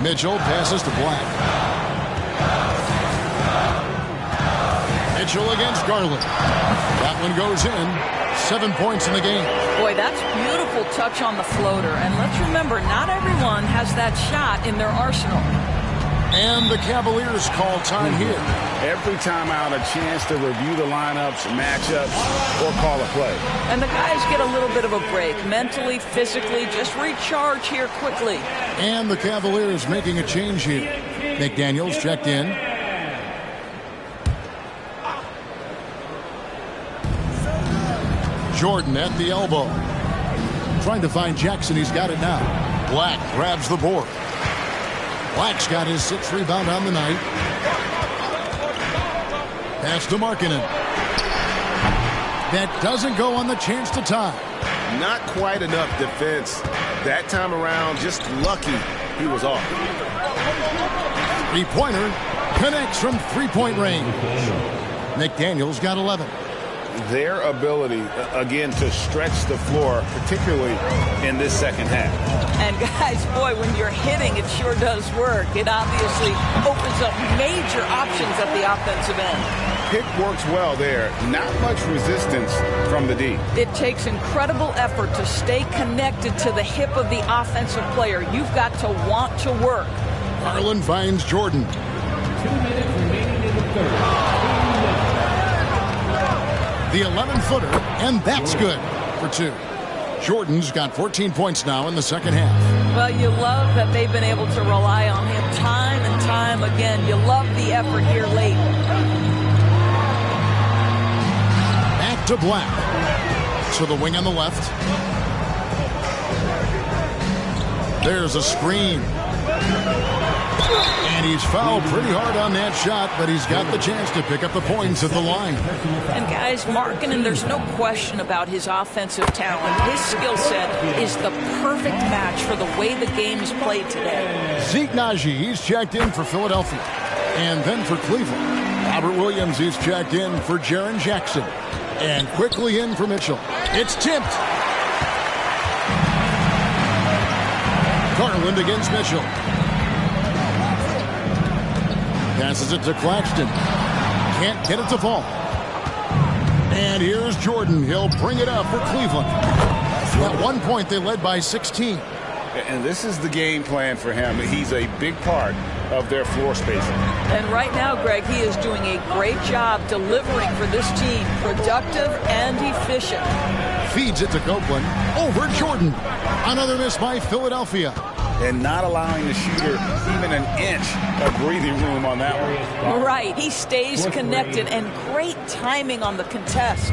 Mitchell passes to Black. Mitchell against Garland. That one goes in. 7 points in the game. Boy, that's beautiful touch on the floater. And let's remember, not everyone has that shot in their arsenal. And the Cavaliers call time here. Every time out, a chance to review the lineups, matchups, or call a play. And the guys get a little bit of a break, mentally, physically, just recharge here quickly. And the Cavaliers making a change here. McDaniels checked in. Jordan at the elbow. Trying to find Jackson. He's got it now. Black grabs the board. Black's got his 6th rebound on the night. Pass to Markkanen. That doesn't go on the chance to tie. Not quite enough defense. That time around, just lucky he was off. Three-pointer connects from three-point range. McDaniels got 11. Their ability, again, to stretch the floor, particularly in this second half. And guys, boy, when you're hitting, it sure does work. It obviously opens up major options at the offensive end. Pick works well there. Not much resistance from the D. It takes incredible effort to stay connected to the hip of the offensive player. You've got to want to work. Garland finds Jordan. 2 minutes remaining in the third. The 11-footer, and that's good for 2. Jordan's got 14 points now in the second half. Well, you love that they've been able to rely on him time and time again. You love the effort here late. Back to Black. To the wing on the left. There's a screen. And he's fouled pretty hard on that shot, but he's got the chance to pick up the points at the line. And guys, Markkanen, there's no question about his offensive talent. His skill set is the perfect match for the way the game is played today. Zeke Naji, he's checked in for Philadelphia. And then for Cleveland, Robert Williams, he's checked in for Jaren Jackson. And quickly in for Mitchell. It's tipped. Garland against Mitchell. Passes it to Claxton. Can't get it to fall. And here's Jordan. He'll bring it up for Cleveland. At one point, they led by 16. And this is the game plan for him. He's a big part of their floor spacing. And right now, Greg, he is doing a great job delivering for this team. Productive and efficient. Feeds it to Copeland. Over Jordan. Another miss by Philadelphia. And not allowing the shooter even an inch of breathing room on that one. Right. He stays connected, and great timing on the contest.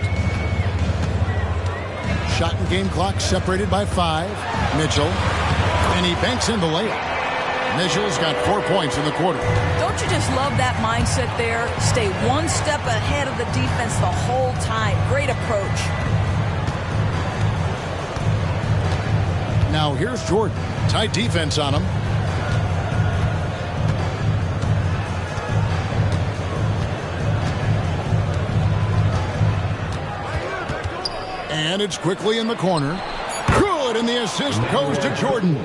Shot and game clock separated by 5. Mitchell. And he banks in the layup. Mitchell's got 4 points in the quarter. Don't you just love that mindset there? Stay one step ahead of the defense the whole time. Great approach. Now here's Jordan. Tight defense on him. And it's quickly in the corner. Good, and the assist goes to Jordan.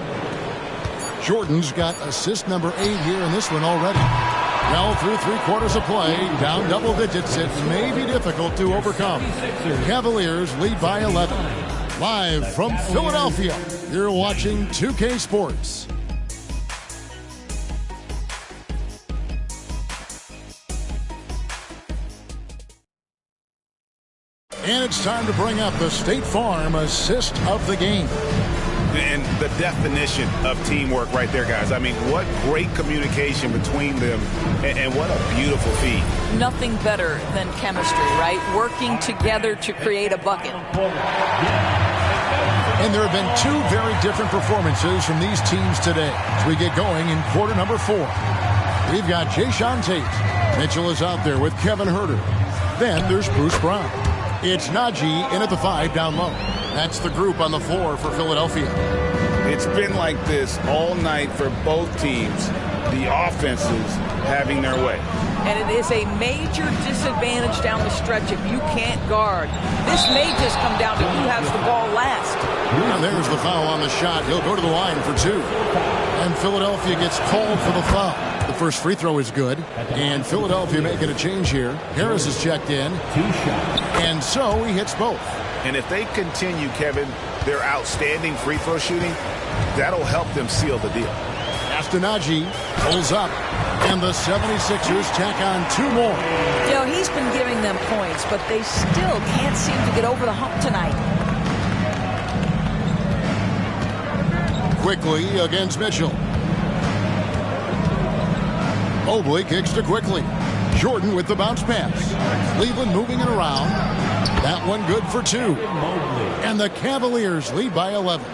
Jordan's got assist number 8 here in this one already. Well, through 3/4 of play, down double digits, it may be difficult to overcome. Cavaliers lead by 11. Live from Philadelphia, you're watching 2K Sports. And it's time to bring up the State Farm assist of the game. And the definition of teamwork right there, guys. I mean, what great communication between them, and what a beautiful feat. Nothing better than chemistry, right? Working together to create a bucket. And there have been two very different performances from these teams today as we get going in quarter number 4. We've got Jayshawn Tate. Mitchell is out there with Kevin Huerter. Then there's Bruce Brown. It's Najee in at the 5 down low. That's the group on the floor for Philadelphia. It's been like this all night for both teams. The offenses having their way. And it is a major disadvantage down the stretch if you can't guard. This may just come down to who has the ball last. And there's the foul on the shot. He'll go to the line for 2. And Philadelphia gets called for the foul. The first free throw is good. And Philadelphia making a change here. Harris is checked in. And so he hits both. And if they continue, Kevin, their outstanding free throw shooting, that'll help them seal the deal. Najee pulls up, and the 76ers tack on 2 more. You know, he's been giving them points, but they still can't seem to get over the hump tonight. Quickly against Mitchell. Mobley kicks to Quickly. Jordan with the bounce pass. Cleveland moving it around. That one good for 2. And the Cavaliers lead by 11.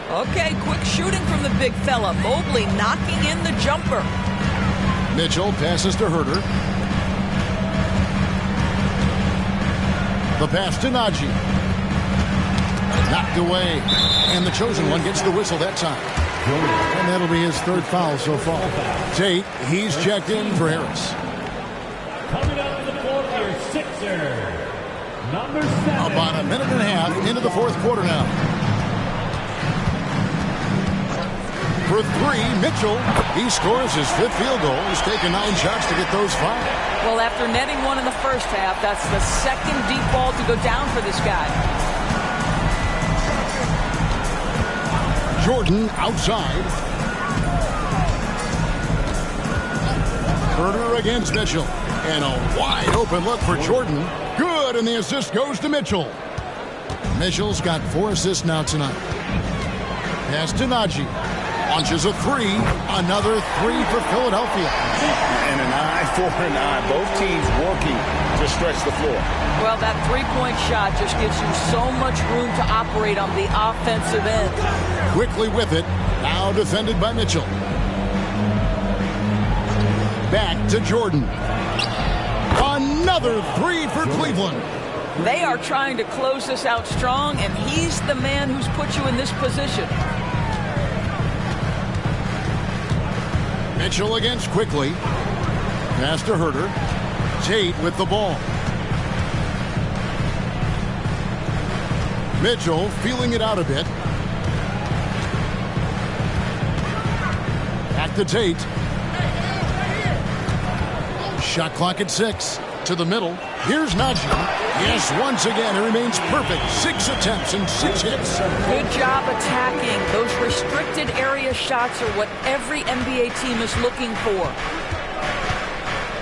Okay, quick shooting from the big fella. Mobley knocking in the jumper. Mitchell passes to Huerter. The pass to Najee. Knocked away. And the chosen one gets the whistle that time. And that'll be his 3rd foul so far. Tate, he's checked in for Harris. Coming up in the fourth here, Sixer, number 7. About a minute and a half into the 4th quarter now. For 3, Mitchell. He scores his 5th field goal. He's taken 9 shots to get those 5. Well, after netting one in the first half, that's the 2nd deep ball to go down for this guy. Jordan outside. Huerter against Mitchell. And a wide open look for Jordan. Good, and the assist goes to Mitchell. Mitchell's got 4 assists now tonight. Pass to Najee. Launches a 3. Another 3 for Philadelphia. And an eye for an eye. Both teams working to stretch the floor. Well, that 3-point shot just gives you so much room to operate on the offensive end. Quickly with it. Now defended by Mitchell. Back to Jordan. Another 3 for Cleveland. They are trying to close this out strong, and he's the man who's put you in this position. Mitchell against Quickly. Pass to Huerter. Tate with the ball. Mitchell feeling it out a bit. Back to Tate. Shot clock at 6. To the middle. Here's Najee. Yes, once again, it remains perfect. 6 attempts and 6 hits. Good job attacking. Those restricted area shots are what every NBA team is looking for.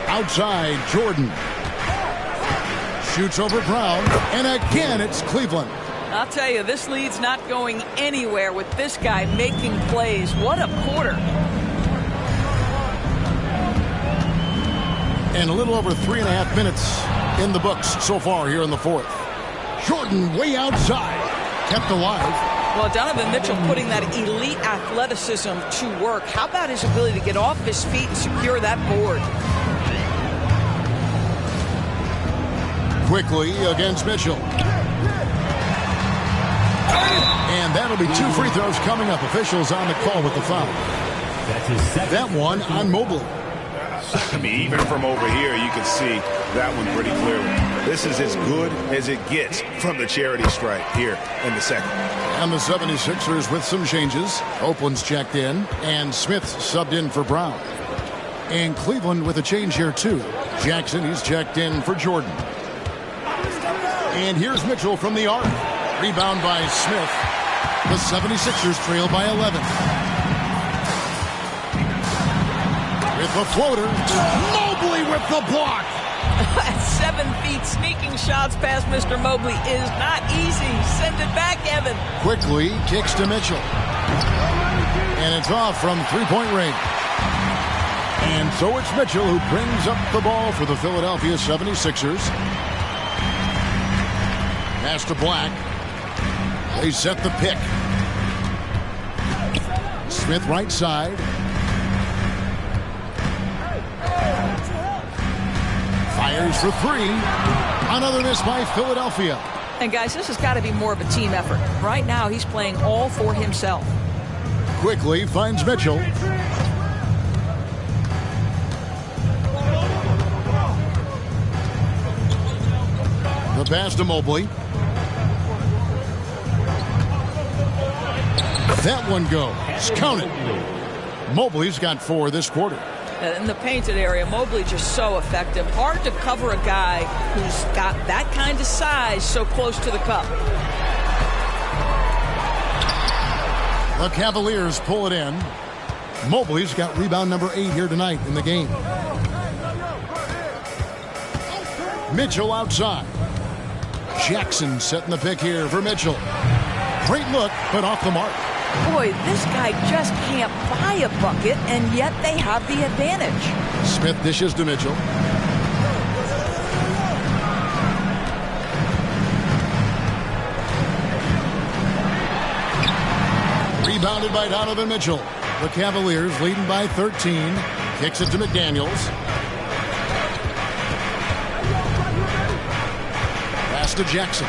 Outside, Jordan. Shoots over Brown. And again, it's Cleveland. I'll tell you, this lead's not going anywhere with this guy making plays. What a quarter. And a little over 3.5 minutes in the books so far here in the 4th. Jordan way outside. Kept alive. Well, Donovan Mitchell putting that elite athleticism to work. How about his ability to get off his feet and secure that board? Quickly against Mitchell. And that'll be 2 free throws coming up. Officials on the call with the foul. That one on Mobley. I mean, even from over here, you can see that one pretty clearly. This is as good as it gets from the charity stripe here in the 2nd. And the 76ers with some changes. Oakland's checked in, and Smith subbed in for Brown. And Cleveland with a change here, too. Jackson, he's checked in for Jordan. And here's Mitchell from the arc. Rebound by Smith. The 76ers trail by 11. With the floater. Mobley with the block. At 7 feet, sneaking shots past Mr. Mobley is not easy. Send it back, Evan. Quickly kicks to Mitchell. And it's off from three-point range. And so it's Mitchell who brings up the ball for the Philadelphia 76ers. Pass to Black. They set the pick. Smith right side. Fires for three. Another miss by Philadelphia. And guys, this has got to be more of a team effort. Right now, he's playing all for himself. Quickly finds Mitchell. The pass to Mobley. That one goes. Count it. Mobley's got 4 this quarter. In the painted area, Mobley just so effective. Hard to cover a guy who's got that kind of size so close to the cup. The Cavaliers pull it in. Mobley's got rebound number 8 here tonight in the game. Mitchell outside. Jackson setting the pick here for Mitchell. Great look, but off the mark. Boy, this guy just can't buy a bucket, and yet they have the advantage. Smith dishes to Mitchell. Rebounded by Donovan Mitchell. The Cavaliers leading by 13. Kicks it to McDaniels. Pass to Jackson.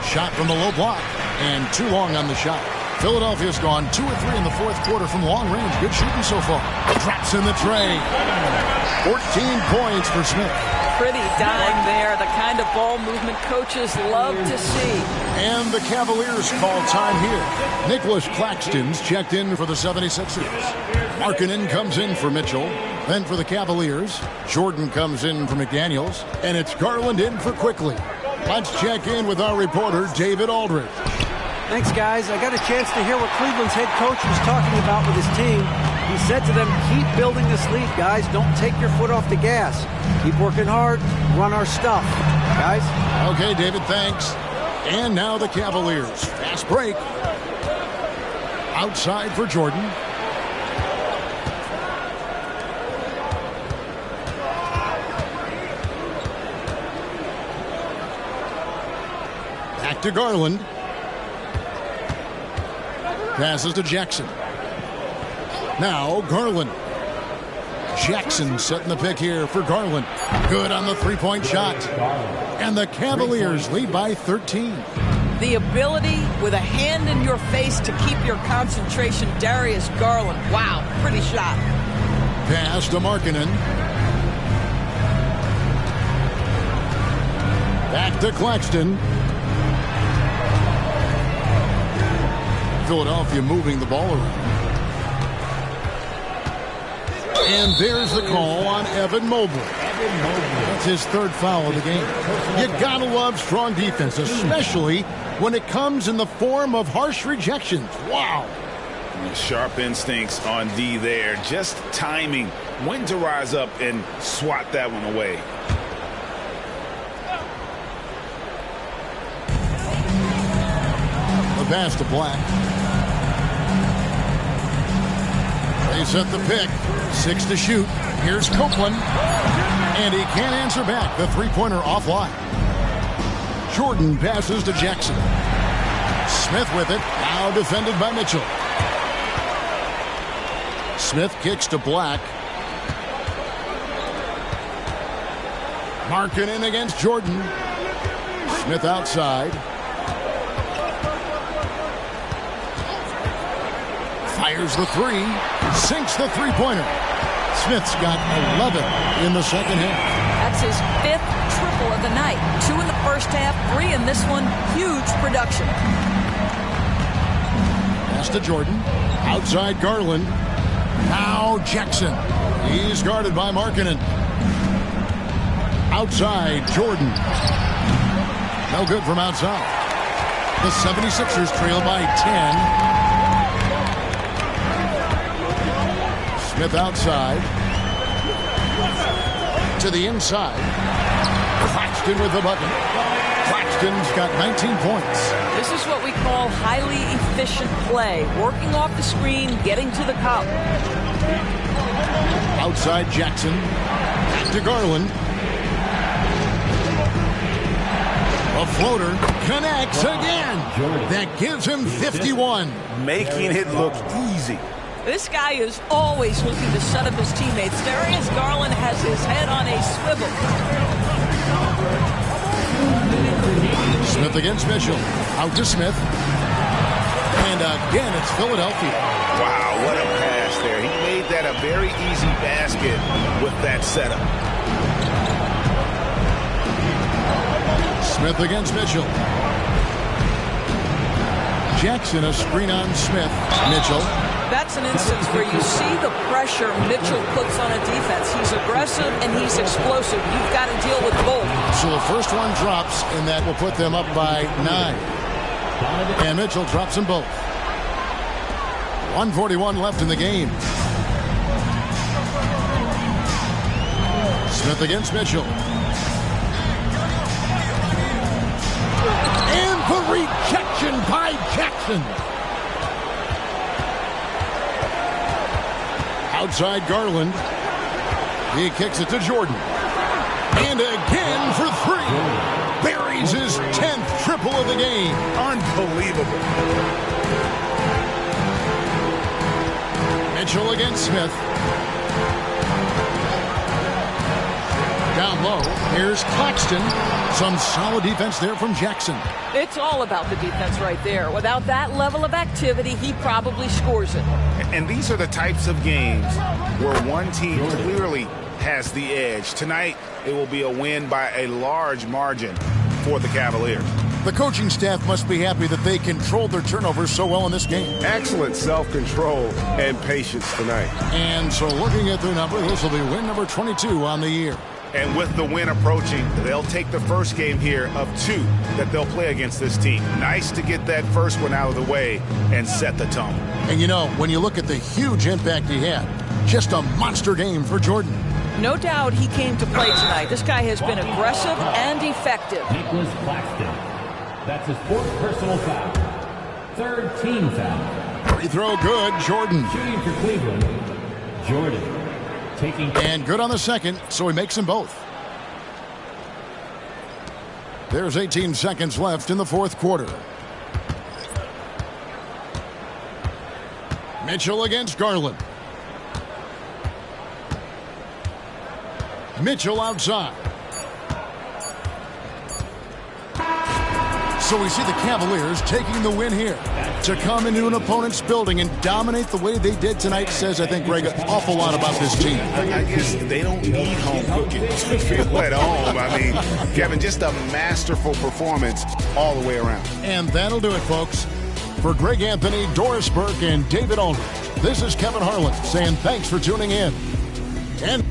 Shot from the low block. And too long on the shot. Philadelphia's gone 2 or 3 in the fourth quarter from long range. Good shooting so far. Drops in the tray. 14 points for Smith. Pretty dime there. The kind of ball movement coaches love to see. And the Cavaliers call time here. Nicholas Claxton's checked in for the 76ers. Markkanen comes in for Mitchell. Then for the Cavaliers, Jordan comes in for McDaniels. And it's Garland in for Quickly. Let's check in with our reporter, David Aldridge. Thanks, guys. I got a chance to hear what Cleveland's head coach was talking about with his team. He said to them, keep building this lead, guys. Don't take your foot off the gas. Keep working hard. Run our stuff. Guys? Okay, David, thanks. And now the Cavaliers. Fast break. Outside for Jordan. Back to Garland. Passes to Jackson. Now Garland. Jackson setting the pick here for Garland. Good on the three-point shot. And the Cavaliers lead by 13. The ability with a hand in your face to keep your concentration. Darius Garland. Wow, pretty shot. Pass to Markkanen. Back to Claxton. Philadelphia moving the ball around. And there's the call on Evan Mobley. That's his 3rd foul of the game. You gotta love strong defense, especially when it comes in the form of harsh rejections. Wow. Sharp instincts on D there. Just timing when to rise up and swat that one away. The pass to Black. They set the pick. 6 to shoot. Here's Copeland. And he can't answer back. The three-pointer offline. Jordan passes to Jackson. Smith with it. Now defended by Mitchell. Smith kicks to Black. Markkanen against Jordan. Smith outside. Fires the three. Sinks the three-pointer. Smith's got 11 in the second half. That's his 5th triple of the night. 2 in the first half, 3 in this one. Huge production. Pass to Jordan. Outside Garland. Now Jackson. He's guarded by Markkanen. Outside Jordan. No good from outside. The 76ers trail by 10. Smith outside. to the inside. Claxton with the bucket. Claxton's got 19 points. This is what we call highly efficient play. Working off the screen, getting to the cup. Outside Jackson. Back to Garland. A floater connects again. That gives him 51. Making it look easy. This guy is always looking to set up his teammates. Darius Garland has his head on a swivel. Smith against Mitchell. Out to Smith. And again, it's Philadelphia. Wow, what a pass there. He made that a very easy basket with that setup. Smith against Mitchell. Jackson, a screen on Smith. Mitchell. That's an instance where you see the pressure Mitchell puts on a defense. He's aggressive and he's explosive. You've got to deal with both. So the first one drops, and that will put them up by 9. And Mitchell drops them both. 1:41 left in the game. Smith against Mitchell. And the rejection by Jackson. Outside Garland. He kicks it to Jordan. And again for 3. Buries his 10th triple of the game. Unbelievable. Mitchell against Smith. Down low, here's Claxton. Some solid defense there from Jackson. It's all about the defense right there. Without that level of activity, he probably scores it. And these are the types of games where one team clearly has the edge. Tonight, it will be a win by a large margin for the Cavaliers. The coaching staff must be happy that they controlled their turnovers so well in this game. Excellent self-control and patience tonight. And so looking at their number, this will be win number 22 on the year. And with the win approaching, they'll take the first game here of 2 that they'll play against this team. Nice to get that first one out of the way and set the tone. And you know, when you look at the huge impact he had, just a monster game for Jordan. No doubt he came to play tonight. This guy has been aggressive and effective. Nicholas Claxton. That's his 4th personal foul. 3rd team foul. Free throw good, Jordan. Shooting for Cleveland, Jordan. And good on the second, so he makes them both. There's 18 seconds left in the 4th quarter. Mitchell against Garland. Mitchell outside. So we see the Cavaliers taking the win here. To come into an opponent's building and dominate the way they did tonight says, I think, Greg, an awful lot about this team. I guess they don't need home cooking to feel at home. I mean, Kevin, just a masterful performance all the way around. And that'll do it, folks. For Greg Anthony, Doris Burke, and David Aldridge, this is Kevin Harlan saying thanks for tuning in. And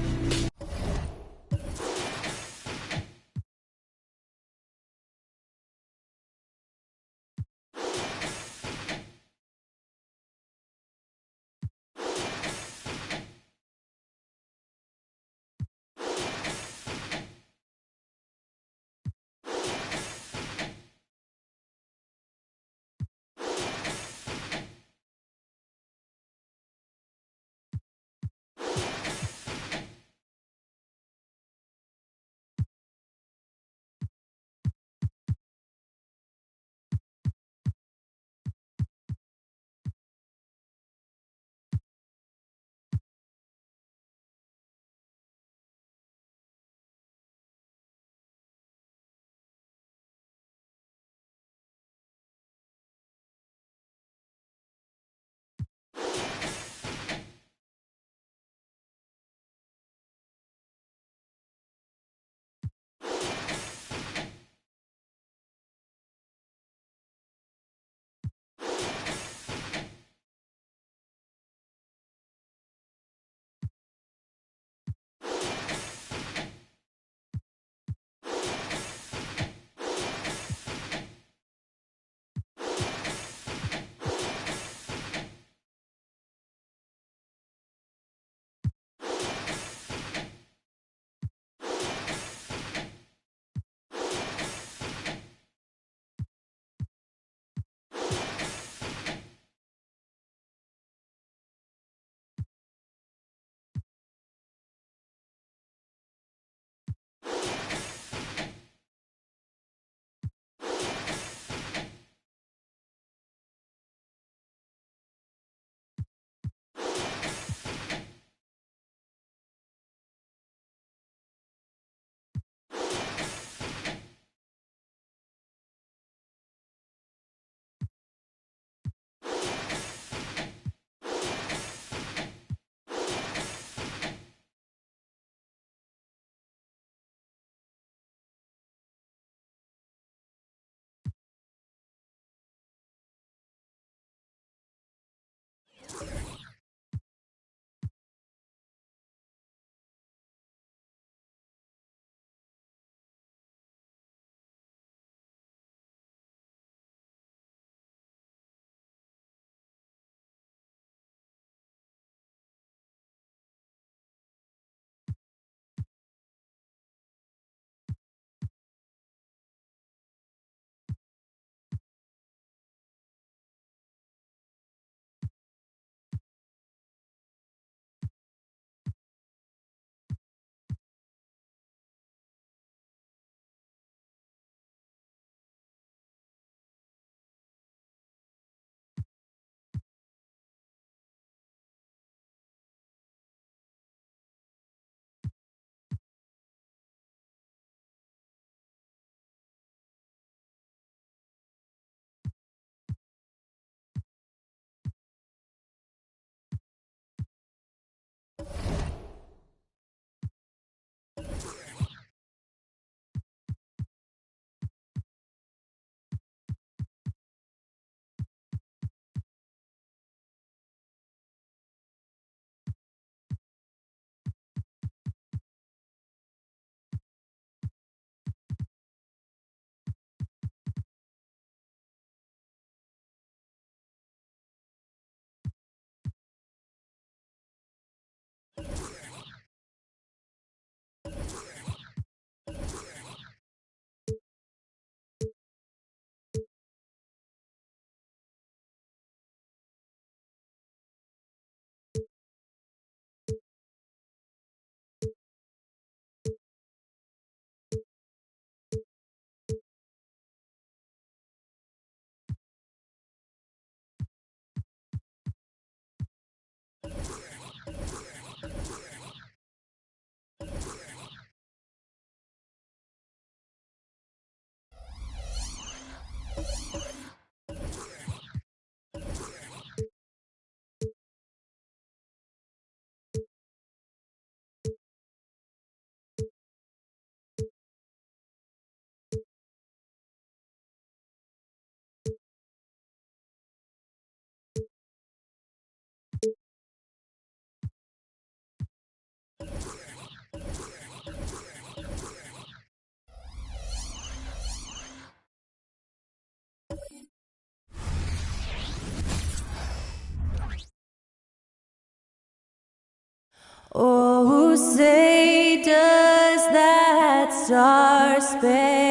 say does that star-spangled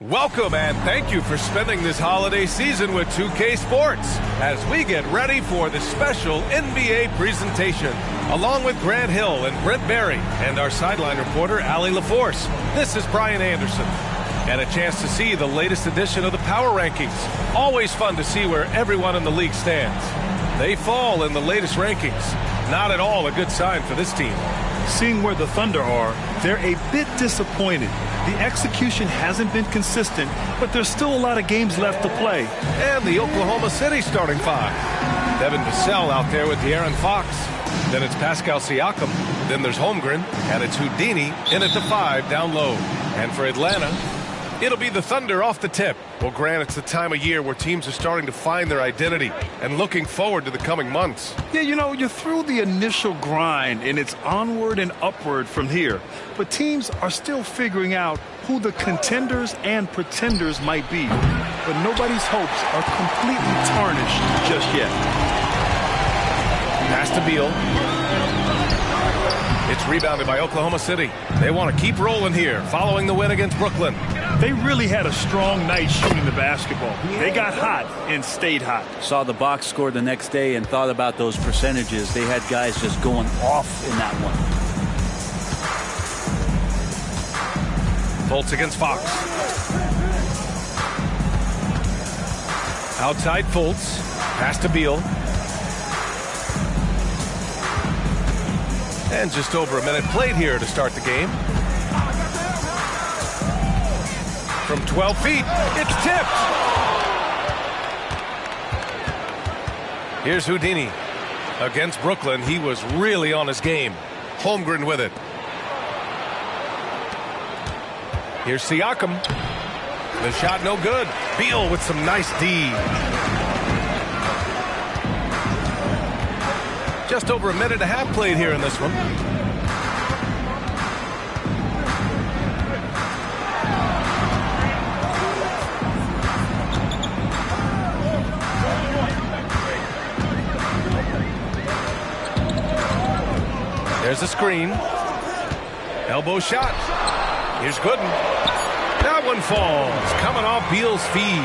Welcome and thank you for spending this holiday season with 2K Sports as we get ready for the special NBA presentation. Along with Grant Hill and Brent Barry and our sideline reporter, Allie LaForce, this is Brian Anderson. And a chance to see the latest edition of the Power Rankings. Always fun to see where everyone in the league stands. They fall in the latest rankings. Not at all a good sign for this team. Seeing where the Thunder are, they're a bit disappointed. The execution hasn't been consistent, but there's still a lot of games left to play. And the Oklahoma City starting five. Devin Vassell out there with De'Aaron Fox. Then it's Pascal Siakam. Then there's Holmgren. And it's Houdini in at the 5 down low. And for Atlanta, it'll be the Thunder off the tip. Well, Grant, it's the time of year where teams are starting to find their identity and looking forward to the coming months. Yeah, you know, you're through the initial grind, and it's onward and upward from here. But teams are still figuring out who the contenders and pretenders might be. But nobody's hopes are completely tarnished just yet. Pass to Beal. It's rebounded by Oklahoma City. They want to keep rolling here, following the win against Brooklyn. They really had a strong night shooting the basketball. They got hot and stayed hot. Saw the box score the next day and thought about those percentages. They had guys just going off in that one. Fultz against Fox. Outside Fultz. Pass to Beal. And just over a minute played here to start the game. From 12 feet, it's tipped. Here's Houdini. Against Brooklyn, he was really on his game. Holmgren with it. Here's Siakam. The shot no good. Beal with some nice D. Just over a minute and a half played here in this one. There's a screen. Elbow shot. Here's Gooden. That one falls. Coming off Beal's feed.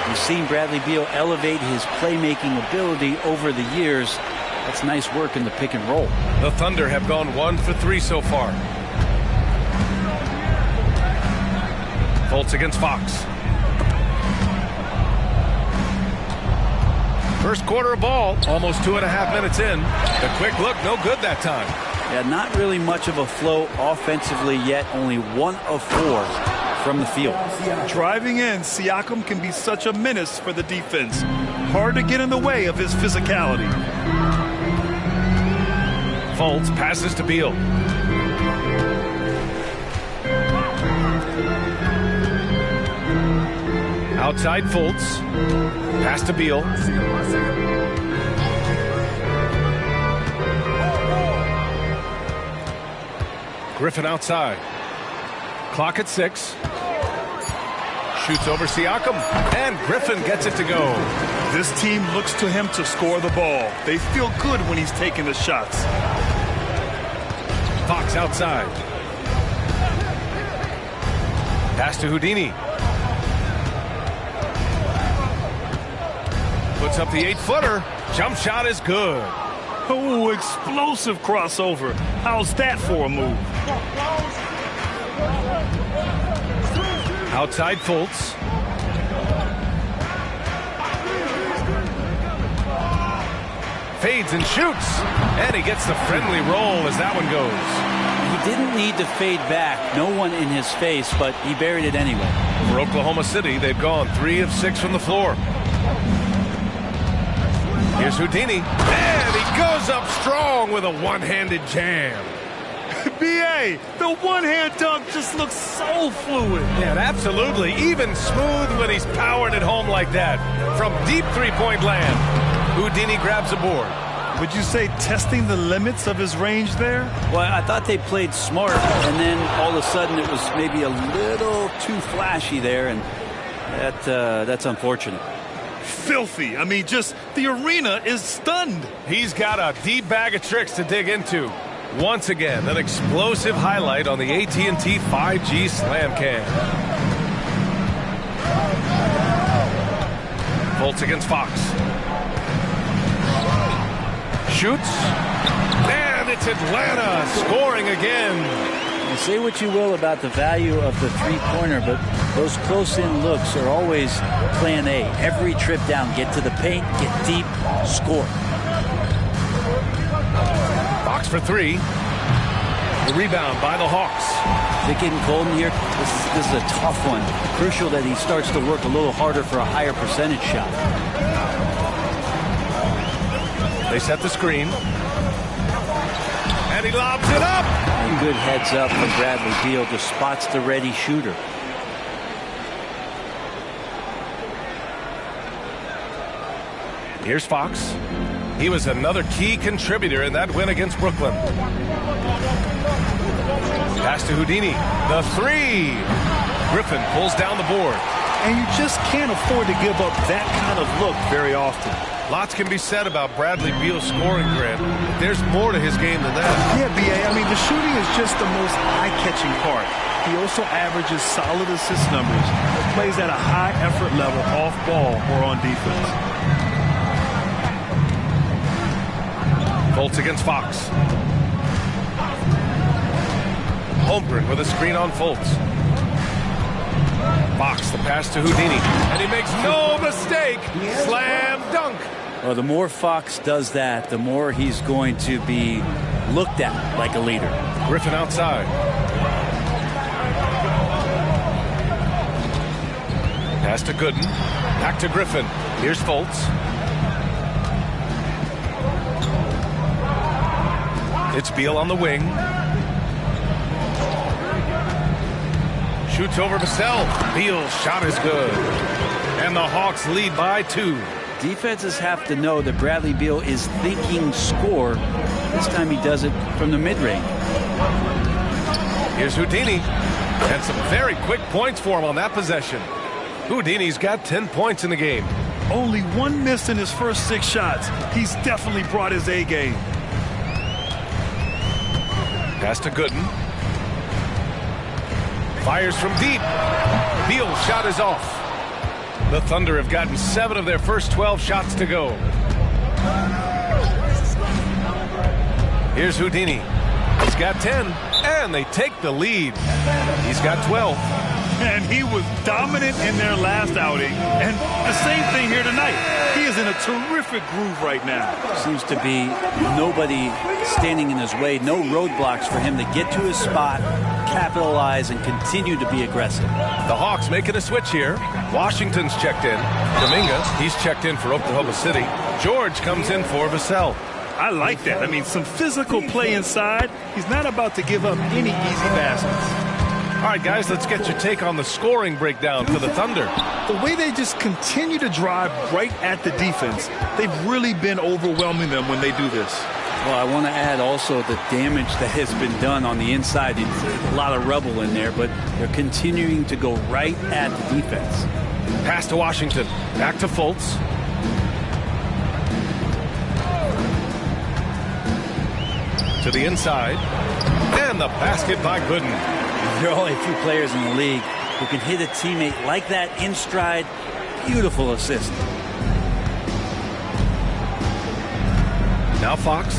You've seen Bradley Beal elevate his playmaking ability over the years. That's nice work in the pick and roll. The Thunder have gone 1 for 3 so far. Fultz against Fox. First quarter of ball, almost 2.5 minutes in. The quick look, no good that time. Yeah, not really much of a flow offensively yet. Only 1 of 4 from the field. Driving in, Siakam can be such a menace for the defense. Hard to get in the way of his physicality. Fultz passes to Beal. Outside Fultz. Pass to Beal. Griffin outside. Clock at 6. Shoots over Siakam. And Griffin gets it to go. This team looks to him to score the ball. They feel good when he's taking the shots. Fox outside. Pass to Houdini. Puts up the 8-footer. Jump shot is good. Oh, explosive crossover. How's that for a move? Outside Fultz. Fades and shoots. And he gets the friendly roll as that one goes. He didn't need to fade back. No one in his face, but he buried it anyway. For Oklahoma City, they've gone 3 of 6 from the floor. Here's Houdini. And he goes up strong with a one-handed jam. B.A., the one-hand dunk just looks so fluid. Yeah, absolutely. Even smooth when he's powering it home like that. From deep three-point land, Houdini grabs a board. Would you say testing the limits of his range there? Well, I thought they played smart, and then all of a sudden it was maybe a little too flashy there, and that's unfortunate. Filthy. I mean, just the arena is stunned. He's got a deep bag of tricks to dig into. Once again, an explosive highlight on the AT&T 5G Slam Cam. Fultz against Fox. Shoots. And it's Atlanta scoring again. You say what you will about the value of the three-pointer, but those close-in looks are always plan A. Every trip down, get to the paint, get deep, score. Fox for three. The rebound by the Hawks. They're getting Golden here. This is a tough one. Crucial that he starts to work a little harder for a higher percentage shot. They set the screen. And he lobs it up. And good heads up from Bradley Beal. Just spots the ready shooter. Here's Fox. He was another key contributor in that win against Brooklyn. Pass to Houdini. The three. Griffin pulls down the board. And you just can't afford to give up that kind of look very often. Lots can be said about Bradley Beal's scoring, Grant. There's more to his game than that. Yeah, B.A., I mean, the shooting is just the most eye-catching part. He also averages solid assist numbers, but plays at a high effort level off ball or on defense. Fultz against Fox. Holmgren with a screen on Fultz. Fox, the pass to Houdini. And he makes no mistake. Slam dunk. Well, the more Fox does that, the more he's going to be looked at like a leader. Griffin outside. Pass to Gooden. Back to Griffin. Here's Fultz. It's Beal on the wing. Shoots over Vassell. Beal's shot is good. And the Hawks lead by 2. Defenses have to know that Bradley Beal is thinking score. This time he does it from the mid-range. Here's Houdini. And some very quick points for him on that possession. Houdini's got 10 points in the game. Only one miss in his first 6 shots. He's definitely brought his A game. Pass to Gooden. Fires from deep. Beal's shot is off. The Thunder have gotten 7 of their first 12 shots to go. Here's Houdini. He's got 10, and they take the lead. He's got 12. And he was dominant in their last outing. And the same thing here tonight. He is in a terrific groove right now. Seems to be nobody standing in his way. No roadblocks for him to get to his spot, capitalize, and continue to be aggressive. The Hawks making a switch here. Washington's checked in. Dominguez, he's checked in for Oklahoma City. George comes in for Vassell. I like that. I mean, some physical play inside. He's not about to give up any easy baskets. All right, guys, let's get your take on the scoring breakdown for the Thunder. The way they just continue to drive right at the defense, they've really been overwhelming them when they do this. Well, I want to add also the damage that has been done on the inside. It's a lot of rubble in there, but they're continuing to go right at the defense. Pass to Washington. Back to Fultz. To the inside. And the basket by Gooden. There are only a few players in the league who can hit a teammate like that in stride. Beautiful assist. Now Fox,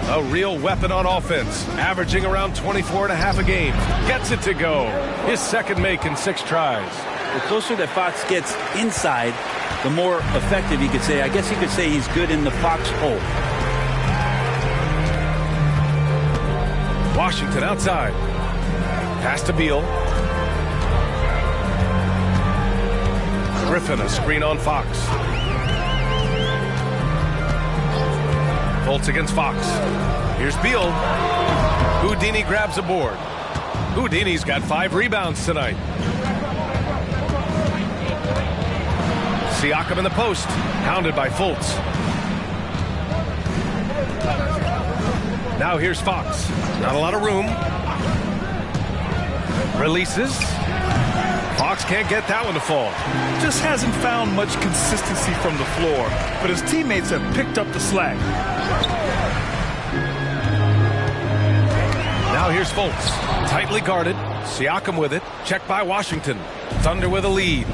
a real weapon on offense, averaging around 24 and a half a game. Gets it to go. His second make in 6 tries. The closer that Fox gets inside, the more effective he could say. I guess you could say he's good in the Fox hole. Washington outside. Pass to Beal. Griffin, a screen on Fox. Colts against Fox. Here's Beal. Houdini grabs a board. Houdini's got 5 rebounds tonight. Siakam in the post, hounded by Fultz. Now here's Fox. Not a lot of room. Releases. Fox can't get that one to fall. Just hasn't found much consistency from the floor, but his teammates have picked up the slack. Now here's Fultz. Tightly guarded. Siakam with it. Checked by Washington. Thunder with a lead.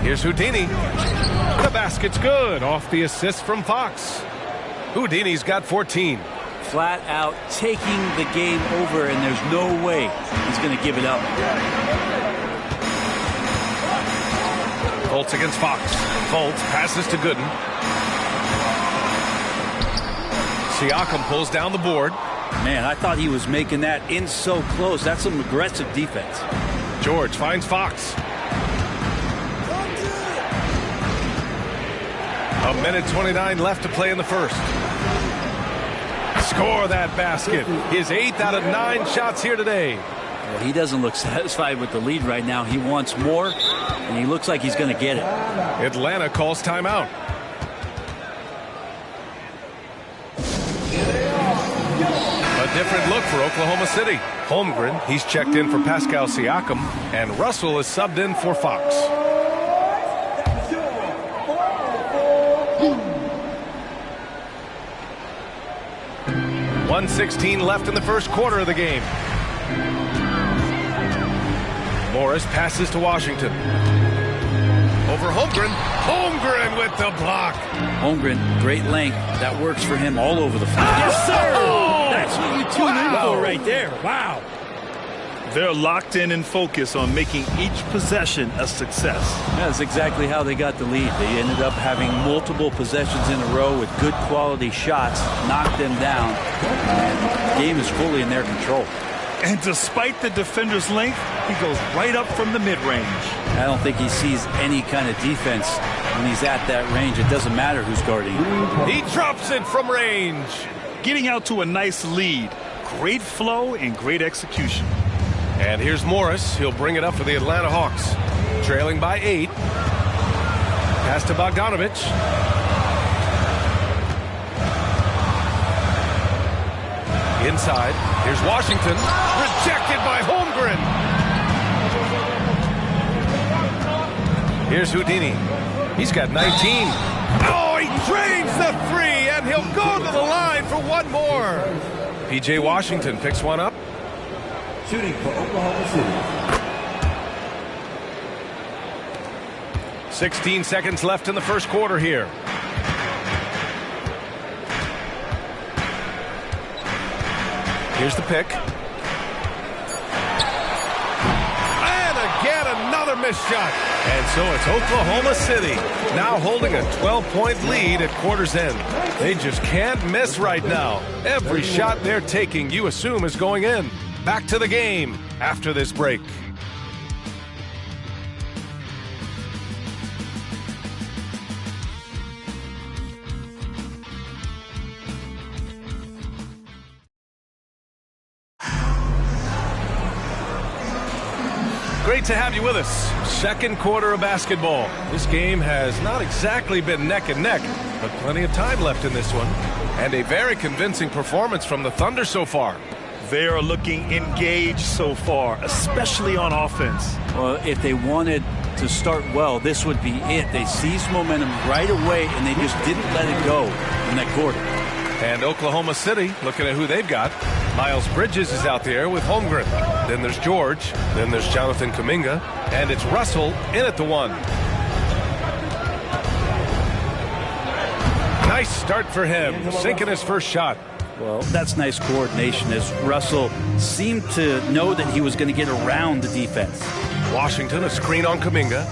Here's Houdini. The basket's good. Off the assist from Fox. Houdini's got 14. Flat out taking the game over, and there's no way he's going to give it up. Fultz against Fox. Fultz passes to Gooden. Siakam pulls down the board. Man, I thought he was making that in so close. That's some aggressive defense. George finds Fox. A minute 29 left to play in the first. Score that basket. His 8th out of 9 shots here today. Well, he doesn't look satisfied with the lead right now. He wants more, and he looks like he's going to get it. Atlanta calls timeout. A different look for Oklahoma City. Holmgren, he's checked in for Pascal Siakam, and Russell is subbed in for Fox. .116 left in the first quarter of the game. Morris passes to Washington. Over Holmgren. Holmgren with the block. Holmgren, great length. That works for him all over the floor. Yes, sir! Oh, that's what you tune in for right there. Wow. They're locked in and focused on making each possession a success. That's exactly how they got the lead. They ended up having multiple possessions in a row with good quality shots, knocked them down, and the game is fully in their control. And despite the defender's length, he goes right up from the mid-range. I don't think he sees any kind of defense when he's at that range. It doesn't matter who's guarding him. He drops it from range. Getting out to a nice lead. Great flow and great execution. And here's Morris. He'll bring it up for the Atlanta Hawks. Trailing by 8. Pass to Bogdanovich. Inside. Here's Washington. Rejected by Holmgren. Here's Houdini. He's got 19. Oh, he drains the 3, and he'll go to the line for one more. P.J. Washington picks one up. Shooting for Oklahoma City. 16 seconds left in the first quarter here. Here's the pick. And again, another missed shot. And so it's Oklahoma City now holding a 12-point lead at quarter's end. They just can't miss right now. Every shot they're taking, you assume, is going in. Back to the game after this break. Great to have you with us. Second quarter of basketball. This game has not exactly been neck and neck, but plenty of time left in this one. And a very convincing performance from the Thunder so far. They are looking engaged so far, especially on offense. Well, if they wanted to start well, this would be it. They seized momentum right away, and they just didn't let it go in that quarter. And Oklahoma City, looking at who they've got. Miles Bridges is out there with Holmgren. Then there's George. Then there's Jonathan Kuminga. And it's Russell in at the 1. Nice start for him, sinking his first shot. Well, that's nice coordination as Russell seemed to know that he was going to get around the defense. Washington, a screen on Kuminga.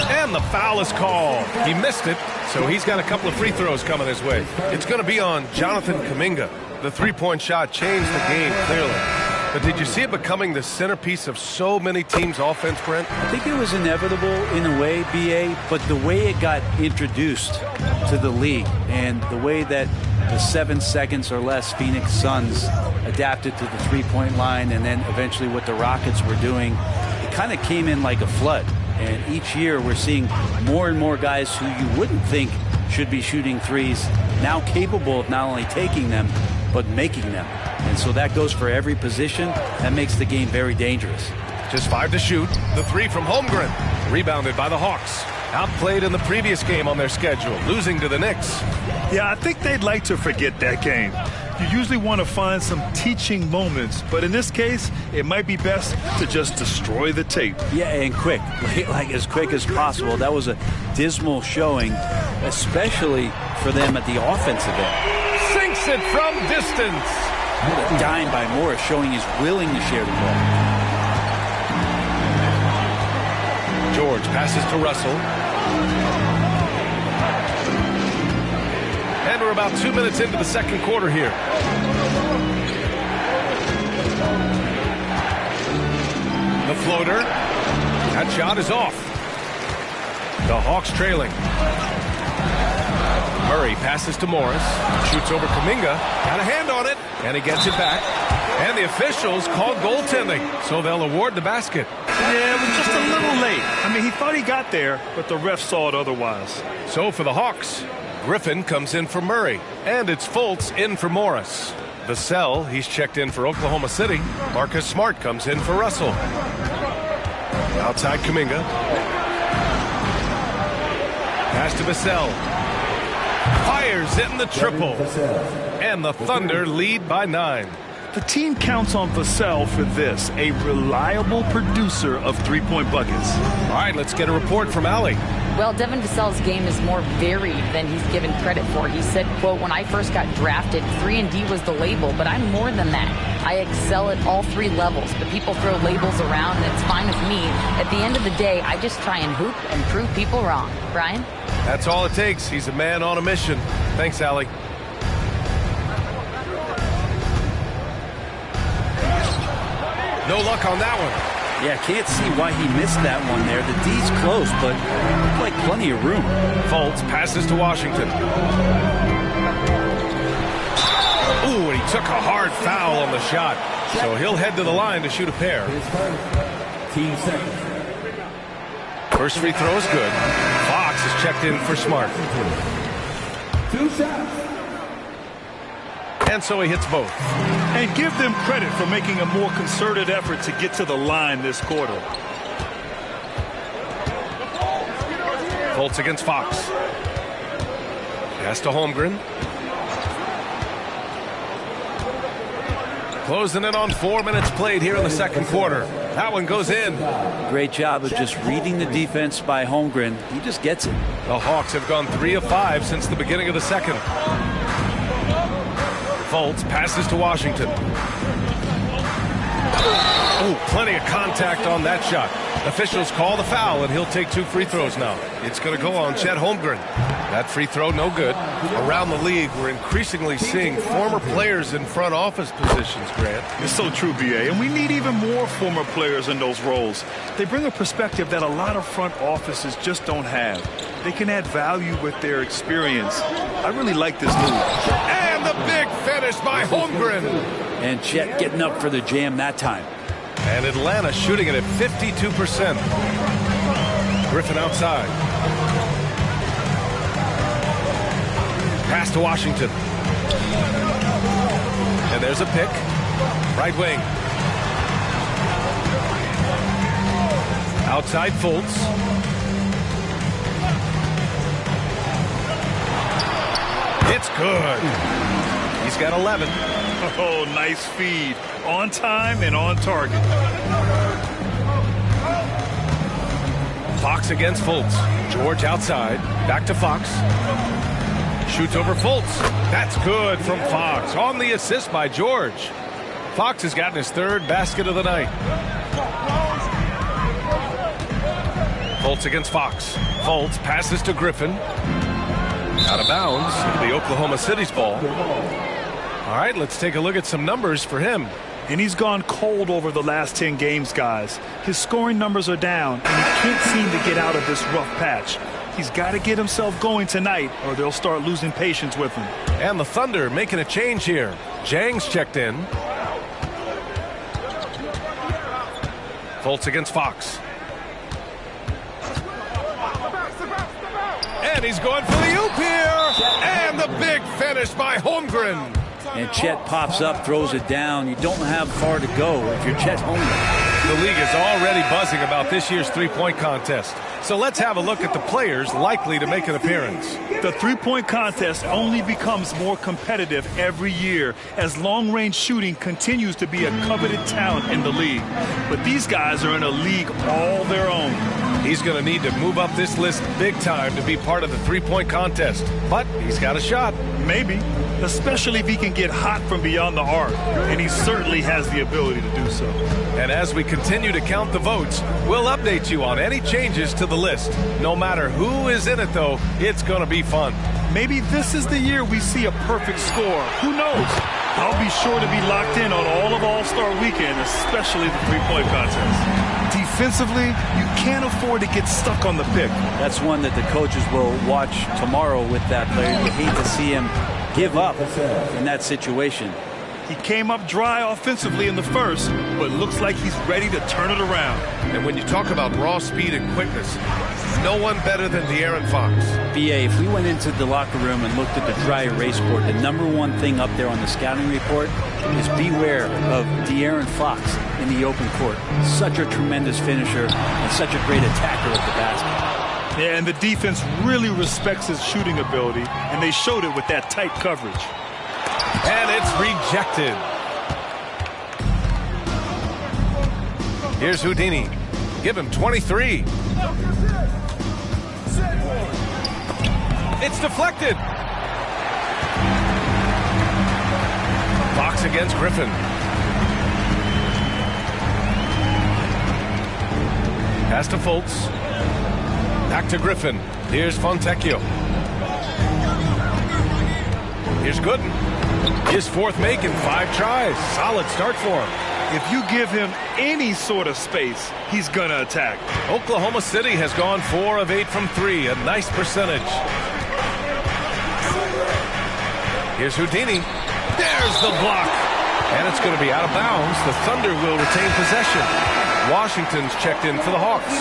And the foul is called. He missed it, so he's got a couple of free throws coming his way. It's going to be on Jonathan Kuminga. The three-point shot changed the game clearly. But did you see it becoming the centerpiece of so many teams' offense, Brent? I think it was inevitable in a way, BA, but the way it got introduced to the league and the way that the 7 seconds or less Phoenix Suns adapted to the three-point line and then eventually what the Rockets were doing, it kind of came in like a flood. And each year we're seeing more and more guys who you wouldn't think should be shooting threes now capable of not only taking them, but making them. And so that goes for every position. That makes the game very dangerous. Just 5 to shoot. The 3 from Holmgren. Rebounded by the Hawks. Outplayed in the previous game on their schedule, losing to the Knicks. Yeah, I think they'd like to forget that game. You usually want to find some teaching moments, but in this case, it might be best to just destroy the tape. Yeah, and quick, like as quick as possible. That was a dismal showing, especially for them at the offensive end. Sinks it from distance. A dime by Morris, showing he's willing to share the ball. George passes to Russell. And we're about 2 minutes into the second quarter here. The floater. That shot is off. The Hawks trailing. Murray passes to Morris. Shoots over Kuminga. Got a hand on it. And he gets it back. And the officials call goaltending, so they'll award the basket. Yeah, it was just a little late. I mean, he thought he got there, but the ref saw it otherwise. So for the Hawks, Griffin comes in for Murray. And it's Fultz in for Morris. Vassell, he's checked in for Oklahoma City. Marcus Smart comes in for Russell. Outside Kuminga. Pass to Vassell. Fires in the triple. And the Thunder lead by 9. The team counts on Vassell for this, a reliable producer of three-point buckets. All right, let's get a report from Allie. Well, Devin Vassell's game is more varied than he's given credit for. He said, quote, when I first got drafted, 3-and-D was the label, but I'm more than that. I excel at all 3 levels, but people throw labels around, and it's fine with me. At the end of the day, I just try and hoop and prove people wrong. Brian? That's all it takes. He's a man on a mission. Thanks, Allie. No luck on that one. Yeah, can't see why he missed that one there. The D's close, but looked like plenty of room. Fultz passes to Washington. Ooh, and he took a hard foul on the shot. So he'll head to the line to shoot a pair. Team second. First free throw is good. Fox is checked in for Smart. 2 shots. And so he hits both. And give them credit for making a more concerted effort to get to the line this quarter. Fultz against Fox. Pass to Holmgren. Closing in on 4 minutes played here in the second quarter. That one goes in. Great job of just reading the defense by Holmgren. He just gets it. The Hawks have gone 3 of 5 since the beginning of the second. Fultz passes to Washington. Oh, plenty of contact on that shot. Officials call the foul, and he'll take 2 free throws now. It's going to go on Chet Holmgren. That free throw, no good. Around the league, we're increasingly seeing former players in front office positions, Grant. It's so true, BA, and we need even more former players in those roles. They bring a perspective that a lot of front offices just don't have. They can add value with their experience. I really like this move. And the big finish by Holmgren. And Chet getting up for the jam that time. And Atlanta shooting it at 52%. Griffin outside. Pass to Washington. And there's a pick. Right wing. Outside Fultz. It's good. He's got 11. Oh, nice feed. On time and on target. Fox against Fultz. George outside. Back to Fox. Shoots over Fultz. That's good from Fox. On the assist by George. Fox has gotten his 3rd basket of the night. Fultz against Fox. Fultz passes to Griffin. Out of bounds. It'll be Oklahoma City's ball. All right, let's take a look at some numbers for him. And he's gone cold over the last 10 games, guys. His scoring numbers are down, and he can't seem to get out of this rough patch. He's got to get himself going tonight, or they'll start losing patience with him. And the Thunder making a change here. Jang's checked in. Fultz against Fox. And he's going for the oop here. And the big finish by Holmgren. And Chet pops up, throws it down. You don't have far to go if you're Chet Holmgren. The league is already buzzing about this year's three-point contest. So let's have a look at the players likely to make an appearance. The three-point contest only becomes more competitive every year as long-range shooting continues to be a coveted talent in the league. But these guys are in a league all their own. He's going to need to move up this list big time to be part of the three-point contest. But he's got a shot. Maybe, especially if he can get hot from beyond the arc. And he certainly has the ability to do so. And as we continue to count the votes, we'll update you on any changes to the list. No matter who is in it, though, it's going to be fun. Maybe this is the year we see a perfect score. Who knows? I'll be sure to be locked in on all of All-Star Weekend, especially the three-point contest. Defensively, you can't afford to get stuck on the pick. That's one that the coaches will watch tomorrow with that player. You hate to see him give up in that situation. He came up dry offensively in the first, but looks like he's ready to turn it around. And when you talk about raw speed and quickness, no one better than De'Aaron Fox. BA, if we went into the locker room and looked at the dry erase board, the number one thing up there on the scouting report is beware of De'Aaron Fox in the open court. Such a tremendous finisher and such a great attacker at the basket. Yeah, and the defense really respects his shooting ability, and they showed it with that tight coverage. And it's rejected. Here's Houdini. Give him 23. It's deflected. Fox against Griffin. Pass to Fultz. Back to Griffin. Here's Fontecchio. Here's Gooden. His fourth make in 5 tries. Solid start for him. If you give him any sort of space, he's going to attack. Oklahoma City has gone 4 of 8 from 3. A nice percentage. Here's Houdini. There's the block. And it's going to be out of bounds. The Thunder will retain possession. Washington's checked in for the Hawks.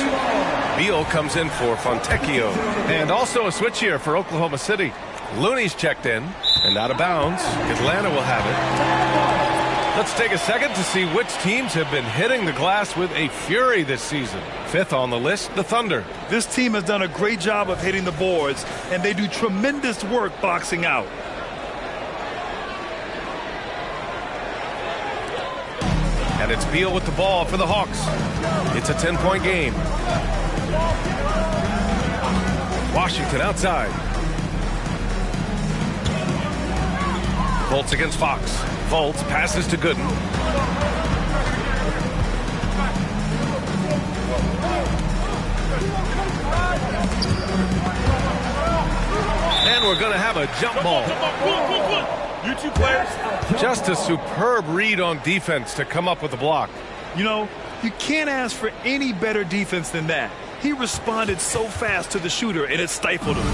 Beal comes in for Fontecchio. And also a switch here for Oklahoma City. Looney's checked in and out of bounds. Atlanta will have it. Let's take a second to see which teams have been hitting the glass with a fury this season. 5th on the list, the Thunder. This team has done a great job of hitting the boards, and they do tremendous work boxing out. And it's Beal with the ball for the Hawks. It's a 10-point game. Washington outside. Fultz against Fox. Fultz passes to Gooden. And we're going to have a jump ball. You two players. Just a superb read on defense to come up with the block. You know, you can't ask for any better defense than that. He responded so fast to the shooter, and it stifled him.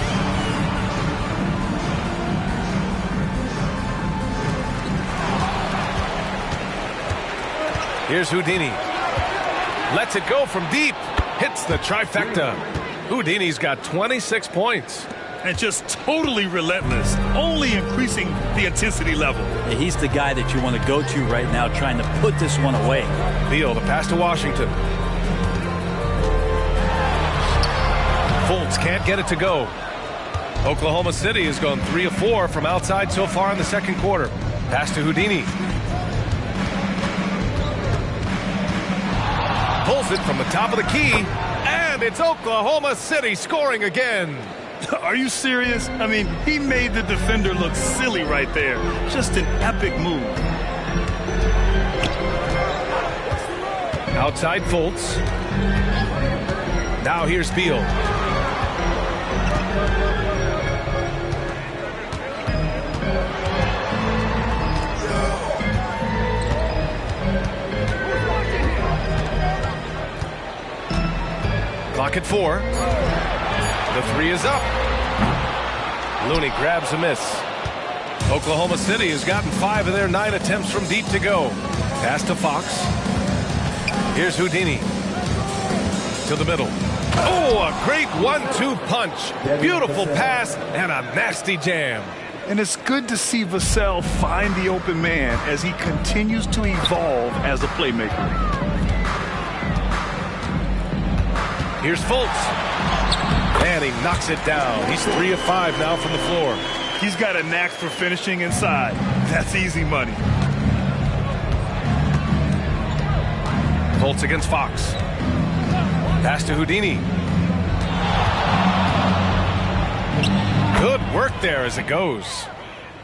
Here's Houdini. Lets it go from deep. Hits the trifecta. Houdini's got 26 points. And just totally relentless, only increasing the intensity level. Yeah, he's the guy that you want to go to right now, trying to put this one away. Beal, the pass to Washington. Fultz can't get it to go. Oklahoma City has gone 3 of 4 from outside so far in the second quarter. Pass to Houdini. Pulls it from the top of the key, and it's Oklahoma City scoring again. Are you serious? I mean, he made the defender look silly right there. Just an epic move. Outside Fultz. Now here's Beal. Clock at 4. The 3 is up. Looney grabs a miss. Oklahoma City has gotten 5 of their 9 attempts from deep to go. Pass to Fox. Here's Houdini. To the middle. Oh, a great 1-2 punch. Beautiful pass and a nasty jam. And it's good to see Vassell find the open man as he continues to evolve as a playmaker. Here's Fultz. And he knocks it down. He's 3 of 5 now from the floor. He's got a knack for finishing inside. That's easy money. Fultz against Fox. Pass to Houdini. Good work there as it goes.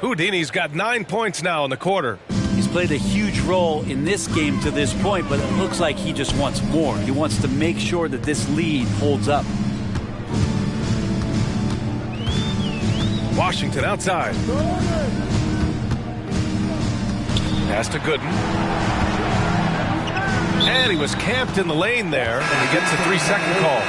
Houdini's got 9 points now in the quarter. He's played a huge role in this game to this point, but it looks like he just wants more. He wants to make sure that this lead holds up. Washington outside. Pass to Gooden. And he was camped in the lane there, and he gets a 3-second call.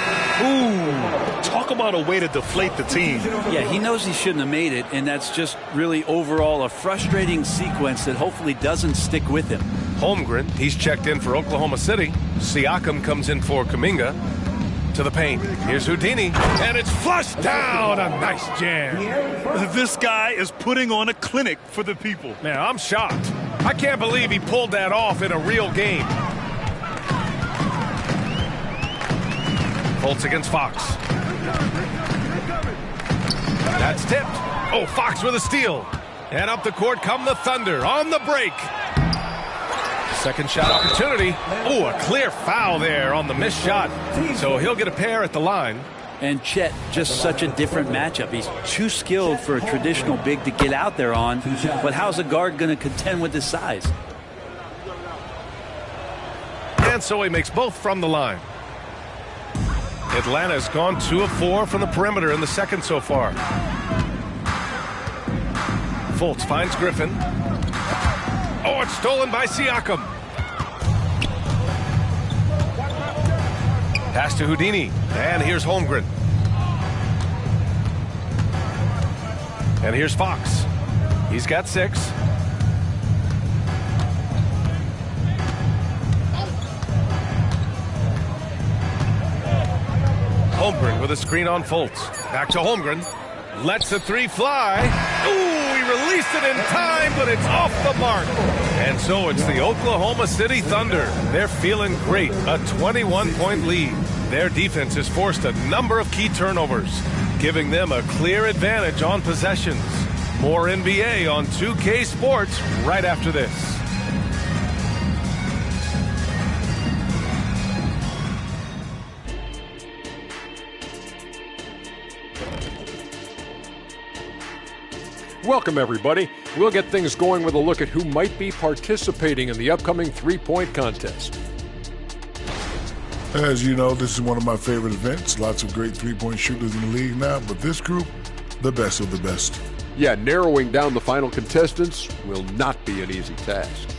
Ooh, talk about a way to deflate the team. Yeah, he knows he shouldn't have made it, and that's just really overall a frustrating sequence that hopefully doesn't stick with him. Holmgren, he's checked in for Oklahoma City. Siakam comes in for Kuminga. To the paint. Here's Houdini, and it's flushed down. A nice jam. This guy is putting on a clinic for the people. Man, I'm shocked. I can't believe he pulled that off in a real game. Fultz against Fox. That's tipped. Oh, Fox with a steal. And up the court come the Thunder on the break. Second shot opportunity. Oh, a clear foul there on the missed shot. So he'll get a pair at the line. And Chet, just such a different matchup. He's too skilled for a traditional big to get out there on. But how's a guard going to contend with his size? And so he makes both from the line. Atlanta's gone 2 of 4 from the perimeter in the second so far. Fultz finds Griffin. Oh, it's stolen by Siakam. Pass to Houdini. And here's Holmgren. And here's Fox. He's got 6. Holmgren with a screen on Fultz. Back to Holmgren. Lets the 3 fly. Ooh, he released it in time, but it's off the mark. And so it's the Oklahoma City Thunder. They're feeling great. A 21-point lead. Their defense has forced a number of key turnovers, giving them a clear advantage on possessions. More NBA on 2K Sports right after this. Welcome, everybody. We'll get things going with a look at who might be participating in the upcoming three-point contest. As you know, this is one of my favorite events. Lots of great three-point shooters in the league now, but this group, the best of the best. Yeah, narrowing down the final contestants will not be an easy task.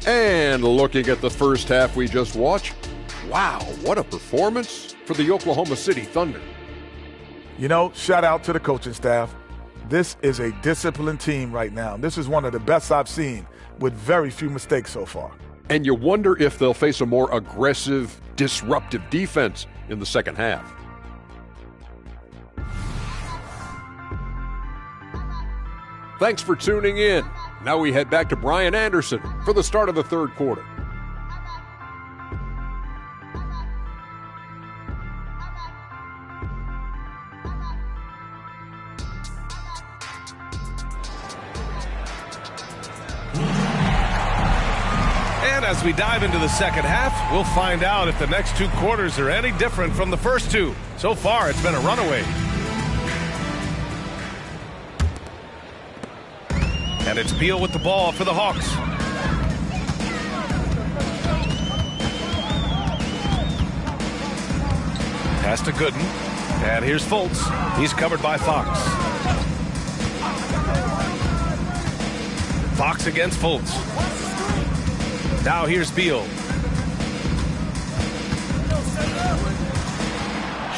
And looking at the first half we just watched, wow, what a performance for the Oklahoma City Thunder. You know, shout out to the coaching staff. This is a disciplined team right now. This is one of the best I've seen with very few mistakes so far. And you wonder if they'll face a more aggressive, disruptive defense in the second half. Thanks for tuning in. Now we head back to Brian Anderson for the start of the third quarter. And as we dive into the second half, we'll find out if the next 2 quarters are any different from the first 2. So far, it's been a runaway. And it's Beal with the ball for the Hawks. Pass to Gooden. And here's Fultz. He's covered by Fox. Fox against Fultz. Now here's Beal.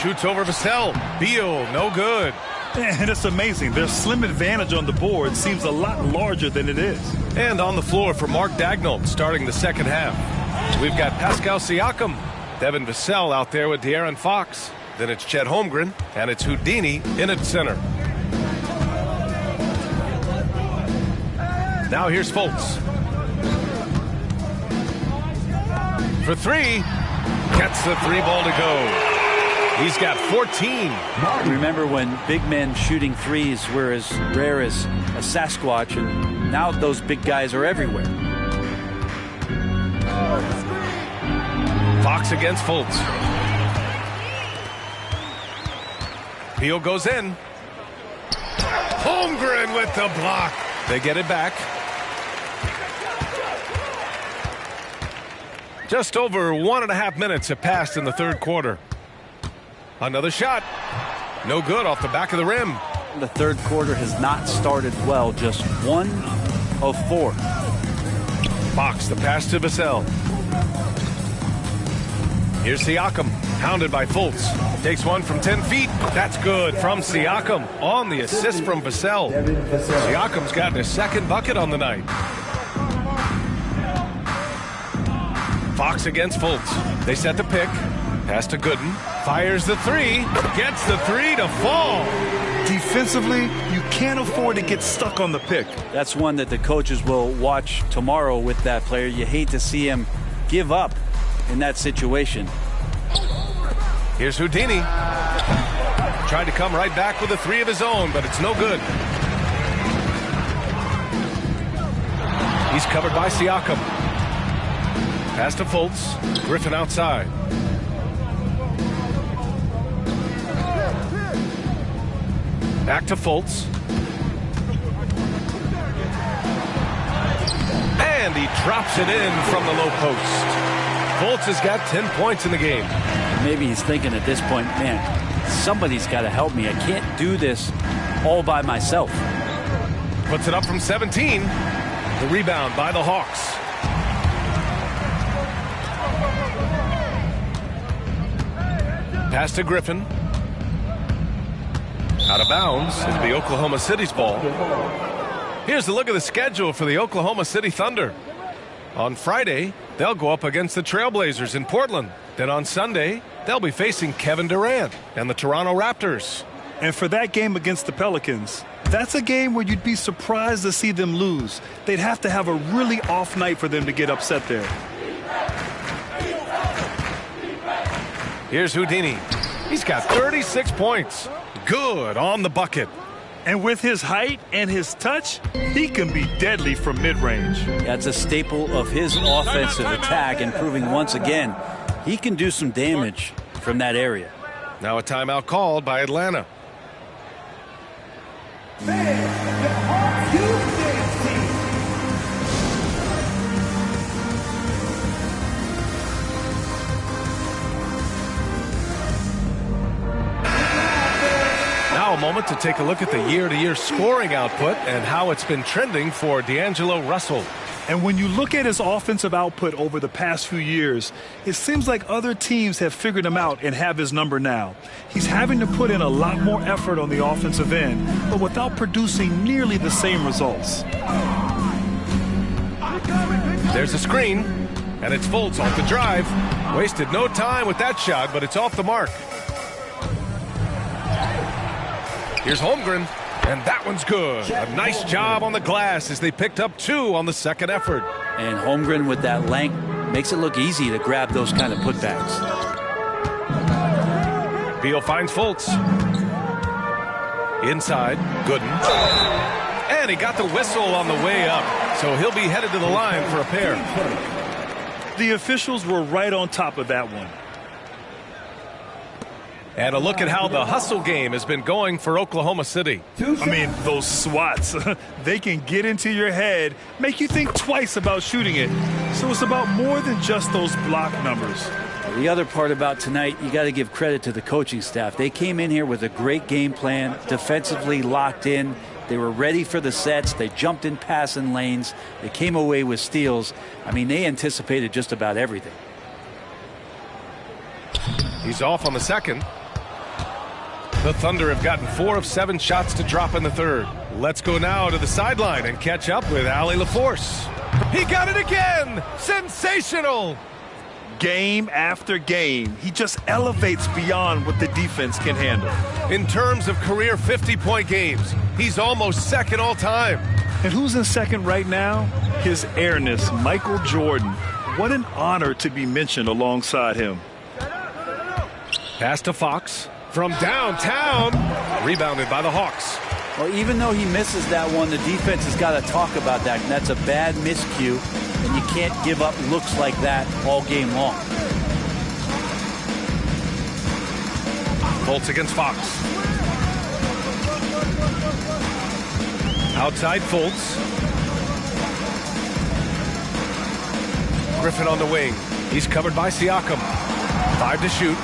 Shoots over Vassell. Beal, no good. And it's amazing. Their slim advantage on the board seems a lot larger than it is. And on the floor for Mark Daigneault starting the second half. We've got Pascal Siakam, Devin Vassell out there with De'Aaron Fox. Then it's Chet Holmgren, and it's Houdini in at center. Now here's Fultz. For three, gets the three ball to go. He's got 14. Remember when big men shooting threes were as rare as a Sasquatch, and now those big guys are everywhere. Fox against Fultz. Beal goes in. Holmgren with the block. They get it back. Just over 1.5 minutes have passed in the third quarter. Another shot. No good off the back of the rim. The third quarter has not started well. Just 1 of 4. Fox, the pass to Vassell. Here's Siakam, hounded by Fultz. Takes one from 10 feet. That's good from Siakam on the assist from Vassell. Siakam's gotten his second bucket on the night. Fox against Fultz. They set the pick. Pass to Gooden. Fires the three. Gets the three to fall. Defensively, you can't afford to get stuck on the pick. That's one that the coaches will watch tomorrow with that player. You hate to see him give up in that situation. Here's Houdini. Tried to come right back with a three of his own, but it's no good. He's covered by Siakam. Pass to Fultz. Griffin outside. Back to Fultz. And he drops it in from the low post. Fultz has got 10 points in the game. Maybe he's thinking at this point, man, somebody's got to help me. I can't do this all by myself. Puts it up from 17. The rebound by the Hawks. Pass to Griffin. Out of bounds. It'll be Oklahoma City's ball. Here's a look at the schedule for the Oklahoma City Thunder. On Friday, they'll go up against the Trailblazers in Portland. Then on Sunday, they'll be facing Kevin Durant and the Toronto Raptors. And for that game against the Pelicans, that's a game where you'd be surprised to see them lose. They'd have to have a really off night for them to get upset there. Here's Houdini. He's got 36 points. Good on the bucket. And with his height and his touch, he can be deadly from mid-range. That's a staple of his offensive attack, and proving once again he can do some damage from that area. Now a timeout called by Atlanta. Now a moment to take a look at the year-to-year scoring output and how it's been trending for D'Angelo Russell. And when you look at his offensive output over the past few years, it seems like other teams have figured him out and have his number now. He's having to put in a lot more effort on the offensive end, but without producing nearly the same results. There's a screen, and it's Fultz off the drive. Wasted no time with that shot, but it's off the mark. Here's Holmgren, and that one's good. A nice job on the glass as they picked up 2 on the second effort. And Holmgren with that length makes it look easy to grab those kind of putbacks. Beal finds Fultz. Inside, Gooden. And he got the whistle on the way up, so he'll be headed to the line for a pair. The officials were right on top of that one. And a look at how the hustle game has been going for Oklahoma City. I mean, those swats, they can get into your head, make you think twice about shooting it. So it's about more than just those block numbers. The other part about tonight, you got to give credit to the coaching staff. They came in here with a great game plan, defensively locked in. They were ready for the sets. They jumped in passing lanes. They came away with steals. I mean, they anticipated just about everything. He's off on the second. The Thunder have gotten 4 of 7 shots to drop in the third. Let's go now to the sideline and catch up with Ali LaForce. He got it again! Sensational! Game after game, he just elevates beyond what the defense can handle. In terms of career 50-point games, he's almost second all time. And who's in second right now? His airness, Michael Jordan. What an honor to be mentioned alongside him. Pass to Fox from downtown. Rebounded by the Hawks. Well, even though he misses that one, the defense has got to talk about that. And that's a bad miscue, and you can't give up looks like that all game long. Fultz against Fox. Outside Fultz. Griffin on the wing. He's covered by Siakam. 5 to shoot.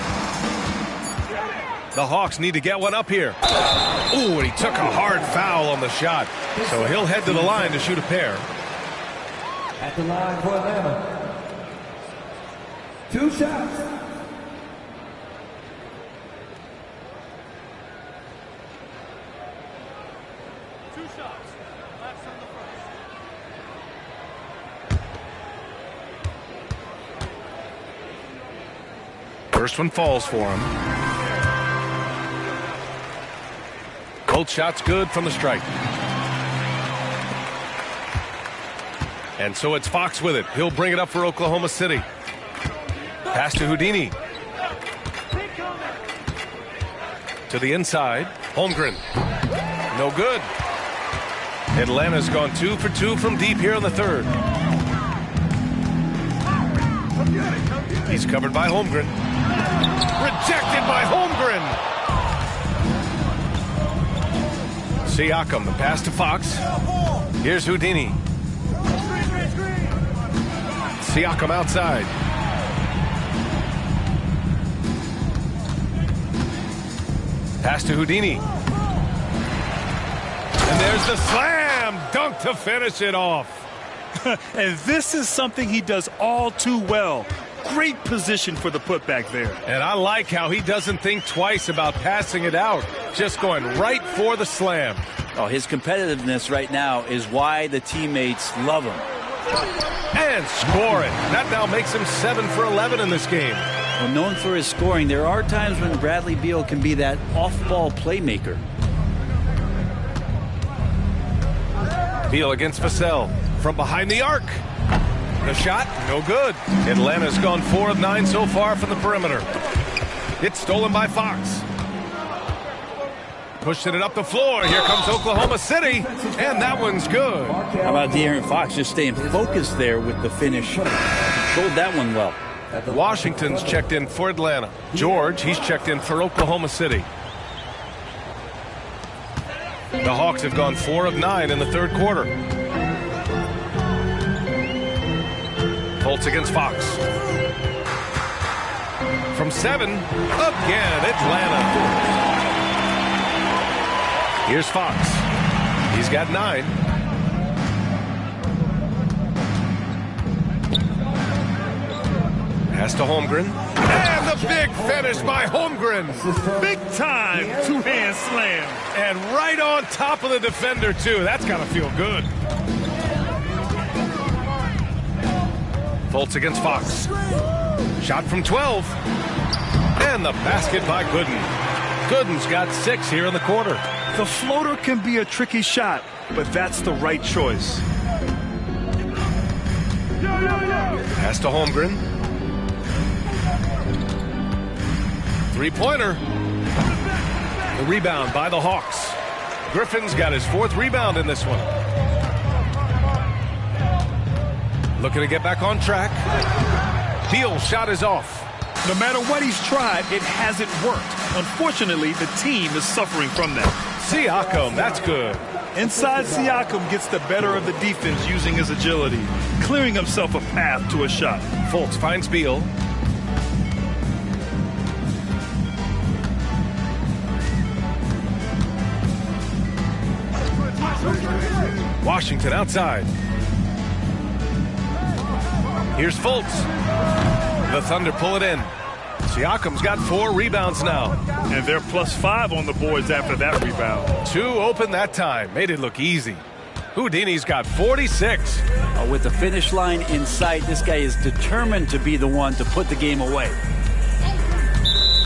The Hawks need to get one up here. Ooh, and he took a hard foul on the shot. So he'll head to the line to shoot a pair. At the line for Atlanta. 2 shots. First one falls for him. Both shots good from the stripe. And so it's Fox with it. He'll bring it up for Oklahoma City. Pass to Houdini. To the inside. Holmgren. No good. Atlanta's gone 2 for 2 from deep here in the third. He's covered by Holmgren. Rejected by Holmgren. Siakam, the pass to Fox. Here's Houdini. Siakam outside. Pass to Houdini. And there's the slam dunk to finish it off. And this is something he does all too well. Great position for the putback there. And I like how he doesn't think twice about passing it out. Just going right for the slam. Oh, his competitiveness right now is why the teammates love him. And score it. That now makes him 7 for 11 in this game. Well, known for his scoring, there are times when Bradley Beal can be that off-ball playmaker. Beal against Vassell from behind the arc. The shot, no good. Atlanta's gone 4 of 9 so far from the perimeter. It's stolen by Fox. Pushing it up the floor. Here comes Oklahoma City, and that one's good. How about De'Aaron Fox just staying focused there with the finish? Controlled that one well. Washington's checked in for Atlanta. George, he's checked in for Oklahoma City. The Hawks have gone 4 of 9 in the third quarter. Fultz against Fox. From 7, again, Atlanta. Here's Fox. He's got 9. Pass to Holmgren. And the big finish by Holmgren. Big time two-hand slam. And right on top of the defender, too. That's got to feel good. Fultz against Fox. Shot from 12. And the basket by Gooden. Gooden's got 6 here in the quarter. The floater can be a tricky shot, but that's the right choice. Pass to Holmgren. Three-pointer. The rebound by the Hawks. Griffin's got his 4th rebound in this one. Looking to get back on track. Beal's shot is off. No matter what he's tried, it hasn't worked. Unfortunately, the team is suffering from that. Siakam, that's good. Inside, Siakam gets the better of the defense using his agility, clearing himself a path to a shot. Fultz finds Beal. Washington outside. Here's Fultz. The Thunder pull it in. Siakam's got 4 rebounds now. And they're +5 on the boards after that rebound. 2 open that time. Made it look easy. Houdini's got 46. With the finish line in sight, this guy is determined to be the one to put the game away.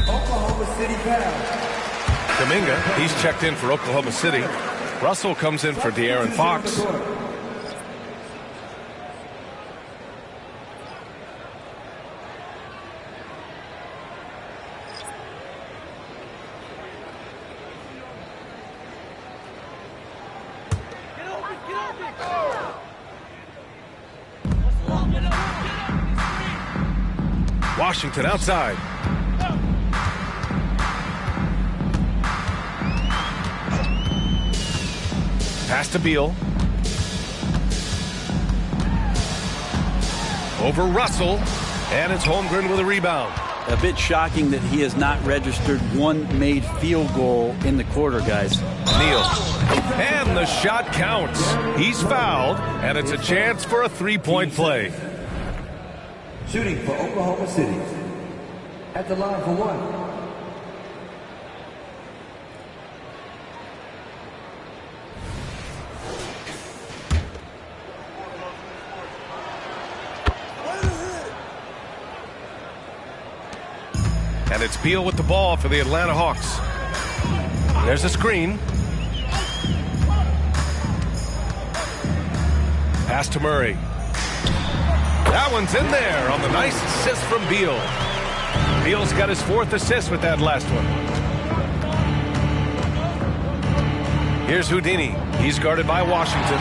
Oklahoma City foul. Kuminga, he's checked in for Oklahoma City. Russell comes in for De'Aaron Fox. Washington outside. Pass to Beal. Over Russell. And it's Holmgren with a rebound. A bit shocking that he has not registered one made field goal in the quarter, guys. Neal. And the shot counts. He's fouled, and it's a chance for a 3-point play. Shooting for Oklahoma City. At the line for 1. And it's Beal with the ball for the Atlanta Hawks. There's a screen. Pass to Murray. That one's in there on the nice assist from Beal. Beal's got his 4th assist with that last one. Here's Houdini. He's guarded by Washington.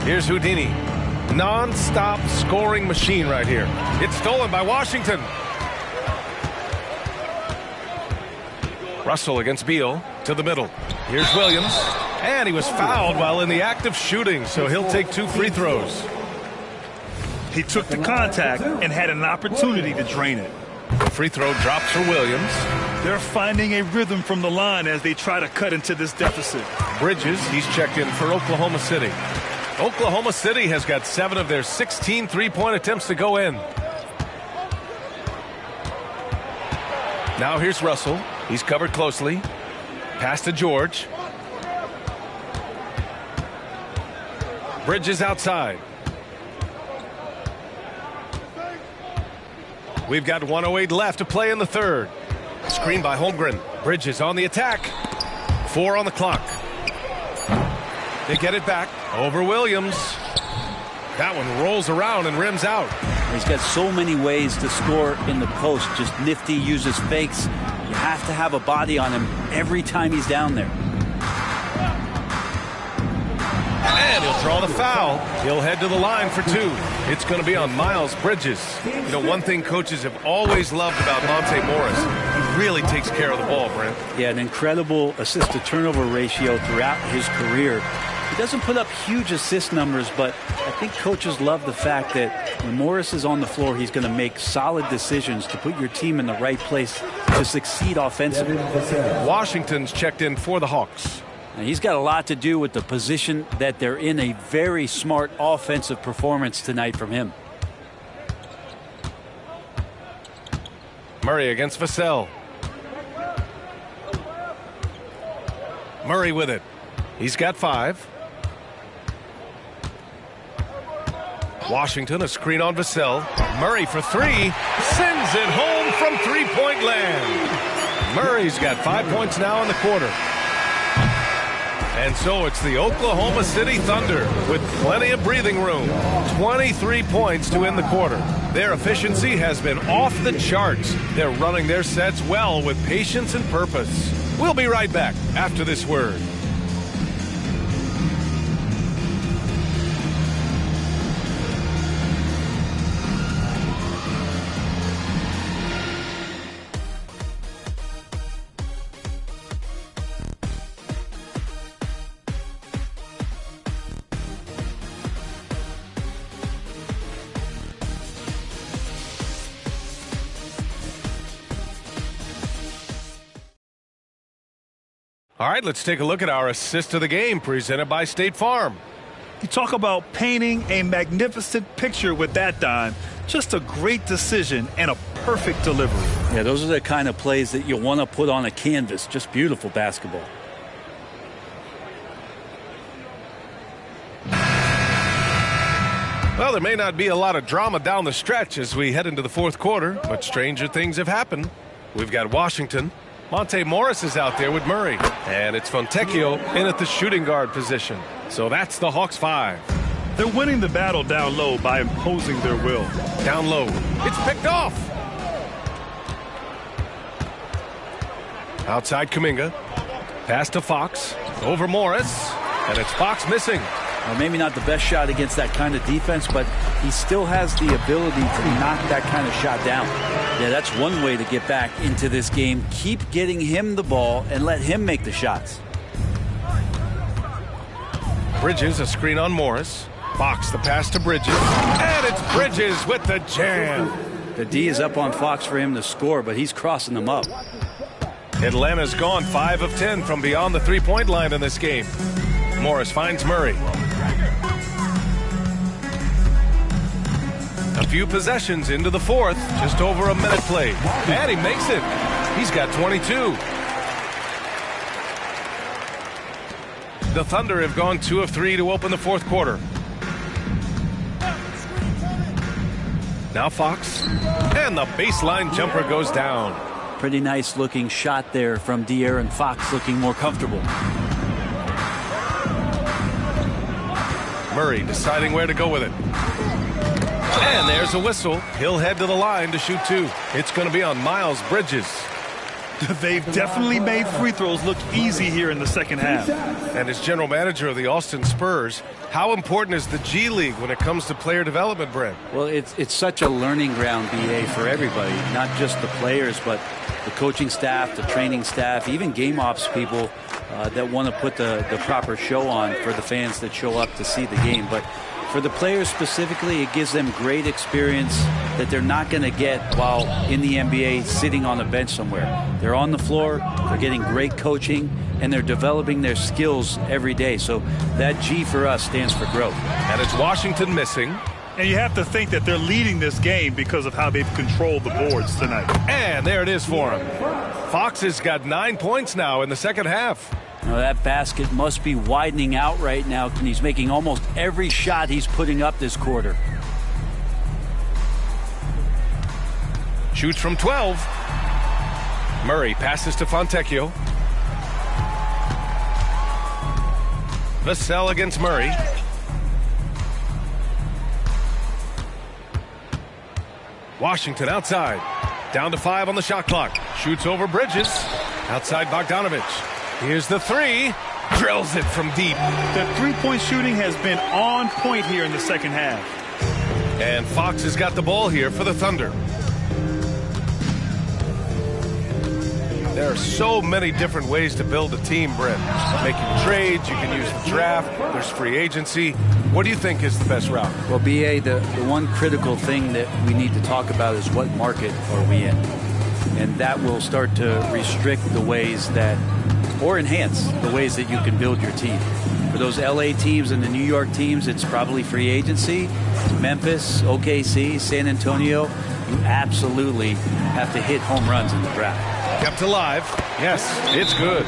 Here's Houdini. Non-stop scoring machine right here. It's stolen by Washington. Russell against Beal to the middle. Here's Williams. And he was fouled while in the act of shooting, so he'll take 2 free throws. He took the contact and had an opportunity to drain it. The free throw drops for Williams. They're finding a rhythm from the line as they try to cut into this deficit. Bridges, he's checked in for Oklahoma City. Oklahoma City has got 7 of their 16 3-point attempts to go in. Now here's Russell. He's covered closely. Pass to George. Bridges outside. We've got 1:08 left to play in the third. Screen by Holmgren. Bridges on the attack. 4 on the clock. They get it back over Williams. That one rolls around and rims out. He's got so many ways to score in the post. Just nifty, uses fakes. You have to have a body on him every time he's down there. And he'll draw the foul. He'll head to the line for 2. It's going to be on Miles Bridges. You know, one thing coaches have always loved about Monte Morris, he really takes care of the ball, Brent. Yeah, an incredible assist-to-turnover ratio throughout his career. He doesn't put up huge assist numbers, but I think coaches love the fact that when Morris is on the floor, he's going to make solid decisions to put your team in the right place to succeed offensively. Washington's checked in for the Hawks. And he's got a lot to do with the position that they're in. A very smart offensive performance tonight from him. Murray against Vassell. Murray with it. He's got 5. Washington, a screen on Vassell. Murray for 3. Sends it home from 3-point land. Murray's got 5 points now in the quarter. And so it's the Oklahoma City Thunder with plenty of breathing room. 23 points to end the quarter. Their efficiency has been off the charts. They're running their sets well with patience and purpose. We'll be right back after this word. All right, let's take a look at our assist of the game presented by State Farm. You talk about painting a magnificent picture with that dime. Just a great decision and a perfect delivery. Yeah, those are the kind of plays that you want to put on a canvas. Just beautiful basketball. Well, there may not be a lot of drama down the stretch as we head into the fourth quarter, but stranger things have happened. We've got Washington. Monte Morris is out there with Murray. And it's Fontecchio in at the shooting guard position. So that's the Hawks 5. They're winning the battle down low by imposing their will. Down low. It's picked off. Outside Kuminga. Pass to Fox. Over Morris. And it's Fox missing. Well, maybe not the best shot against that kind of defense, but he still has the ability to knock that kind of shot down. Yeah, that's one way to get back into this game. Keep getting him the ball and let him make the shots. Bridges, a screen on Morris. Fox, the pass to Bridges. And it's Bridges with the jam. The D is up on Fox for him to score, but he's crossing them up. Atlanta's gone 5 of 10 from beyond the three-point line in this game. Morris finds Murray. A few possessions into the fourth, just over a minute played. And he makes it. He's got 22. The Thunder have gone 2 of 3 to open the fourth quarter. Now Fox. And the baseline jumper goes down. Pretty nice looking shot there from De'Aaron Fox, looking more comfortable. Murray deciding where to go with it. And there's a whistle. He'll head to the line to shoot 2. It's going to be on Miles Bridges. They've definitely made free throws look easy here in the second half. And as general manager of the Austin Spurs, how important is the G League when it comes to player development, Brent? Well, it's such a learning ground, BA, for everybody, not just the players, but the coaching staff, the training staff, even game ops people that want to put the proper show on for the fans that show up to see the game. But for the players specifically, it gives them great experience that they're not going to get while in the NBA sitting on a bench somewhere. They're on the floor, they're getting great coaching, and they're developing their skills every day. So that G for us stands for growth. And it's Washington missing. And you have to think that they're leading this game because of how they've controlled the boards tonight. And there it is for him. Fox has got 9 points now in the second half. Now that basket must be widening out right now, and he's making almost every shot he's putting up this quarter. Shoots from 12. Murray passes to Fontecchio. Vassell against Murray. Washington outside. Down to 5 on the shot clock. Shoots over Bridges. Outside Bogdanovich. Here's the 3. Drills it from deep. The three-point shooting has been on point here in the second half. And Fox has got the ball here for the Thunder. There are so many different ways to build a team, Brent. Making trades, you can use the draft, there's free agency. What do you think is the best route? Well, BA, the one critical thing that we need to talk about is what market are we in? And that will start to restrict the ways that, or enhance the ways that you can build your team. For those LA teams and the New York teams, it's probably free agency. Memphis, OKC, San Antonio, you absolutely have to hit home runs in the draft. Kept alive. Yes, it's good.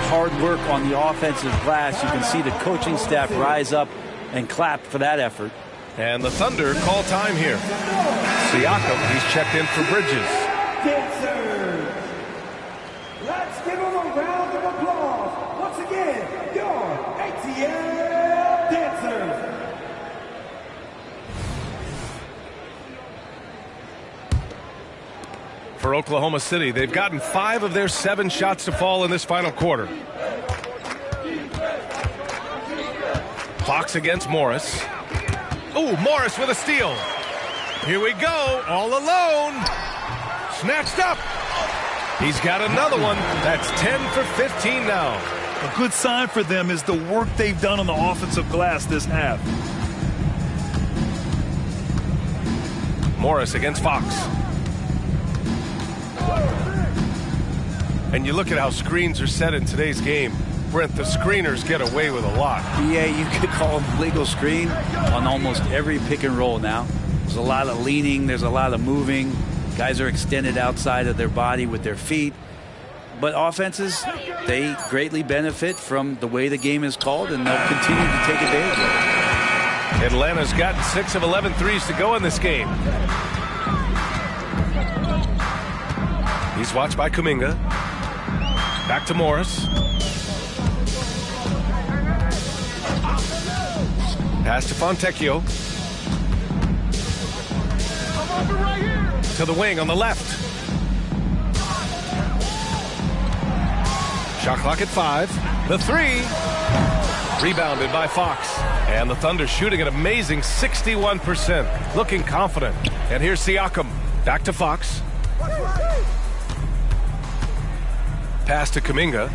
Hard work on the offensive glass. You can see the coaching staff rise up and clap for that effort. And the Thunder call time here. Siakam, he's checked in for Bridges. Dancers. Let's give them a round of applause. Once again, your ATL Dancers. For Oklahoma City, they've gotten 5 of their 7 shots to fall in this final quarter. Fox against Morris. Ooh, Morris with a steal. Here we go, all alone. Snatched up. He's got another one. That's 10 for 15 now. A good sign for them is the work they've done on the offensive glass this half. Morris against Fox. And you look at how screens are set in today's game. Brent, the screeners get away with a lot. Yeah, you could call them legal screen on almost every pick and roll now. There's a lot of leaning. There's a lot of moving. Guys are extended outside of their body with their feet. But offenses, they greatly benefit from the way the game is called, and they'll continue to take advantage of it. Atlanta's gotten 6 of 11 threes to go in this game. He's watched by Kuminga. Back to Morris. Pass to Fontecchio. To the wing on the left. Shot clock at 5. The 3. Rebounded by Fox. And the Thunder shooting an amazing 61%. Looking confident. And here's Siakam. Back to Fox. Pass to Kuminga.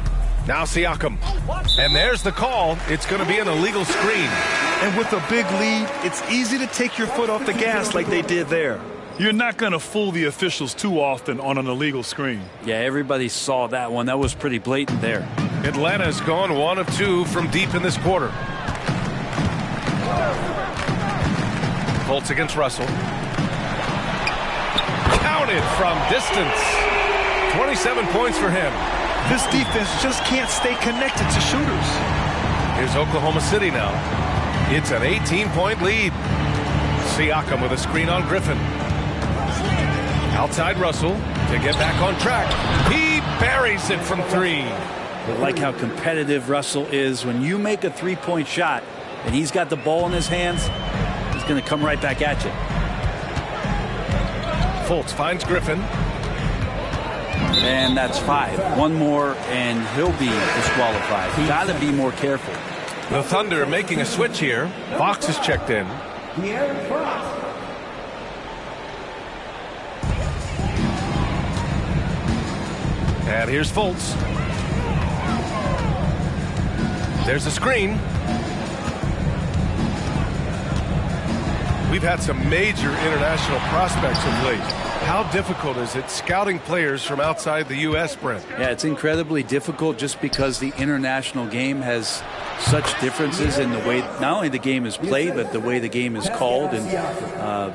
Now Siakam. And there's the call. It's going to be an illegal screen. And with a big lead, it's easy to take your foot off the gas like they did there. You're not going to fool the officials too often on an illegal screen. Yeah, everybody saw that one. That was pretty blatant there. Atlanta's gone 1 of 2 from deep in this quarter. Colts against Russell. Counted from distance. 27 points for him. This defense just can't stay connected to shooters. Here's Oklahoma City now. It's an 18-point lead. Siakam with a screen on Griffin. Outside Russell to get back on track. He buries it from 3. I like how competitive Russell is. When you make a three-point shot and he's got the ball in his hands, he's going to come right back at you. Fultz finds Griffin. And that's 5. One more and he'll be disqualified. Got to be more careful. The Thunder making a switch here. Fox is checked in. And here's Fultz. There's a screen. We've had some major international prospects of late. How difficult is it scouting players from outside the U.S., Brent? Yeah, it's incredibly difficult just because the international game has such differences in the way not only the game is played, but the way the game is called and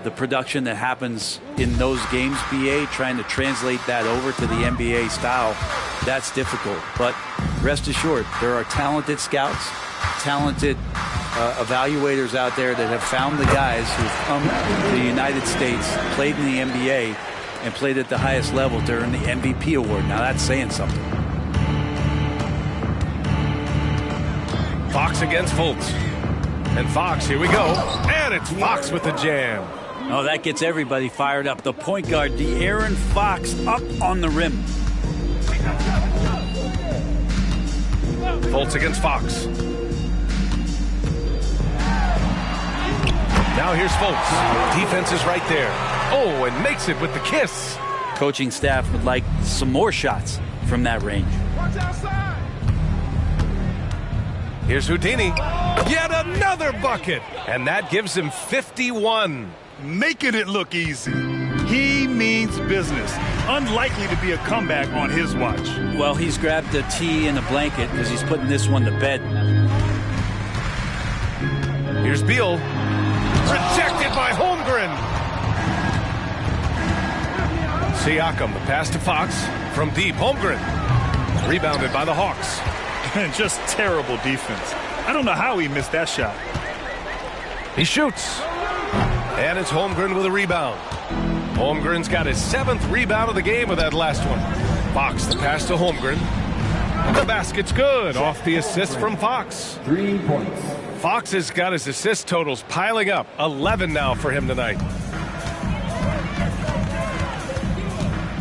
the production that happens in those games, BA, trying to translate that over to the NBA style, that's difficult. But rest assured, there are talented scouts, talented evaluators out there that have found the guys who've come to the United States, played in the NBA, and played at the highest level during the MVP award. Now that's saying something. Fox against Fultz. And Fox, here we go. And it's Fox with the jam. Oh, that gets everybody fired up. The point guard, De'Aaron Fox, up on the rim. Fultz against Fox. Now here's Fultz. Defense is right there. Oh, and makes it with the kiss. Coaching staff would like some more shots from that range. Here's Houdini. Yet another bucket. And that gives him 51. Making it look easy. He means business. Unlikely to be a comeback on his watch. Well, he's grabbed a tee and a blanket because he's putting this one to bed. Here's Beal. Rejected by Holmgren. Siakam, the pass to Fox from deep. Holmgren. Rebounded by the Hawks. And just terrible defense. I don't know how he missed that shot. He shoots. And it's Holmgren with a rebound. Holmgren's got his 7th rebound of the game with that last one. Fox, the pass to Holmgren. The basket's good off the assist from Fox. 3 points. Fox has got his assist totals piling up. 11 now for him tonight.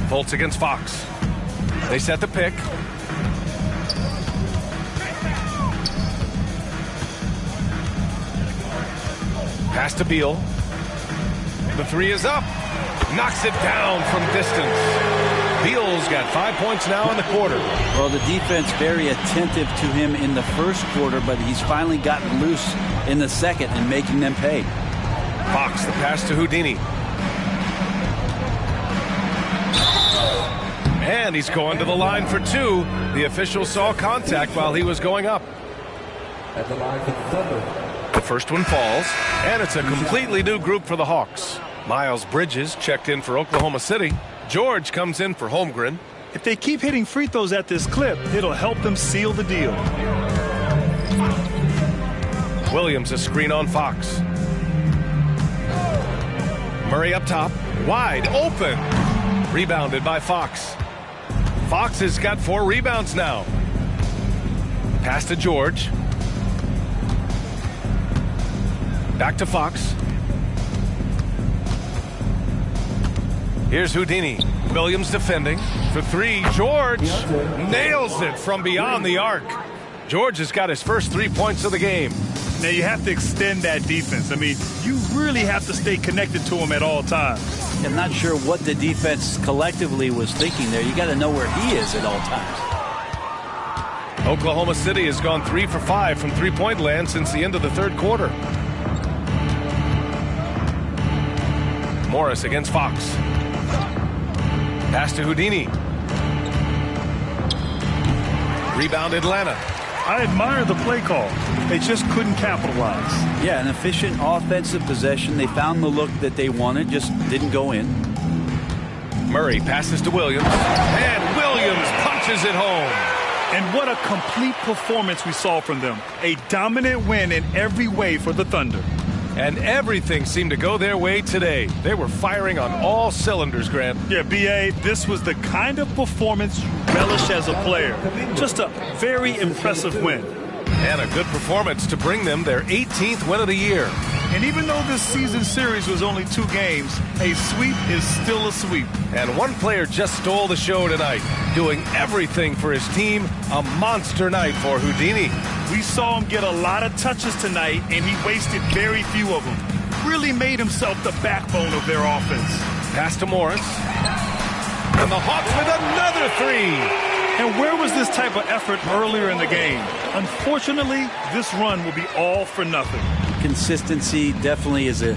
Fultz against Fox. They set the pick. Pass to Beal. The 3 is up. Knocks it down from distance. Beal's got 5 points now in the quarter. Well, the defense very attentive to him in the first quarter, but he's finally gotten loose in the second and making them pay. Fox, the pass to Houdini. And he's going to the line for 2. The official saw contact while he was going up. At the line for the Thunder. The first one falls, and it's a completely new group for the Hawks. Miles Bridges checked in for Oklahoma City. George comes in for Holmgren. If they keep hitting free throws at this clip, it'll help them seal the deal. Williams a screen on Fox. Murray up top, wide open. Rebounded by Fox. Fox has got 4 rebounds now. Pass to George. Back to Fox. Here's Houdini. Williams defending for 3. George nails it from beyond the arc. George has got his first 3 points of the game. Now you have to extend that defense. I mean, you really have to stay connected to him at all times. I'm not sure what the defense collectively was thinking there. You got to know where he is at all times. Oklahoma City has gone 3 for 5 from three-point land since the end of the third quarter. Morris against Fox. Pass to Houdini. Rebound Atlanta. I admire the play call. They just couldn't capitalize. Yeah, an efficient offensive possession. They found the look that they wanted, just didn't go in. Murray passes to Williams, and Williams punches it home. And what a complete performance we saw from them. A dominant win in every way for the Thunder. And everything seemed to go their way today. They were firing on all cylinders, Grant. Yeah, B.A., this was the kind of performance you relish as a player. Just a very impressive win. And a good performance to bring them their 18th win of the year. And even though this season series was only 2 games, a sweep is still a sweep. And one player just stole the show tonight, doing everything for his team. A monster night for Houdini. We saw him get a lot of touches tonight, and he wasted very few of them. Really made himself the backbone of their offense. Pass to Morris. And the Hawks with another 3. And where was this type of effort earlier in the game? Unfortunately, this run will be all for nothing. Consistency definitely is a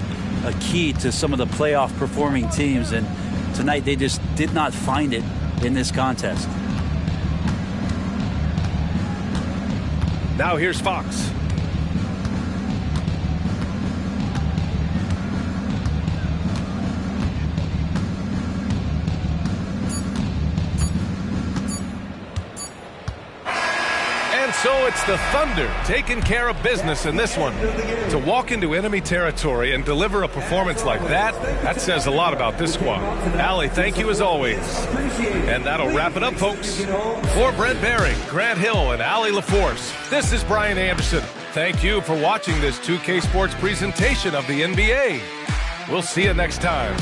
key to some of the playoff performing teams, and tonight they just did not find it in this contest. Now here's Fox. And so it's the Thunder taking care of business in this one. To walk into enemy territory and deliver a performance like that says a lot about this squad. Allie, thank you as always. And that'll wrap it up, folks. For Brent Baring, Grant Hill, and Allie LaForce, this is Brian Anderson. Thank you for watching this 2K Sports presentation of the NBA. We'll see you next time.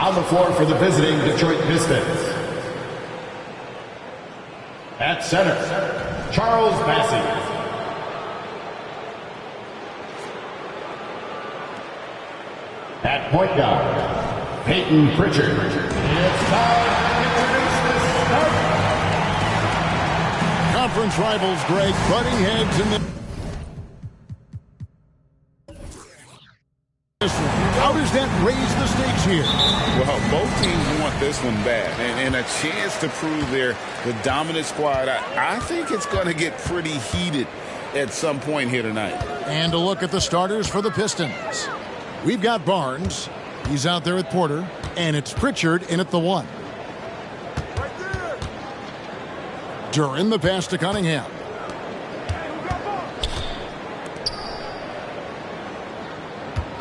On the floor for the visiting Detroit Pistons. At center, Charles Bassey. At point guard, Peyton Pritchard. It's time to introduce the starter. Conference rivals, Greg, butting heads in the... How does that raise the stakes here? Well, both teams want this one bad, and a chance to prove they're the dominant squad. I think it's going to get pretty heated at some point here tonight. And a look at the starters for the Pistons. We've got Barnes. He's out there at Porter, and it's Pritchard in at the 1. Duran, the pass to Cunningham.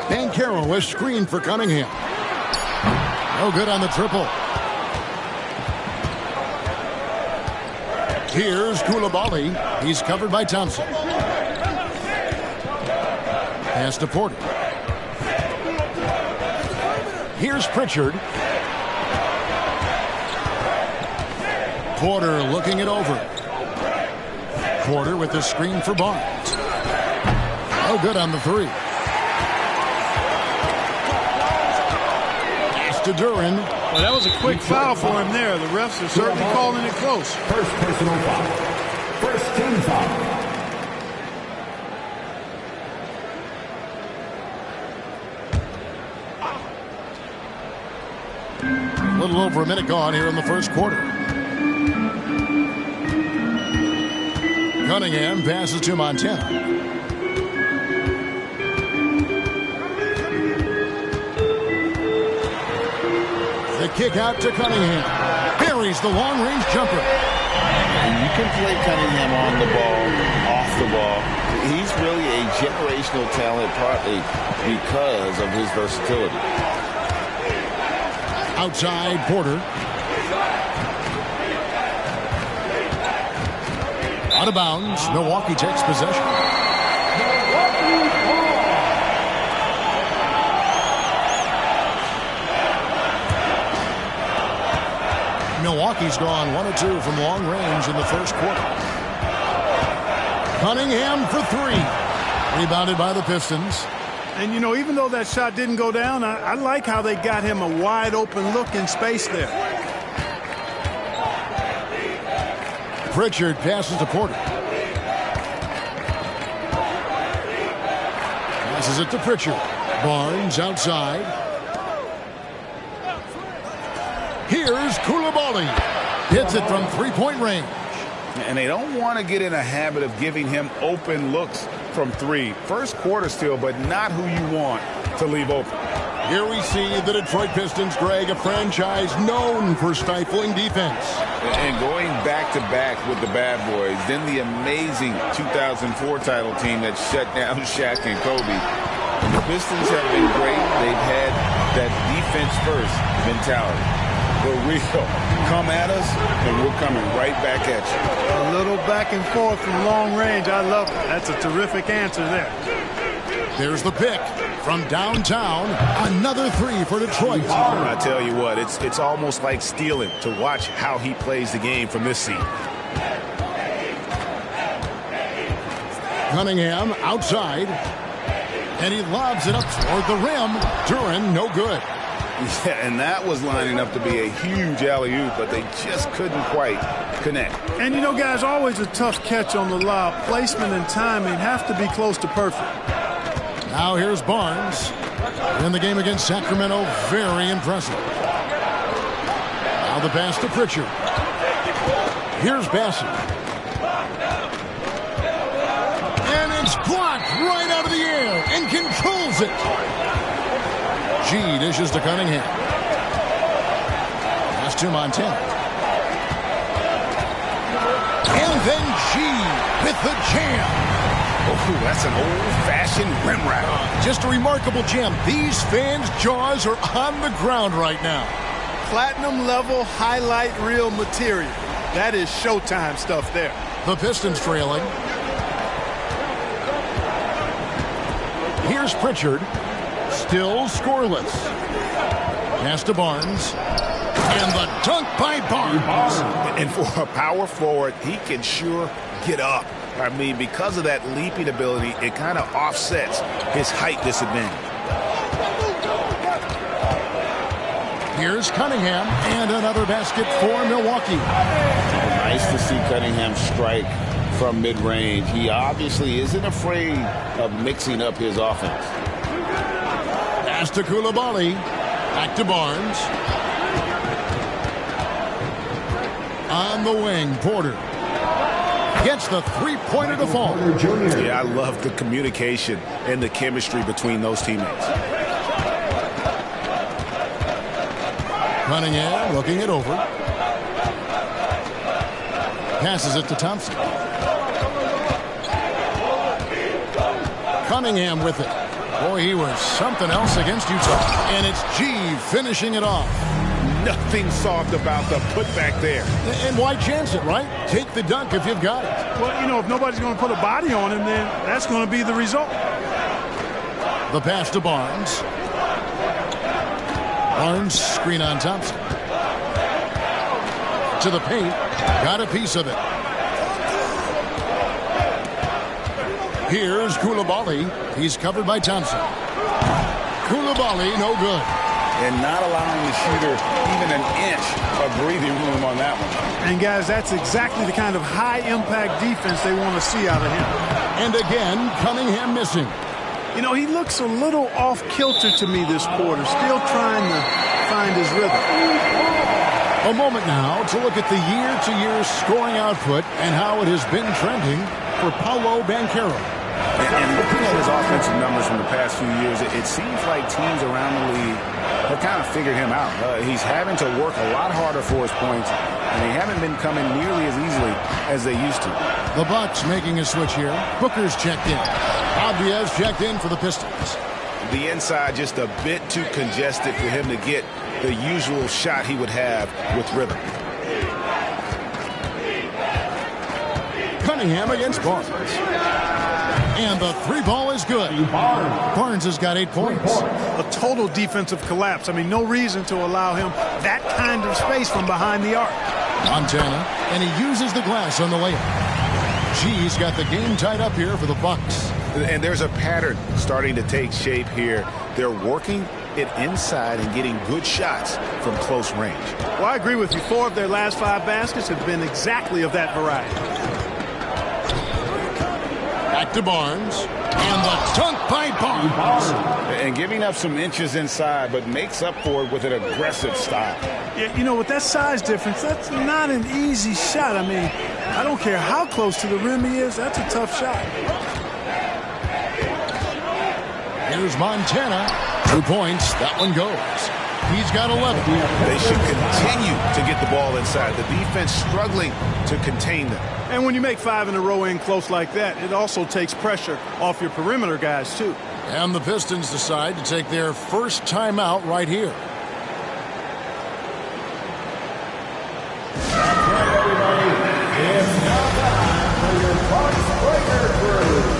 Banchero, a screen for Cunningham. No good on the triple. Here's Koulibaly. He's covered by Thompson. Pass to Porter. Here's Pritchard. Porter looking it over. Porter with the screen for Barnes. No good on the 3. To Duran. Well, that was a quick foul for him there. The refs are certainly calling it close. First personal foul. First team foul. A little over a minute gone here in the first quarter. Cunningham passes to Montana. The kick out to Cunningham. Buries the long-range jumper. And you can play Cunningham on the ball, off the ball. He's really a generational talent, partly because of his versatility. Outside, Porter. Out of bounds. Milwaukee takes possession. Milwaukee's gone 1 of 2 from long range in the first quarter. Cunningham for 3. Rebounded by the Pistons. And, you know, even though that shot didn't go down, I like how they got him a wide open look in space there. Pritchard passes to Porter. Passes it to Pritchard. Barnes outside. Here's Koulibaly. Hits it from three-point range. And they don't want to get in a habit of giving him open looks from 3. First quarter still, but not who you want to leave open. Here we see the Detroit Pistons, Greg, a franchise known for stifling defense. And going back-to-back with the bad boys, then the amazing 2004 title team that shut down Shaq and Kobe. The Pistons have been great. They've had that defense-first mentality. For real. Come at us, and we're coming right back at you. A little back and forth from long range. I love it. That's a terrific answer there. There's the pick from downtown. Another 3 for Detroit. I tell you what, it's almost like stealing to watch how he plays the game from this seat. Cunningham outside. And he lobs it up toward the rim. Duran, no good. Yeah, and that was lining up to be a huge alley-oop, but they just couldn't quite connect. And, you know, guys, always a tough catch on the lob. Placement and timing have to be close to perfect. Now here's Barnes. In the game against Sacramento, very impressive. Now the pass to Pritchard. Here's Bassett. And it's blocked right out of the air and controls it. G dishes to Cunningham. Pass to Montana. And then G with the jam. Oh, that's an old-fashioned rim wrap. Just a remarkable jam. These fans' jaws are on the ground right now. Platinum level highlight reel material. That is Showtime stuff there. The Pistons trailing. Here's Pritchard. Still scoreless. Pass to Barnes. And the dunk by Barnes. And for a power forward, he can sure get up. I mean, because of that leaping ability, it kind of offsets his height disadvantage. Here's Cunningham, and another basket for Milwaukee. Nice to see Cunningham strike from mid-range. He obviously isn't afraid of mixing up his offense. Pass to Coulibaly. Back to Barnes. On the wing, Porter. Gets the three-pointer to fall. Yeah, I love the communication and the chemistry between those teammates. Cunningham looking it over. Passes it to Thompson. Cunningham with it. Boy, he was something else against Utah. And it's G finishing it off. Nothing soft about the putback there. And why chance it, right? Take the dunk if you've got it. Well, you know, if nobody's going to put a body on him, then that's going to be the result. The pass to Barnes. Barnes, screen on Thompson. To the paint. Got a piece of it. Here's Coulibaly. He's covered by Thompson. Coulibaly, no good. And not allowing the shooter even an inch of breathing room on that one. And, guys, that's exactly the kind of high-impact defense they want to see out of him. And again, Cunningham missing. You know, he looks a little off-kilter to me this quarter, still trying to find his rhythm. A moment now to look at the year-to-year scoring output and how it has been trending for Paolo Banchero. And looking at his offensive numbers from the past few years, it seems like teams around the league have kind of figured him out. He's having to work a lot harder for his points, and they haven't been coming nearly as easily as they used to. The Bucks making a switch here. Booker's checked in. Obvious checked in for the Pistons. The inside just a bit too congested for him to get the usual shot he would have with rhythm. Cunningham against Barnes. And the three ball is good. Barnes has got 8 points. A total defensive collapse. I mean, no reason to allow him that kind of space from behind the arc. Montana, and he uses the glass on the layup. G's got the game tied up here for the Bucks. And there's a pattern starting to take shape here. They're working it inside and getting good shots from close range. Well, I agree with you. 4 of their last 5 baskets have been exactly of that variety. Back to Barnes. And the dunk by Barnes. And giving up some inches inside, but makes up for it with an aggressive style. Yeah, you know, with that size difference, that's not an easy shot. I mean, I don't care how close to the rim he is. That's a tough shot. Here's Montana. 2 points. That one goes. He's got 11. They should continue to get the ball inside. The defense struggling to contain them. And when you make 5 in a row in close like that, it also takes pressure off your perimeter guys, too. And the Pistons decide to take their first timeout right here. That's right, everybody. It's now time for your Bucks Breaker Crew.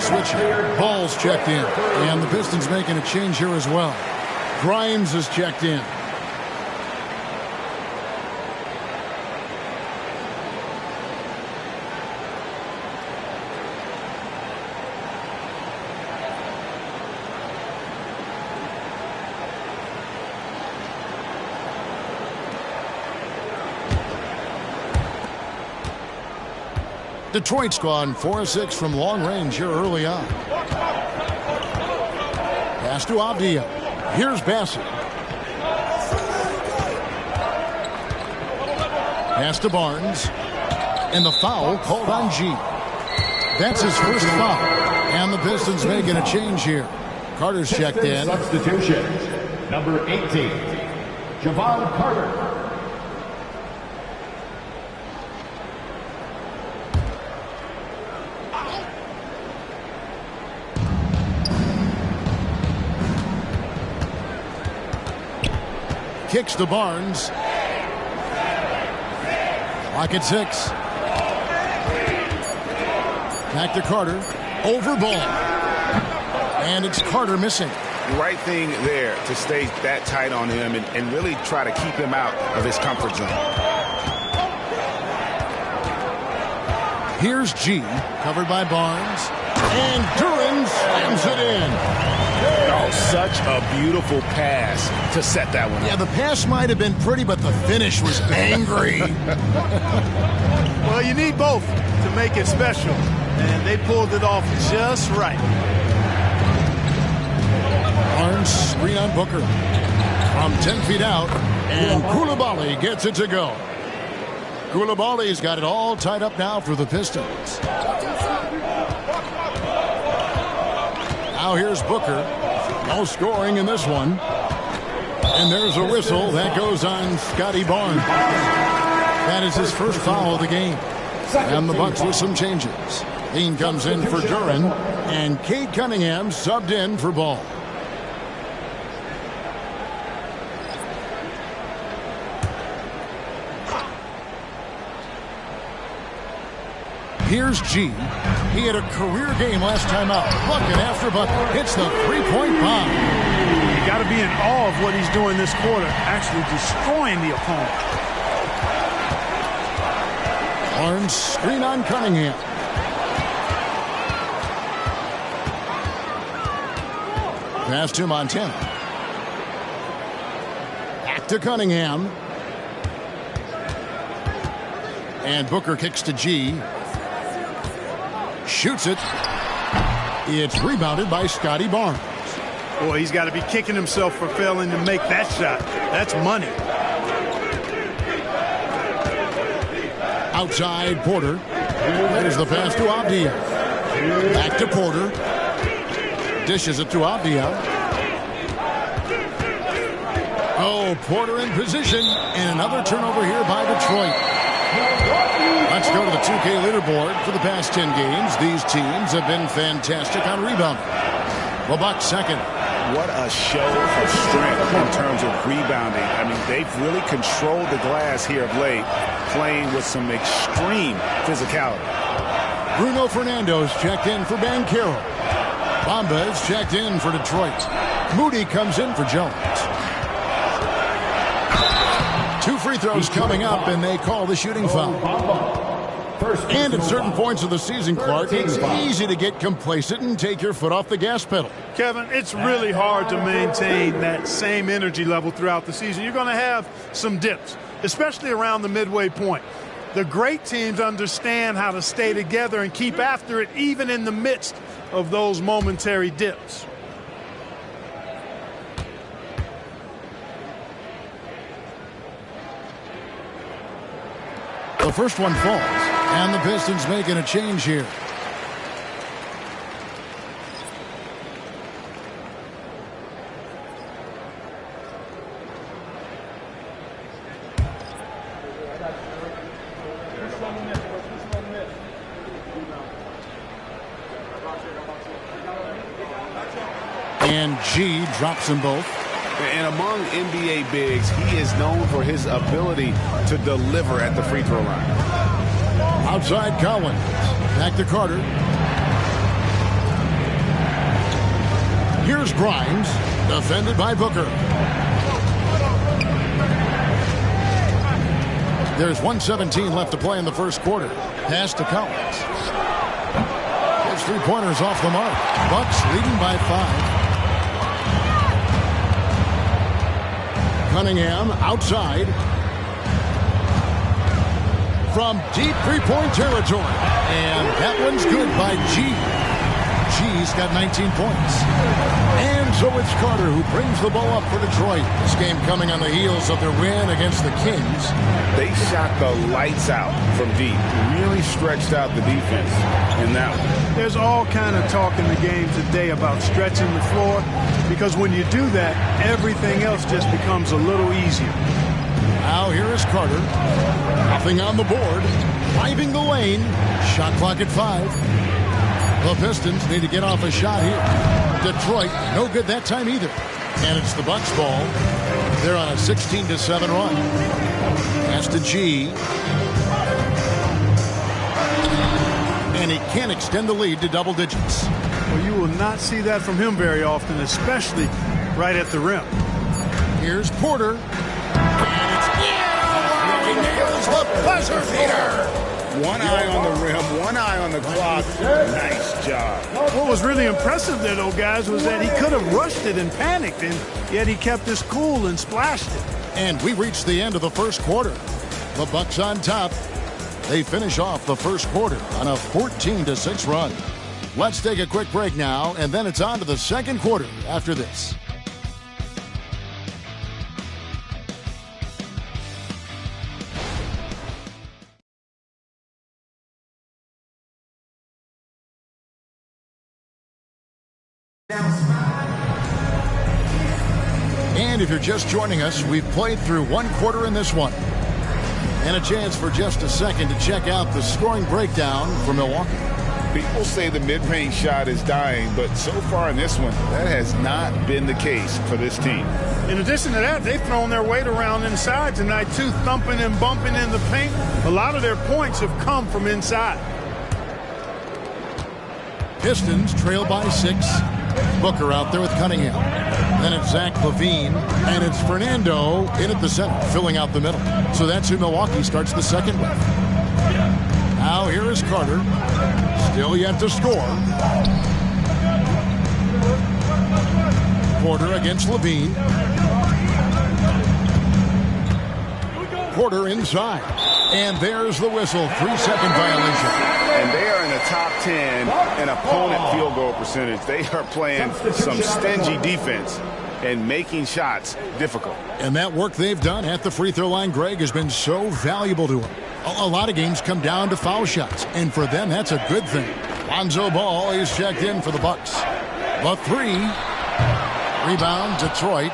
Switch. Ball's checked in. And the Pistons making a change here as well. Grimes is checked in. Detroit's gone 4-6 from long range here early on. Pass to Avdia. Here's Bassett. Pass to Barnes. And the foul called on G. That's his first foul. And the Pistons making a change here. Carter's checked in. Substitutions. Number 18, Javon Carter. Kicks to Barnes. Clock at 6. Back to Carter. Over ball. And it's Carter missing. The right thing there to stay that tight on him and really try to keep him out of his comfort zone. Here's G. Covered by Barnes. And Duran slams it in. Oh, such a beautiful pass to set that one up. Yeah, the pass might have been pretty, but the finish was angry. Well, you need both to make it special, and they pulled it off just right. Barnes screen on Booker. From 10 feet out, and Coulibaly gets it to go. Coulibaly's got it all tied up now for the Pistons. Now here's Booker. No scoring in this one. And there's a whistle that goes on Scotty Barnes. That is his first foul of the game. And the Bucks with some changes. Dean comes in for Duran, and Cade Cunningham subbed in for Ball. Here's G. He had a career game last time out. Bucket after bucket. Hits the three-point bomb. You got to be in awe of what he's doing this quarter, actually destroying the opponent. Barnes screen on Cunningham. Pass to Montana. Back to Cunningham. And Booker kicks to G. Shoots it. It's rebounded by Scotty Barnes. Boy, he's got to be kicking himself for failing to make that shot. That's money. Outside Porter. There's the pass to Avdia. Back to Porter. Dishes it to Avdia. Oh, Porter in position. And another turnover here by Detroit. Let's go to the 2K leaderboard. For the past 10 games, these teams have been fantastic on rebounding. The Bucks second. What a show of strength in terms of rebounding. I mean, they've really controlled the glass here of late, playing with some extreme physicality. Bruno Fernando's checked in for Banchero. Bamba is checked in for Detroit. Moody comes in for Jones. 2 free throws coming up, and they call the shooting foul. And at certain points of the season, Clark, it's easy to get complacent and take your foot off the gas pedal. Kevin, it's really hard to maintain that same energy level throughout the season. You're going to have some dips, especially around the midway point. The great teams understand how to stay together and keep after it, even in the midst of those momentary dips. The first one falls, and the Pistons making a change here. And G drops them both. And among NBA bigs, he is known for his ability to deliver at the free throw line. Outside Collins. Back to Carter. Here's Grimes. Defended by Booker. There's 1:17 left to play in the first quarter. Pass to Collins. His three-pointers off the mark. Bucks leading by 5. Cunningham outside. from deep three-point territory. And that one's good by G. G's got 19 points. And so it's Carter who brings the ball up for Detroit. This game coming on the heels of their win against the Kings. They shot the lights out from deep. Really stretched out the defense in that one. There's all kind of talk in the game today about stretching the floor, because when you do that, everything else just becomes a little easier. Now here is Carter. Nothing on the board. Driving the lane. Shot clock at 5. The Pistons need to get off a shot here. Detroit, no good that time either. And it's the Bucks ball. They're on a 16-7 run. Pass to G. And he can't extend the lead to double digits. Well, you will not see that from him very often, especially right at the rim. Here's Porter. And it's he nails the buzzer beater. One eye on the rim, one eye on the clock. Nice job. What was really impressive there, though, guys, was that he could have rushed it and panicked, and yet he kept his cool and splashed it. And we reached the end of the first quarter. The Bucks on top. They finish off the first quarter on a 14-6 run. Let's take a quick break now, and then it's on to the second quarter after this. And if you're just joining us, we've played through one quarter in this one. And a chance for just a second to check out the scoring breakdown for Milwaukee. People say the mid-range shot is dying, but so far in this one, that has not been the case for this team. In addition to that, they've thrown their weight around inside tonight, too, thumping and bumping in the paint. A lot of their points have come from inside. Pistons trail by 6. Booker out there with Cunningham. Then it's Zach LaVine, and it's Fernando in at the center, filling out the middle. So that's who Milwaukee starts the second with. Now here is Carter. Still yet to score. Porter against LaVine. Porter inside. And there's the whistle. 3-second violation. And they are in the top 10 in opponent field goal percentage. They are playing some stingy defense and making shots difficult. And that work they've done at the free throw line, Greg, has been so valuable to them. A lot of games come down to foul shots, and for them, that's a good thing. Lonzo Ball is checked in for the Bucks. The 3. Rebound, Detroit.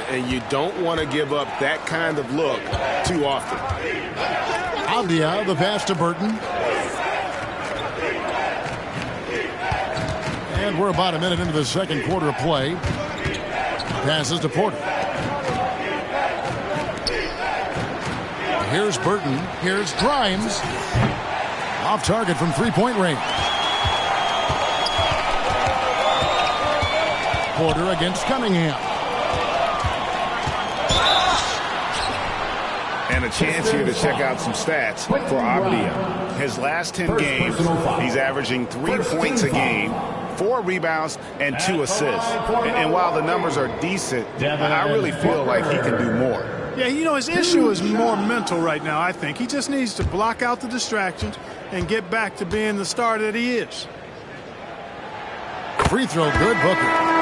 And you don't want to give up that kind of look too often. Avdia, the pass to Burton. And we're about a minute into the second quarter of play. Passes to Porter. Here's Burton. Here's Grimes. Off target from three-point range. Porter against Cunningham. And a chance here to check out some stats for Avdia. His last 10 games, he's averaging 3 points a game, 4 rebounds, and 2 assists. And while the numbers are decent, I really feel like he can do more. Yeah, you know, his issue is more mental right now, I think. He just needs to block out the distractions and get back to being the star that he is. Free throw good, Booker.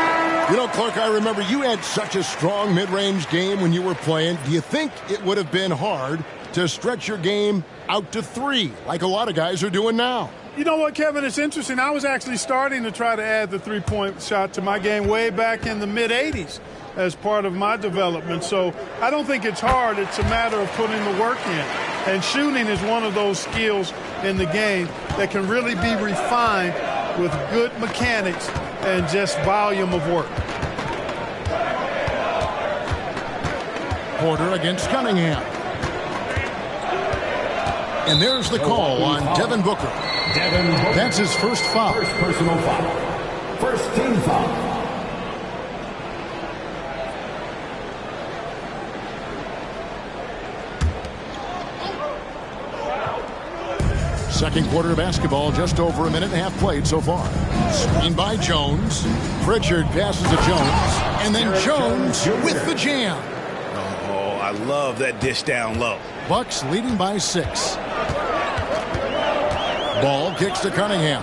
You know, Clark, I remember you had such a strong mid-range game when you were playing. Do you think it would have been hard to stretch your game out to 3 like a lot of guys are doing now? You know what, Kevin? It's interesting. I was actually starting to try to add the three-point shot to my game way back in the mid-'80s as part of my development. So I don't think it's hard. It's a matter of putting the work in. And shooting is one of those skills in the game that can really be refined with good mechanics and just volume of work. Porter against Cunningham. And there's the call on Devin Booker. That's his first foul. First personal foul. First team foul. Second quarter of basketball, just over a minute and a half played so far. Screen by Jones. Pritchard passes to Jones. And then Jones with the jam. Oh, I love that dish down low. Bucks leading by 6. Ball kicks to Cunningham.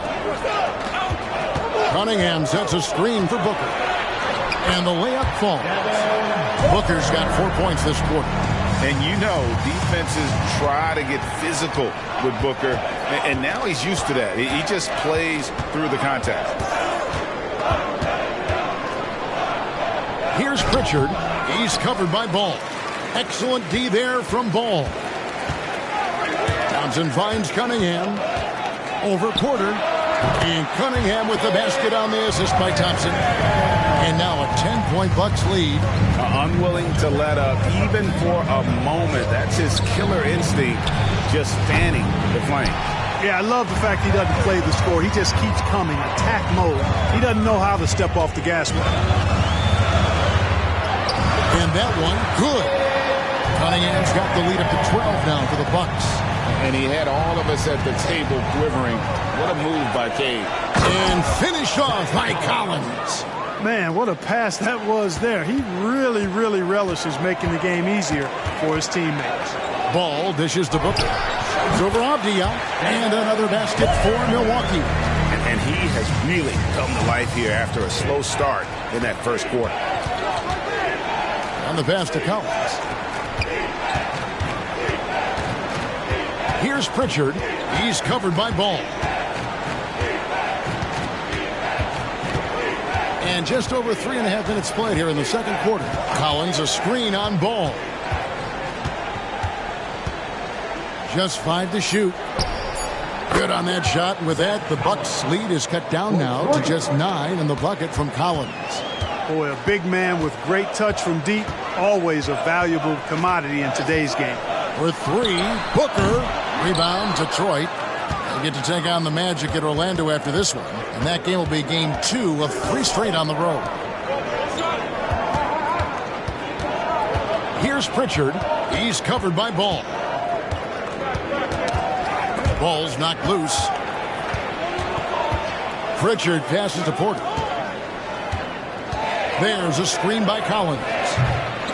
Cunningham sets a screen for Booker. And the layup falls. Booker's got 4 points this quarter. And you know, defenses try to get physical with Booker. And now he's used to that. He just plays through the contact. Here's Pritchard. He's covered by Ball. Excellent D there from Ball. Thompson finds Cunningham. Over Porter. And Cunningham with the basket on the assist by Thompson. And now a 10-point Bucks lead. Unwilling to let up even for a moment. That's his killer instinct, just fanning the flame. Yeah, I love the fact he doesn't play the score. He just keeps coming, attack mode. He doesn't know how to step off the gas pedal. And that one, good. Cunningham's got the lead up to 12 now for the Bucks. And he had all of us at the table quivering. What a move by Cade. And finished off by Collins. Man, what a pass that was there. He really, really relishes making the game easier for his teammates. Ball dishes to Booker. It's over Avdia. And another basket for Milwaukee. And he has really come to life here after a slow start in that first quarter. On the pass to Collins. Here's Pritchard. He's covered by Ball. And just over 3.5 minutes played here in the second quarter. Collins a screen on Ball. Just 5 to shoot. Good on that shot. And with that, the Bucks lead is cut down now to just 9 in the bucket from Collins. Boy, a big man with great touch from deep. Always a valuable commodity in today's game. For 3, Booker. Rebound, Detroit. They get to take on the Magic at Orlando after this one. And that game will be game 2 of 3 straight on the road. Here's Pritchard. He's covered by Ball. Ball's knocked loose. Pritchard passes to Porter. There's a screen by Collins.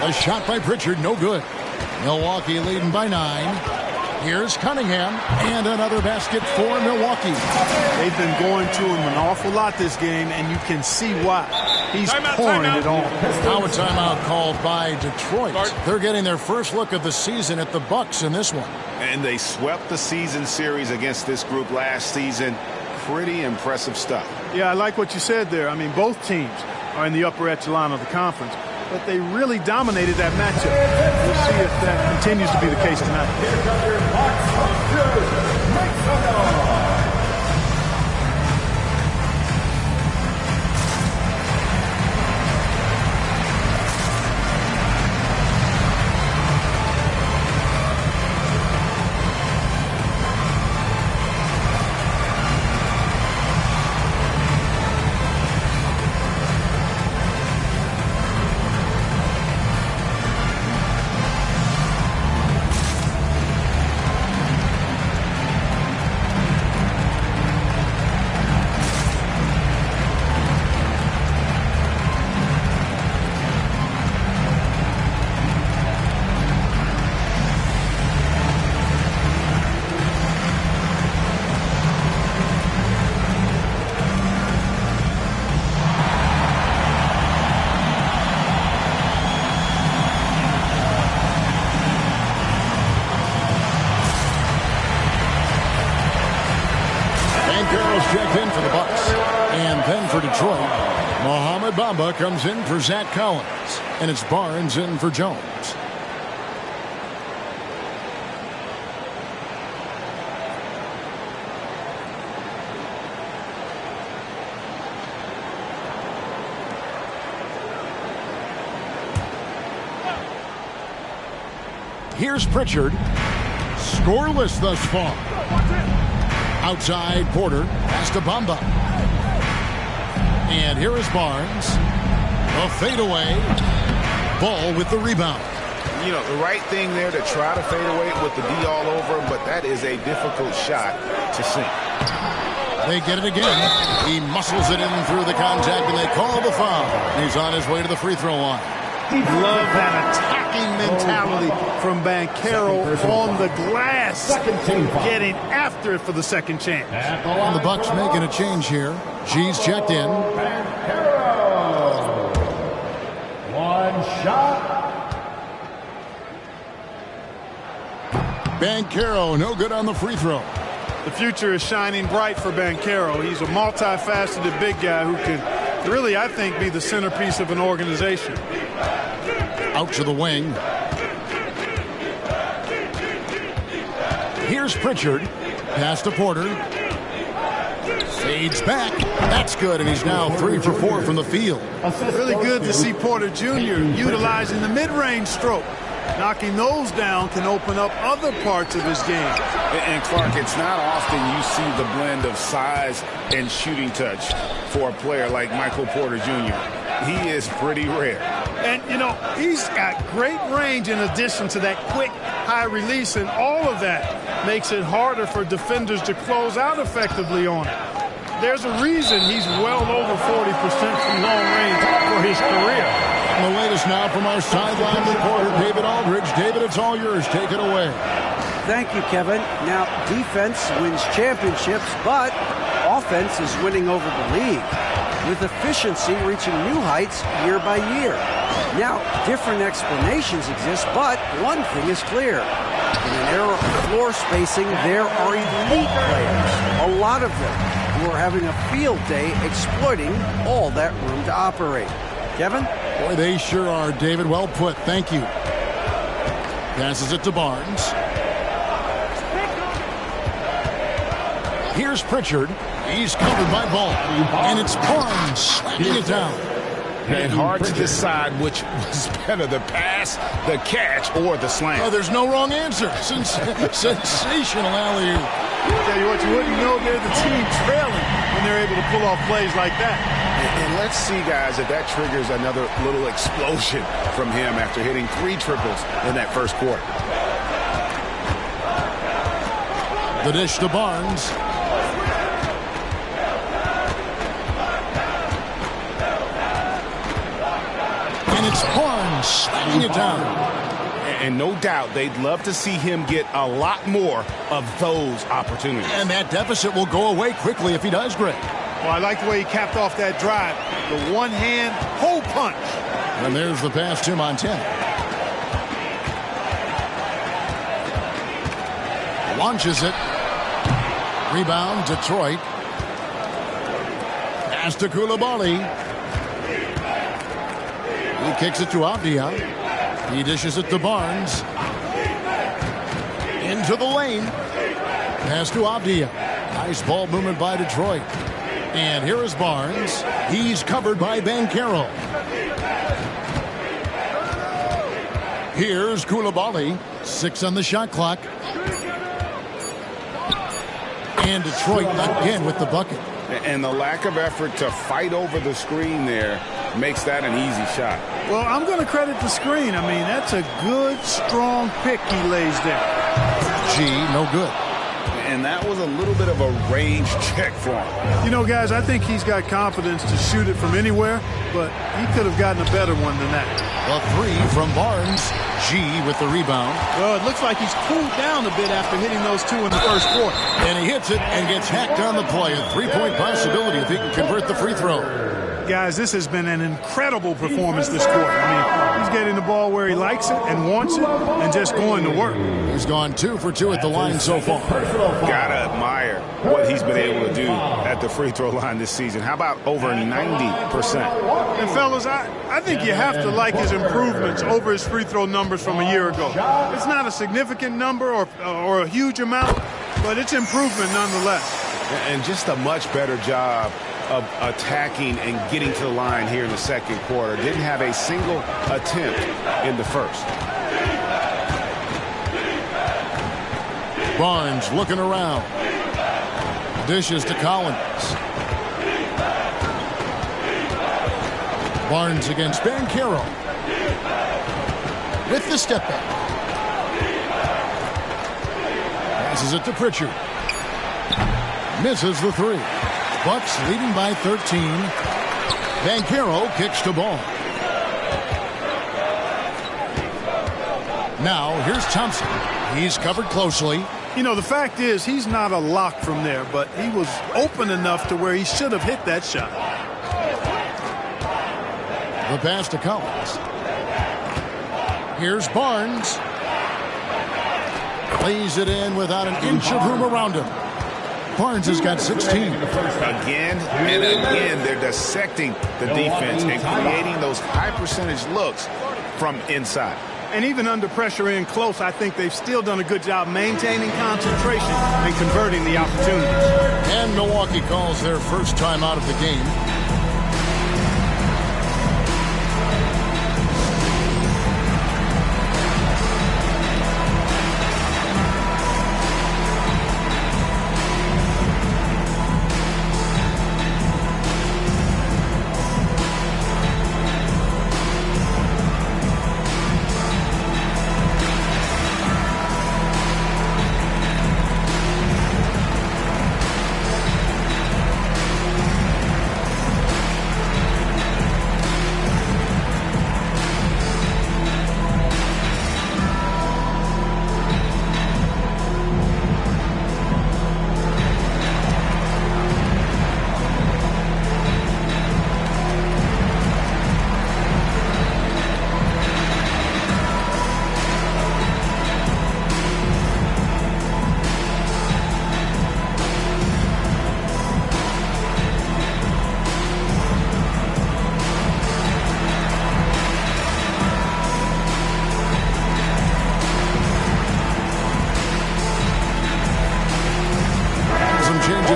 A shot by Pritchard, no good. Milwaukee leading by 9. Here's Cunningham, and another basket for Milwaukee. They've been going to him an awful lot this game, and you can see why. He's pouring it on. Now a timeout called by Detroit. They're getting their first look of the season at the Bucks in this one. And they swept the season series against this group last season. Pretty impressive stuff. Yeah, I like what you said there. I mean, both teams are in the upper echelon of the conference, but they really dominated that matchup. We'll see if that continues to be the case tonight. Here come your Bucks Bucks. Make some noise. Bamba comes in for Zach Collins, and it's Barnes in for Jones. Here's Pritchard. Scoreless thus far. Outside Porter. Pass to Bamba. And here is Barnes. A fadeaway. Ball with the rebound. You know, the right thing there to try to fade away with the D all over him, but that is a difficult shot to sink. They get it again. He muscles it in through the contact, and they call the foul. He's on his way to the free throw line. Love that attacking mentality from Banchero on the glass, getting after it for the second chance. And the Bucks making a change here. G's checked in. One shot. Banchero, no good on the free throw. The future is shining bright for Banchero. He's a multifaceted big guy who can really, I think, be the centerpiece of an organization. Out to the wing. Here's Pritchard. Pass to Porter. Fades back. That's good, and he's now 3 for 4 from the field. Really good to see Porter Jr. utilizing the mid-range stroke. Knocking those down can open up other parts of his game. And Clark, it's not often you see the blend of size and shooting touch for a player like Michael Porter Jr. He is pretty rare. And, you know, he's got great range in addition to that quick, high release, and all of that makes it harder for defenders to close out effectively on it. There's a reason he's well over 40% from long range for his career. And the latest now from our sideline reporter, David Aldridge. David, it's all yours. Take it away. Thank you, Kevin. Now, defense wins championships, but offense is winning over the league, with efficiency reaching new heights year by year. Now, different explanations exist, but one thing is clear. In an era of floor spacing, there are elite players, a lot of them, who are having a field day exploiting all that room to operate. Kevin? Boy, they sure are, David. Well put. Thank you. Passes it to Barnes. Here's Pritchard. He's covered by Ball. And it's Barnes slapping it down. And hard to decide which was better, the pass, the catch, or the slam. Oh, there's no wrong answer. Sensational alley-oop. Tell you what, you wouldn't know they're the team trailing when they're able to pull off plays like that. And let's see, guys, if that triggers another little explosion from him after hitting 3 triples in that first quarter. The dish to Barnes. And it's Barnes slapping it down. And no doubt they'd love to see him get a lot more of those opportunities. And that deficit will go away quickly if he does, Greg. Well, I like the way he capped off that drive. The one-hand hole punch. And there's the pass to Montana. Launches it. Rebound, Detroit. Pass to Coulibaly. He kicks it to Avdia. He dishes it to Barnes. Into the lane. Pass to Avdia. Nice ball movement by Detroit. And here is Barnes. He's covered by Banchero. Here's Coulibaly. 6 on the shot clock. And Detroit again with the bucket. And the lack of effort to fight over the screen there makes that an easy shot. Well, I'm going to credit the screen. I mean, that's a good, strong pick he lays there. G, no good. And that was a little bit of a range check for him. You know, guys, I think he's got confidence to shoot it from anywhere, but he could have gotten a better one than that. A 3 from Barnes. G with the rebound. Well, it looks like he's cooled down a bit after hitting those 2 in the first quarter. And he hits it and gets hacked on the play. A 3-point possibility if he can convert the free throw. Guys, this has been an incredible performance this quarter. I mean, he's getting the ball where he likes it and wants it and just going to work. He's gone 2 for 2 at the line so far. Gotta admire what he's been able to do at the free throw line this season. How about over 90%? And fellas, I think you have to like his improvements over his free throw numbers from a year ago. It's not a significant number or a huge amount, but it's improvement nonetheless. And just a much better job of attacking and getting to the line here in the second quarter. Didn't have a single attempt in the first. Barnes looking around. Dishes to Collins. Barnes against Banchero. With the step back. Passes it to Pritchard. Misses the 3. Bucks leading by 13. Banchero kicks to ball. Now, here's Thompson. He's covered closely. You know, the fact is he's not a lock from there, but he was open enough to where he should have hit that shot. The pass to Collins. Here's Barnes. Plays it in without an inch of room around him. Barnes has got 16. Again and again, they're dissecting the defense and creating those high percentage looks from inside. And even under pressure in close, I think they've still done a good job maintaining concentration and converting the opportunities. And Milwaukee calls their first time out of the game.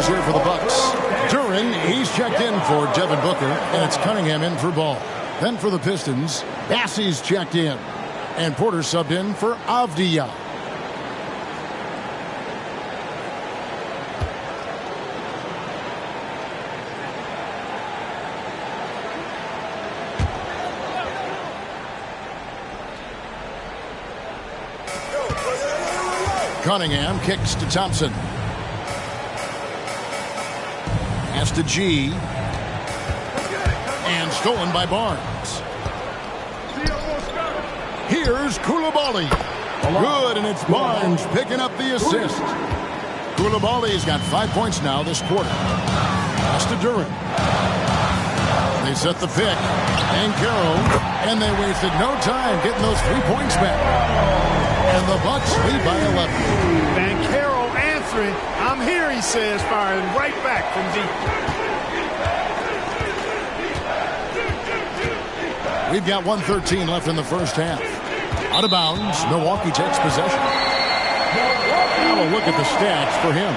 Here for the Bucks. Duren, he's checked in for Devin Booker, and it's Cunningham in for Ball. Then for the Pistons, Bassey's checked in, and Porter subbed in for Avdija. Cunningham kicks to Thompson. Pass to G. And stolen by Barnes. Here's Koulibaly. Good, and it's Barnes picking up the assist. Koulibaly's got 5 points now this quarter. Pass to Duren. They set the pick. Banchero. And they wasted no time getting those 3 points back. And the Bucks lead by 11. Banchero answering. I'm here, he says, firing right back from deep. We've got 1:13 left in the first half. Out of bounds, Milwaukee takes possession. Now a look at the stats for him.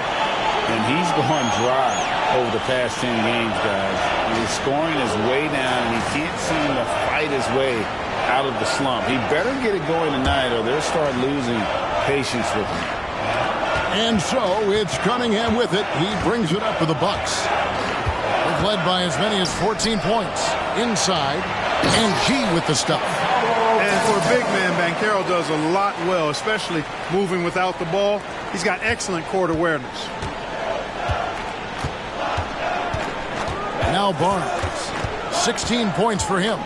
And he's gone dry over the past 10 games, guys. His scoring is way down, and he can't seem to fight his way out of the slump. He better get it going tonight, or they'll start losing patience with him. And so it's Cunningham with it. He brings it up for the Bucks. They've led by as many as 14 points. Inside, and G with the stuff. And for a big man, Banchero does a lot well, especially moving without the ball. He's got excellent court awareness. Now Barnes. 16 points for him.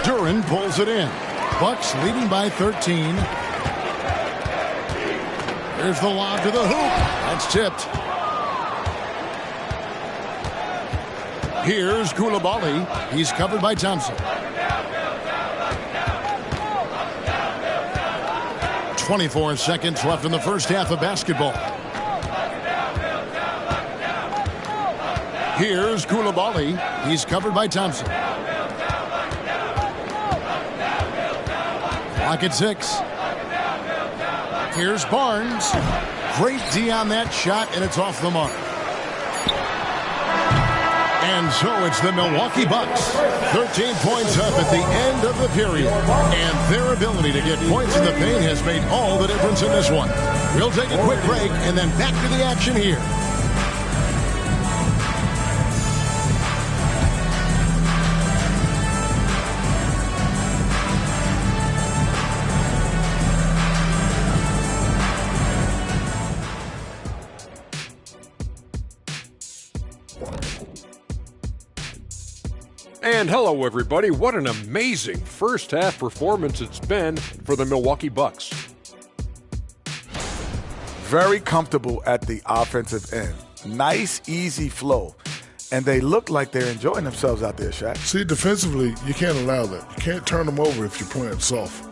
Duren pulls it in. Bucks leading by 13. There's the lob to the hoop. That's tipped. Here's Koulibaly. He's covered by Thompson. 24 seconds left in the first half of basketball. Here's Koulibaly. He's covered by Thompson. Clock at 6. Here's Barnes. Great D on that shot, and it's off the mark. And so it's the Milwaukee Bucks. 13 points up at the end of the period. And their ability to get points in the paint has made all the difference in this one. We'll take a quick break and then back to the action here. And hello, everybody. What an amazing first half performance it's been for the Milwaukee Bucks. Very comfortable at the offensive end. Nice, easy flow. And they look like they're enjoying themselves out there, Shaq. See, defensively, you can't allow that. You can't turn them over if you're playing soft.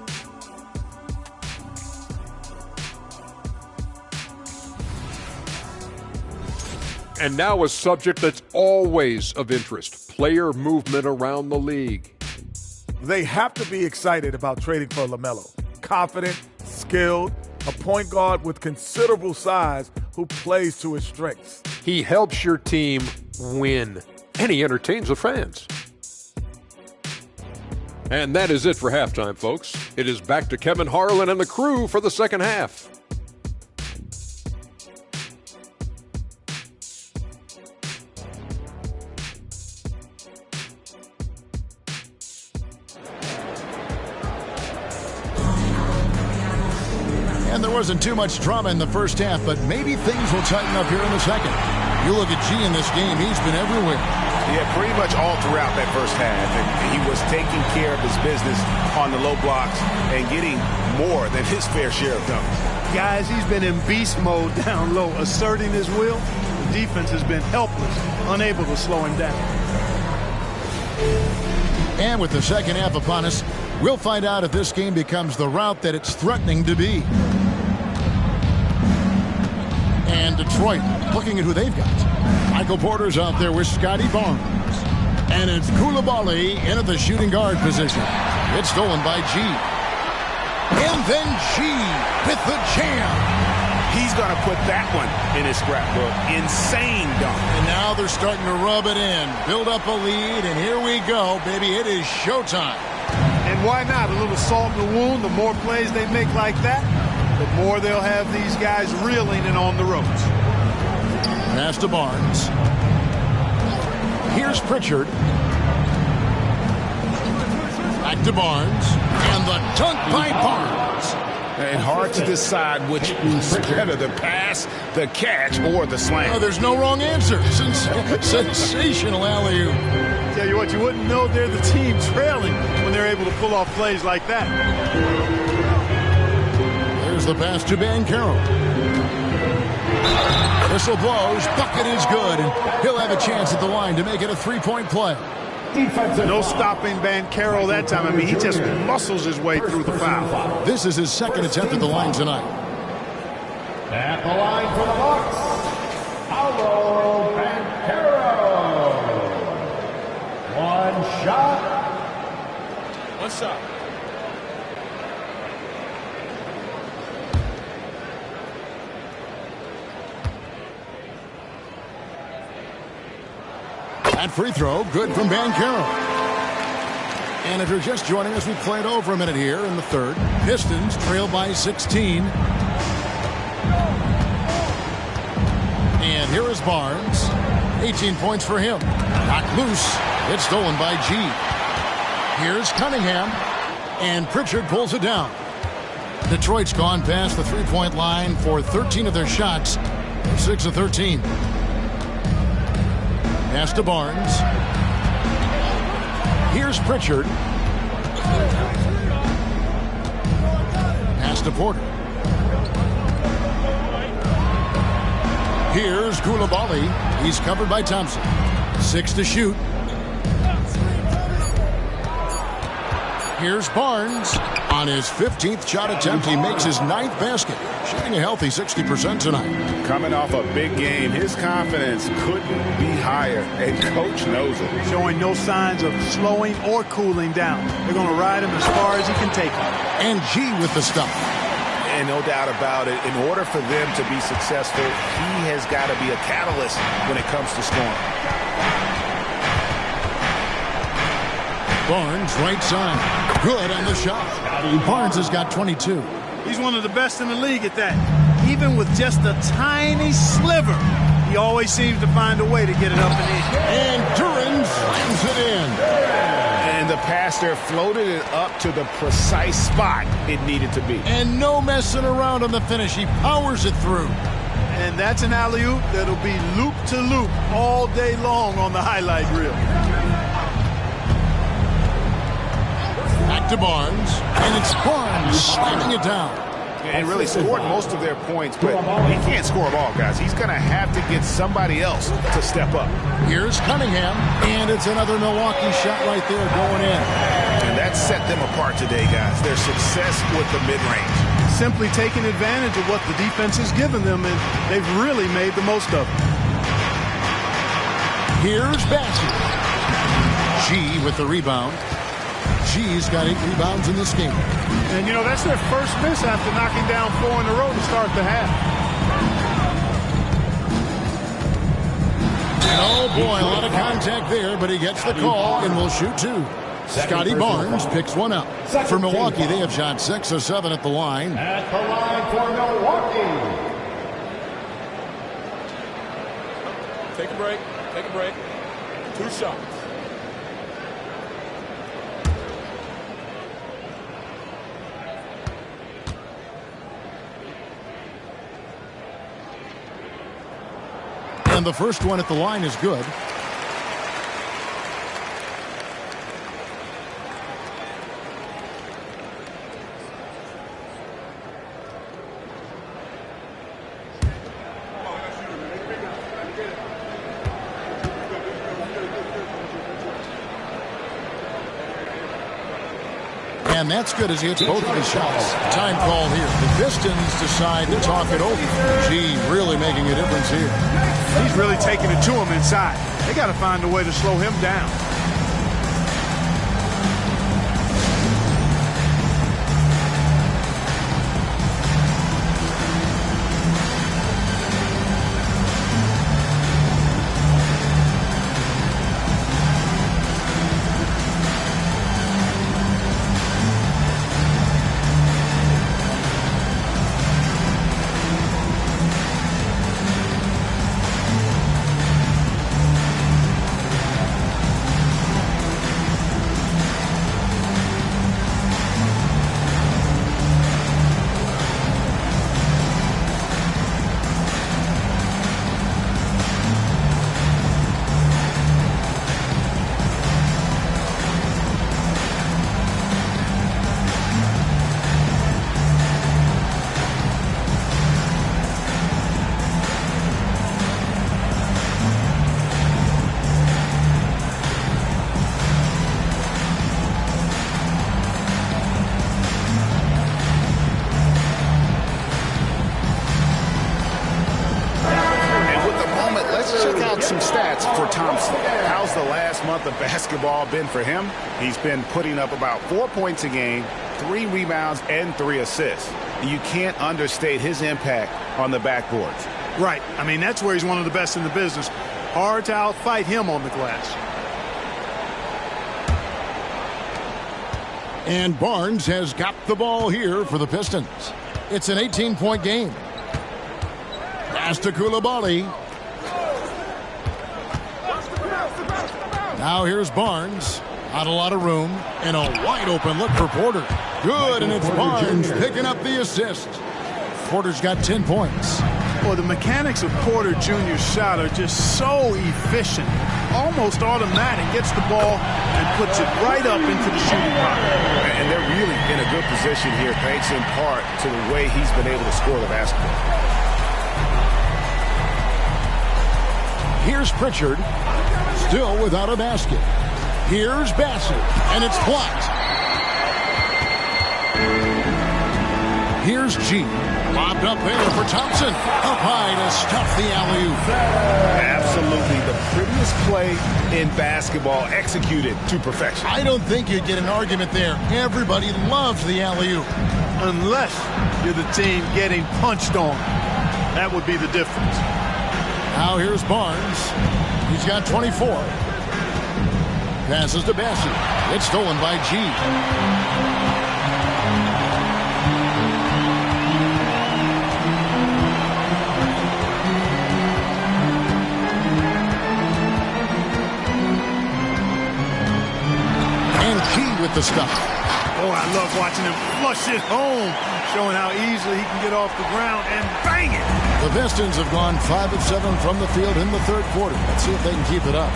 And now a subject that's always of interest, player movement around the league. They have to be excited about trading for LaMelo. Confident, skilled, a point guard with considerable size who plays to his strengths. He helps your team win, and he entertains the fans. And that is it for halftime, folks. It is back to Kevin Harlan and the crew for the second half. And there wasn't too much drama in the first half, but maybe things will tighten up here in the second. You look at G in this game, he's been everywhere. Yeah, pretty much all throughout that first half. And he was taking care of his business on the low blocks and getting more than his fair share of dunks. Guys, he's been in beast mode down low, asserting his will. The defense has been helpless, unable to slow him down. And with the second half upon us, we'll find out if this game becomes the route that it's threatening to be. And Detroit, looking at who they've got. Michael Porter's out there with Scotty Barnes. And it's Coulibaly in at the shooting guard position. It's stolen by G. And then G with the jam. He's going to put that one in his scrapbook. Insane dunk. And now they're starting to rub it in. Build up a lead, and here we go, baby. It is showtime. And why not? A little salt in the wound. The more plays they make like that, the more they'll have these guys reeling and on the ropes. Pass to Barnes. Here's Pritchard. Back to Barnes. And the dunk by Barnes. And hard to decide which is better, the pass, the catch, or the slam. Oh, there's no wrong answer. Sensational alley-oop. Tell you what, you wouldn't know they're the team trailing when they're able to pull off plays like that. There's the pass to Banchero. Whistle blows, bucket is good, and he'll have a chance at the line to make it a three-point play. No stopping Banchero that time. I mean, he just muscles his way through the foul. This is his second attempt at the line tonight. At the line for the Bucks, Paolo Banchero. One shot. What's up? That free throw, good from Banchero. And if you're just joining us, we played over a minute here in the third. Pistons trail by 16. And here is Barnes. 18 points for him. Knocked loose. It's stolen by G. Here's Cunningham. And Pritchard pulls it down. Detroit's gone past the three-point line for 13 of their shots. 6 of 13. Pass to Barnes. Here's Pritchard. Pass to Porter. Here's Coulibaly. He's covered by Thompson. 6 to shoot. Here's Barnes. On his 15th shot attempt, he makes his 9th basket. Shooting a healthy 60% tonight. Coming off a big game, his confidence couldn't be higher, and Coach knows it. Showing no signs of slowing or cooling down. They're going to ride him as far as he can take him. And G with the stop. And no doubt about it, in order for them to be successful, he has got to be a catalyst when it comes to scoring. Barnes, right side. Good on the shot. Barnes has got 22. He's one of the best in the league at that. Even with just a tiny sliver, he always seems to find a way to get it up and in. And Duran slams it in. And the pass there floated it up to the precise spot it needed to be. And no messing around on the finish. He powers it through. And that's an alley-oop that'll be loop to loop all day long on the highlight reel. to Barnes, and it's Barnes slamming it down. And really scored most of their points, but he can't score them all, guys. He's going to have to get somebody else to step up. Here's Cunningham, and it's another Milwaukee shot right there going in. And that set them apart today, guys. Their success with the mid-range. Simply taking advantage of what the defense has given them, and they've really made the most of it. Here's Bassett. G with the rebound. G's got 8 rebounds in this game. And, you know, that's their first miss after knocking down 4 in a row to start the half. Oh, boy, a lot of contact there, but he gets the call and will shoot 2. Scotty Barnes picks one up. For Milwaukee, they have shot 6 of 7 at the line. At the line for Milwaukee. Take a break. Take a break. 2 shots. And the first one at the line is good. And that's good as he hits both of his shots. Time call here. The Pistons decide to talk it over. Gee, really making a difference here. He's really taking it to him inside. They got to find a way to slow him down. Of basketball been for him. He's been putting up about 4 points a game, 3 rebounds, and 3 assists. You can't understate his impact on the backboards. Right. I mean, that's where he's one of the best in the business. Hard to outfight him on the glass. And Barnes has got the ball here for the Pistons. It's an 18-point game. Pass to Coulibaly. Now here's Barnes. Not a lot of room. And a wide open look for Porter. Good, and it's Barnes picking up the assist. Porter's got 10 points. Well, the mechanics of Porter Jr.'s shot are just so efficient. Almost automatic. Gets the ball and puts it right up into the shooting pocket. And they're really in a good position here, thanks in part to the way he's been able to score the basketball. Here's Pritchard. Still without a basket. Here's Bassett, and it's blocked. Here's G. Lobbed up there for Thompson. Up high to stuff the alley-oop. Absolutely the prettiest play in basketball, executed to perfection. I don't think you'd get an argument there. Everybody loves the alley-oop. Unless you're the team getting punched on. That would be the difference. Now here's Barnes. He's got 24. Passes to Bassett. It's stolen by G. And Key with the stop. Oh, I love watching him flush it home, showing how easily he can get off the ground and bang it. The Pistons have gone 5 of 7 from the field in the third quarter. Let's see if they can keep it up.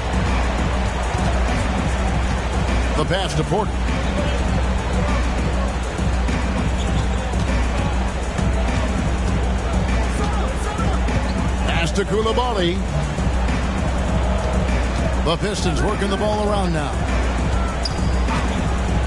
The pass to Porter. to Koulibaly. The Pistons working the ball around now.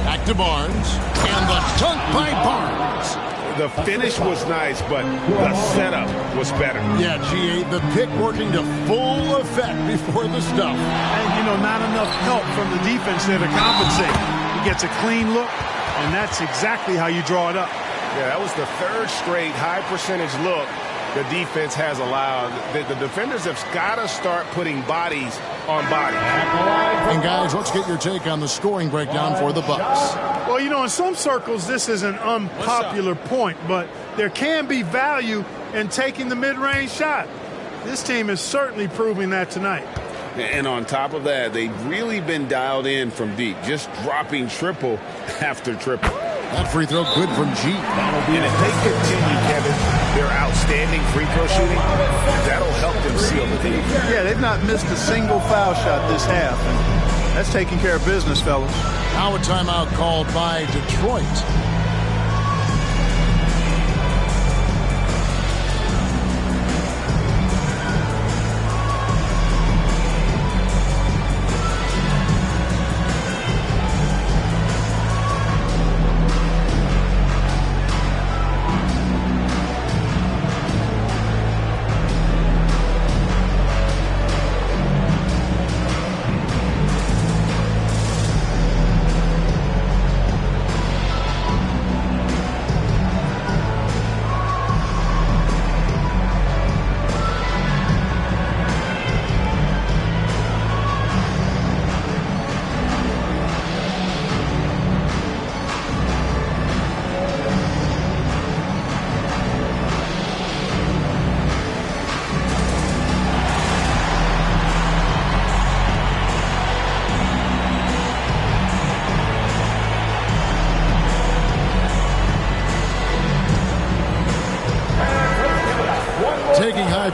Back to Barnes. And the dunk by Barnes. The finish was nice, but the setup was better. Yeah, G8, the pick working to full effect before the stuff. And, you know, not enough help from the defense there to compensate. He gets a clean look, and that's exactly how you draw it up. Yeah, that was the third straight high percentage look the defense has allowed. The defenders have got to start putting bodies on bodies. And guys, let's get your take on the scoring breakdown for the Bucks. Well, you know, in some circles, this is an unpopular point, but there can be value in taking the mid-range shot. This team is certainly proving that tonight. And on top of that, they've really been dialed in from deep, just dropping triple after triple. That free throw good from G. And if they continue, Kevin, their outstanding free throw shooting, that'll help them seal the deal. Yeah, they've not missed a single foul shot this half. And that's taking care of business, fellas. Now a timeout called by Detroit.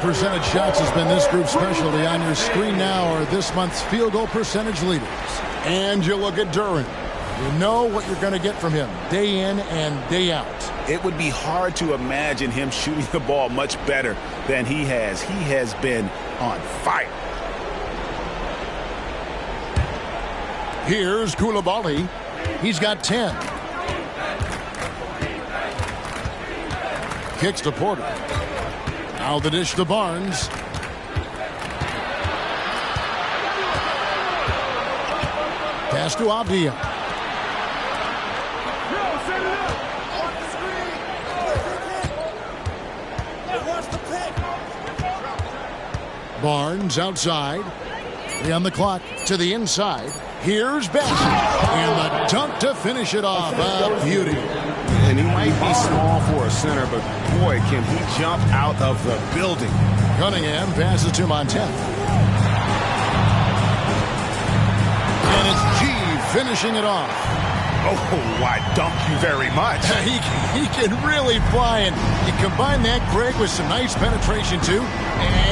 Percentage shots has been this group's specialty. On your screen now are this month's field goal percentage leaders. And you look at Duren. You know what you're going to get from him day in and day out. It would be hard to imagine him shooting the ball much better than he has. He has been on fire. Here's Koulibaly. He's got 10. Kicks to Porter. Now the dish to Barnes. Pass to Avdia. Barnes outside. 3 on the clock to the inside. Here's Beck. And the dunk to finish it off. A beauty. And he might be small for a center, but boy, can he jump out of the building. Cunningham passes to Montez. And it's G finishing it off. Oh, I dunk you very much. He can really fly, and you combine that, Greg, with some nice penetration, too,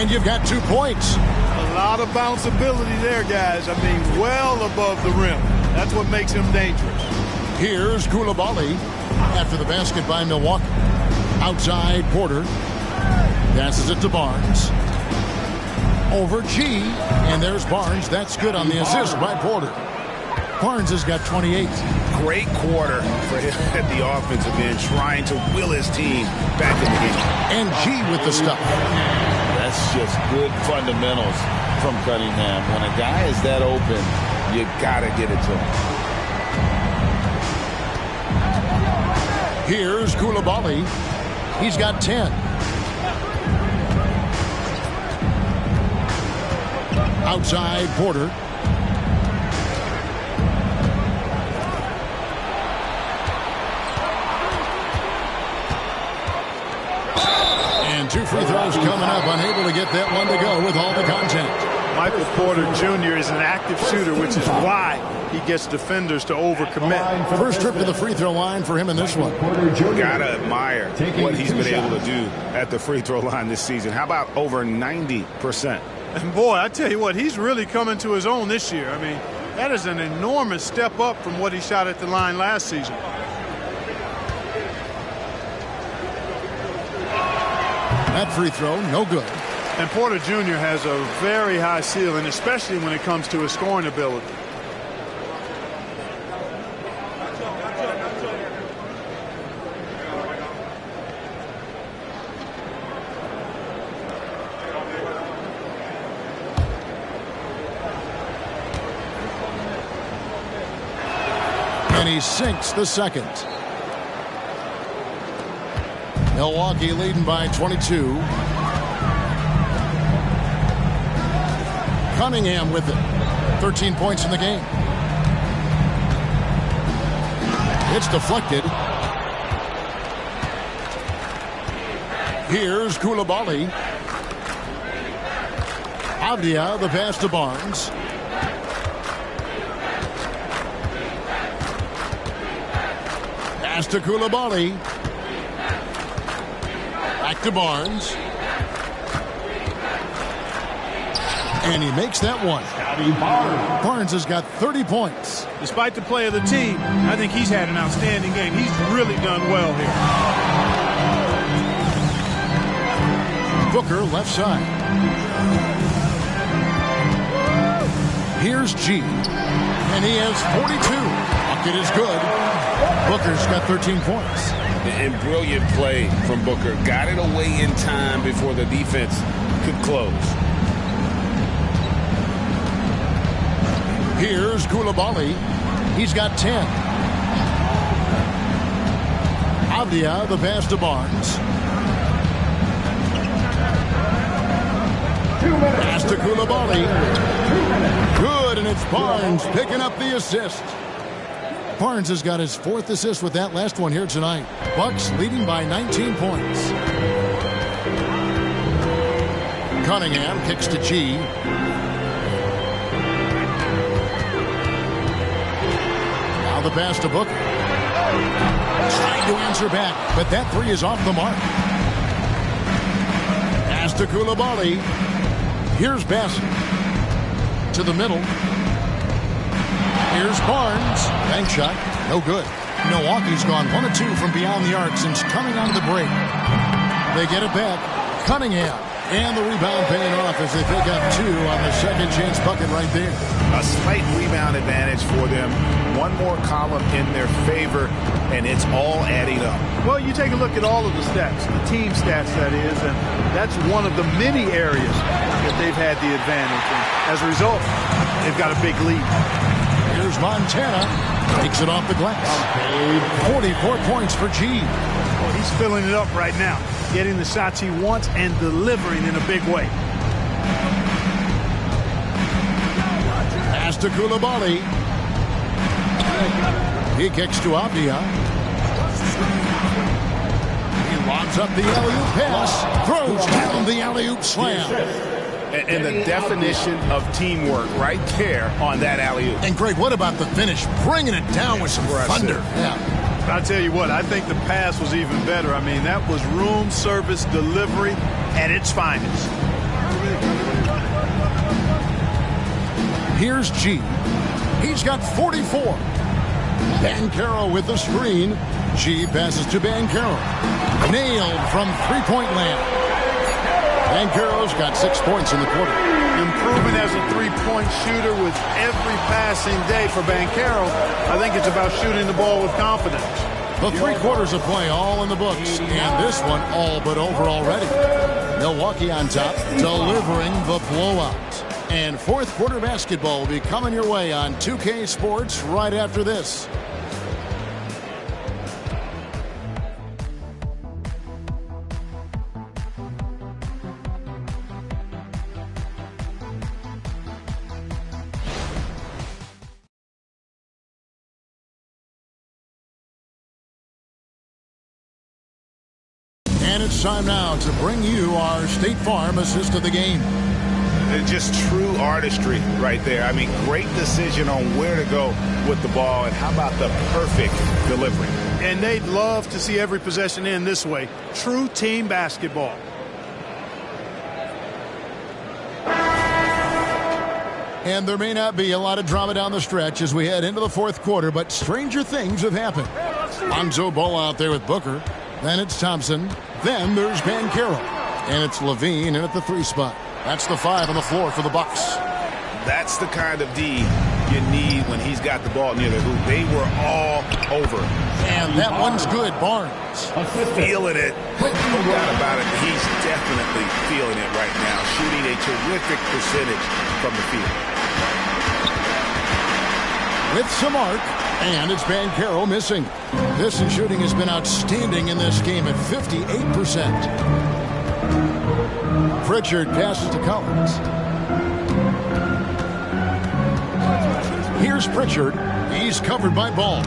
and you've got 2 points. A lot of bounceability there, guys. I mean, well above the rim. That's what makes him dangerous. Here's Koulibaly after the basket by Milwaukee. Outside, Porter. Passes it to Barnes. Over G. And there's Barnes. That's good on the assist by Porter. Barnes has got 28. Great quarter for him at the offensive end, trying to will his team back in the game. And G with the stuff. That's just good fundamentals from Cunningham. When a guy is that open, you got to get it to him. Here's Koulibaly. He's got 10. Outside, Porter. And 2 free throws coming up. Unable to get that one to go with all the contact. Michael Porter Jr. is an active shooter, which is why he gets defenders to overcommit. First trip to the free throw line for him in this one. Gotta admire what he's been able to do at the free throw line this season. How about over 90%? And boy, I tell you what, he's really coming to his own this year. I mean, that is an enormous step up from what he shot at the line last season. That free throw, no good. And Porter Jr. has a very high ceiling, especially when it comes to his scoring ability. And he sinks the second. Milwaukee leading by 22. Cunningham with it. 13 points in the game. It's deflected. Here's Koulibaly. Avdia, the pass to Barnes. Pass to Koulibaly. Back to Barnes. And he makes that one. Barnes has got 30 points. Despite the play of the team, I think he's had an outstanding game. He's really done well here. Booker left side. Here's G. And he has 42. Bucket is good. Booker's got 13 points. And brilliant play from Booker. Got it away in time before the defense could close. Here's Koulibaly. He's got 10. Avdia, the pass to Barnes. Pass to Koulibaly. Good, and it's Barnes picking up the assist. Barnes has got his 4th assist with that last one here tonight. Bucks leading by 19 points. Cunningham kicks to G. Now the pass to Booker. Trying to answer back, but that 3 is off the mark. Pass to Koulibaly. Here's Bassett. To the middle. Here's Barnes. Bank shot. No good. Milwaukee's gone 1 of 2 from beyond the arc since coming out of the break. They get it back. Cunningham. And the rebound paying off as they pick up 2 on the second chance bucket right there. A slight rebound advantage for them. One more column in their favor, and it's all adding up. Well, you take a look at all of the stats, the team stats that is, and that's one of the many areas that they've had the advantage. And as a result, they've got a big lead. Here's Montana. Takes it off the glass. 44 points for G. Well, he's filling it up right now, getting the shots he wants and delivering in a big way. Pass to Koulibaly. He kicks to Avdia. He lobs up the alley-oop pass. Throws down the alley-oop slam. And the definition of teamwork right there on that alley-oop. And Greg, what about the finish? Bringing it down with some thunder. Yeah. I'll tell you what, I think the pass was even better. I mean, that was room service delivery at its finest. Here's G. He's got 44. Banchero with the screen. G passes to Banchero. Nailed from three-point land. Banchero's got 6 points in the quarter. Improving as a three-point shooter with every passing day for Banchero. I think it's about shooting the ball with confidence. The 3 quarters of play all in the books, and this one all but over already. Milwaukee on top, delivering the blowout. And 4th quarter basketball will be coming your way on 2K Sports right after this. And it's time now to bring you our State Farm assist of the game. It's just true artistry right there. I mean, great decision on where to go with the ball, and how about the perfect delivery. And they'd love to see every possession end this way. True team basketball. And there may not be a lot of drama down the stretch as we head into the 4th quarter, but stranger things have happened. Lonzo Ball out there with Booker. Then it's Thompson. Then there's Banchero. And it's Levine in at the 3 spot. That's the 5 on the floor for the Bucks. That's the kind of D you need when he's got the ball near the hoop. They were all over. And that one's good. Barnes. Feeling it. No doubt about it. He's definitely feeling it right now. Shooting a terrific percentage from the field. With some arc, and it's Banchero missing. Piston shooting has been outstanding in this game at 58%. Pritchard passes to Collins. Here's Pritchard. He's covered by Ball.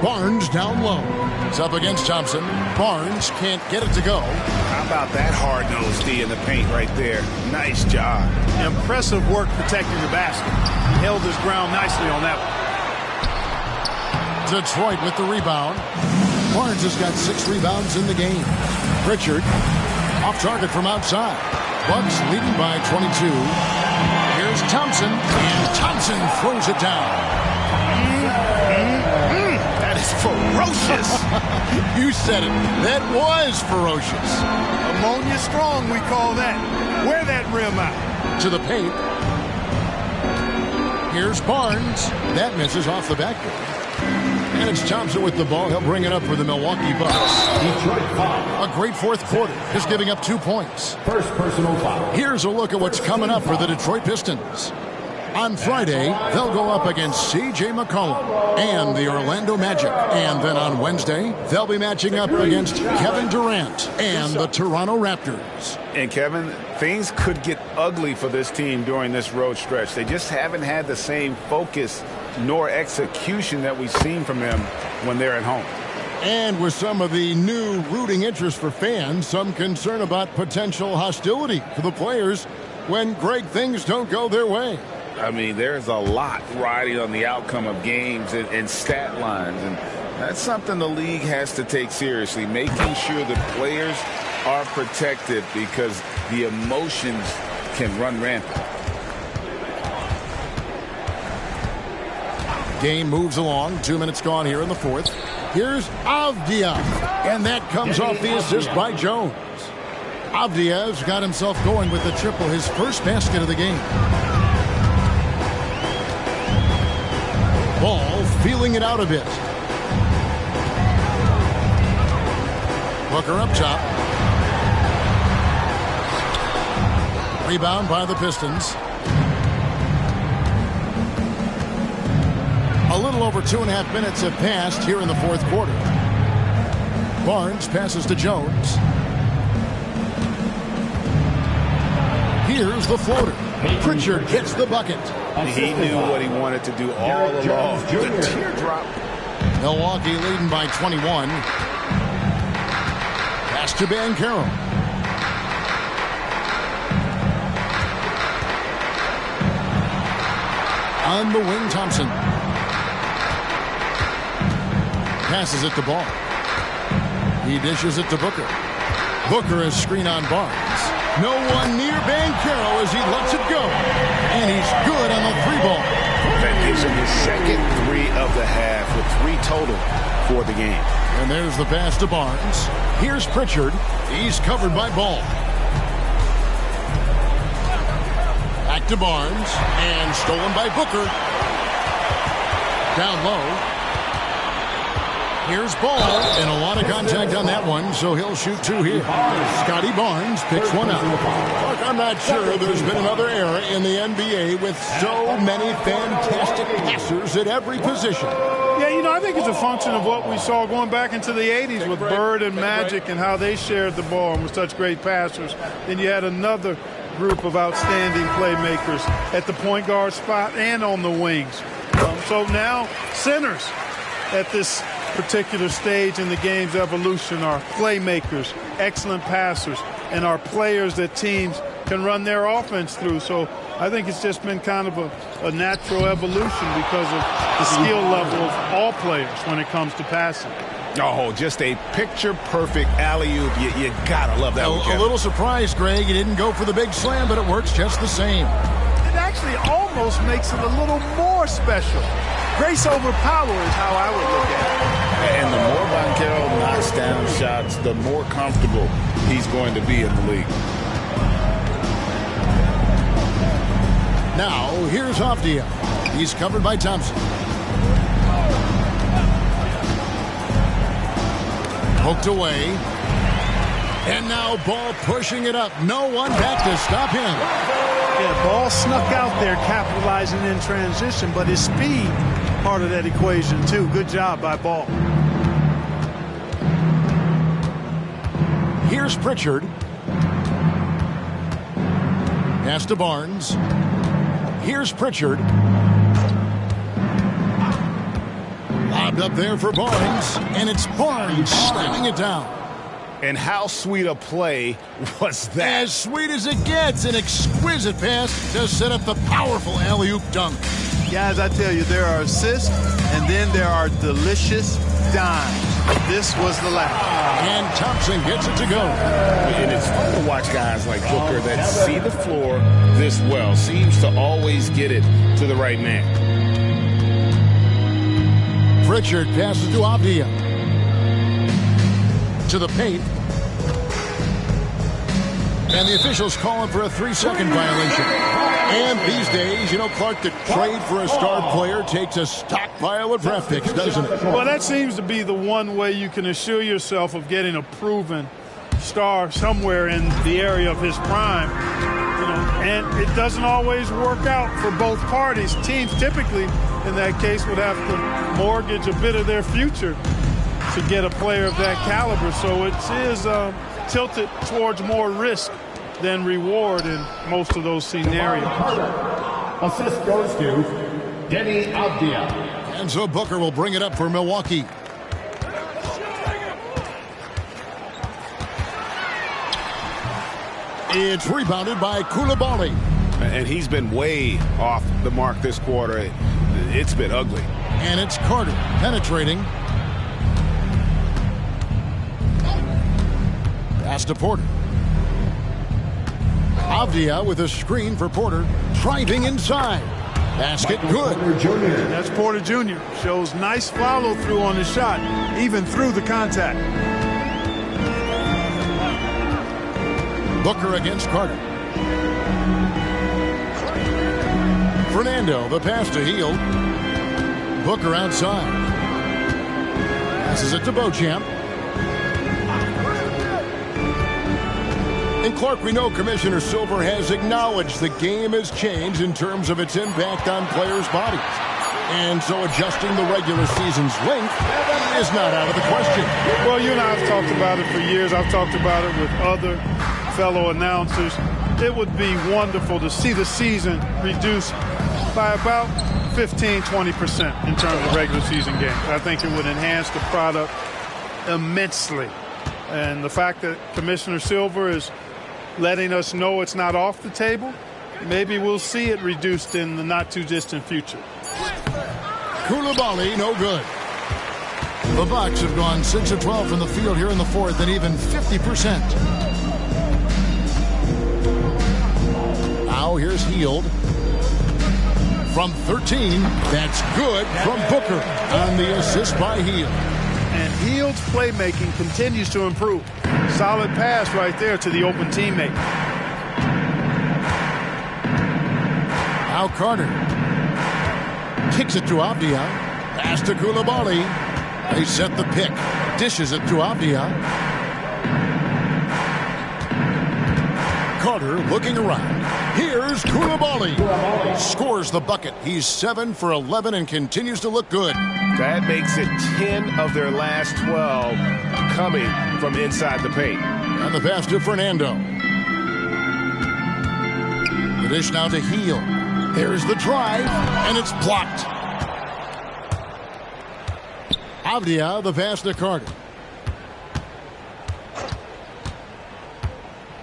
Barnes down low. It's up against Thompson. Barnes can't get it to go. How about that hard-nosed D in the paint right there? Nice job. Impressive work protecting the basket. He held his ground nicely on that one. Detroit with the rebound. Barnes has got 6 rebounds in the game. Pritchard off target from outside. Bucks leading by 22. Here's Thompson, and Thompson throws it down. That is ferocious. You said it. That was ferocious. Ammonia strong, we call that. Wear that rim out. To the paint. Here's Barnes. That misses off the backboard. And it's Thompson with the ball. He'll bring it up for the Milwaukee Bucks. A great fourth quarter. Just giving up 2 points. First personal foul. Here's a look at what's coming up for the Detroit Pistons. On Friday, they'll go up against C.J. McCollum and the Orlando Magic. And then on Wednesday, they'll be matching up against Kevin Durant and the Toronto Raptors. And Kevin, things could get ugly for this team during this road stretch. They just haven't had the same focus nor execution that we've seen from them when they're at home. And with some of the new rooting interest for fans, some concern about potential hostility for the players when great things don't go their way. I mean, there's a lot riding on the outcome of games and stat lines, and that's something the league has to take seriously, making sure the players are protected because the emotions can run rampant. Game moves along. 2 minutes gone here in the fourth. Here's Avdija, and that comes off the assist by Jones. Avdija's got himself going with the triple, his first basket of the game. Ball feeling it out a bit. Booker up top. Rebound by the Pistons. A little over 2.5 minutes have passed here in the fourth quarter. Barnes passes to Jones. Here's the floater. Pritchard gets the bucket. He knew what he wanted to do all along. The teardrop. Milwaukee leading by 21. Pass to Banchero. On the wing, Thompson. Passes it to Ball. He dishes it to Booker. Booker is screen on Barnes. No one near Banchero as he lets it go. And he's good on the 3-ball. That gives him his second 3 of the half with 3 total for the game. And there's the pass to Barnes. Here's Pritchard. He's covered by Ball. Back to Barnes. And stolen by Booker. Down low. Here's Ball, and a lot of contact on that one, so he'll shoot 2 here. Scotty Barnes picks one up. Look, I'm not sure there's been another era in the NBA with so many fantastic passers at every position. Yeah, you know, I think it's a function of what we saw going back into the 80s with Bird and Magic and how they shared the ball and were such great passers. Then you had another group of outstanding playmakers at the point guard spot and on the wings. So now centers at this particular stage in the game's evolution are playmakers, excellent passers, and are players that teams can run their offense through. So I think it's just been kind of a natural evolution because of the skill level of all players when it comes to passing. Oh, just a picture-perfect alley-oop. You gotta love that one, A little surprised, Greg. He didn't go for the big slam, but it works just the same. It actually almost makes it a little more special. Grace over power is how I would look at it. And the more Banchero knocks missed down shots, the more comfortable he's going to be in the league. Now, here's Avdia. He's covered by Thompson. Poked away. And now Ball pushing it up. No one back to stop him. Yeah, Ball snuck out there capitalizing in transition, but his speed part of that equation too. Good job by Ball. Here's Pritchard. Pass to Barnes. Here's Pritchard. Lobbed up there for Barnes, and it's Barnes slamming it down. And how sweet a play was that? As sweet as it gets, an exquisite pass to set up the powerful alley-oop dunk. Guys, I tell you, there are assists, and then there are delicious dimes. This was the last. And Thompson gets it to go. And it's fun to watch guys like Booker that see the floor this well. Seems to always get it to the right man. Pritchard passes to Avdia. To the paint. And the officials calling for a 3-second violation. And these days, you know, Clark, the trade for a star player takes a stockpile of draft picks, doesn't it? Well, that seems to be the one way you can assure yourself of getting a proven star somewhere in the area of his prime. You know, and it doesn't always work out for both parties. Teams typically, in that case, would have to mortgage a bit of their future to get a player of that caliber. So it is tilted towards more risk than reward in most of those scenarios. Assist goes to Denny Avdia. And so Booker will bring it up for Milwaukee. It's rebounded by Coulibaly. And he's been way off the mark this quarter. It's been ugly. And it's Carter penetrating. Pass to Porter. Avdia with a screen for Porter. Driving inside. Basket good. That's Porter Jr. Shows nice follow-through on the shot, even through the contact. Booker against Carter. Fernando, the pass to Hield. Booker outside. Passes it to Beauchamp. And Clark, we know Commissioner Silver has acknowledged the game has changed in terms of its impact on players' bodies. And so adjusting the regular season's length is not out of the question. Well, you and I have talked about it for years. I've talked about it with other fellow announcers. It would be wonderful to see the season reduced by about 15-20% in terms of regular season games. I think it would enhance the product immensely. And the fact that Commissioner Silver is letting us know it's not off the table, maybe we'll see it reduced in the not-too-distant future. Coulibaly, no good. The Bucks have gone 6 of 12 from the field here in the fourth and even 50%. Now here's Hield. From 13, that's good from Booker on the assist by Hield. And Hield's playmaking continues to improve. Solid pass right there to the open teammate. Now Carter kicks it to Avdia. Pass to Coulibaly. They set the pick. Dishes it to Avdia. Carter looking around. Here's Coulibaly. Scores the bucket. He's 7 for 11 and continues to look good. That makes it 10 of their last 12 coming from inside the paint. And the pass to Fernando. The dish now to Hield. There's the drive, and it's blocked. Avdia, the pass to Carter.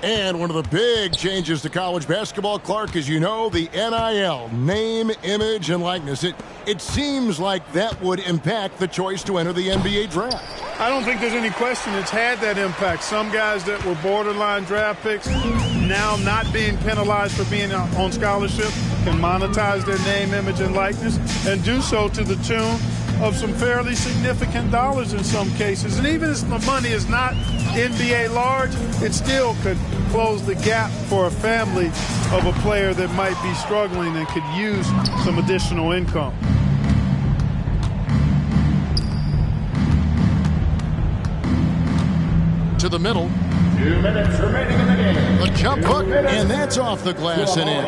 And one of the big changes to college basketball, Clark, as you know, the NIL, name, image, and likeness. It seems like that would impact the choice to enter the NBA draft. I don't think there's any question it's had that impact. Some guys that were borderline draft picks now not being penalized for being on scholarship can monetize their name, image, and likeness and do so to the tune of some fairly significant dollars in some cases. And even if the money is not NBA large, it still could close the gap for a family of a player that might be struggling and could use some additional income. To the middle. 2 minutes remaining in the game. The jump hook, and that's off the glass and in.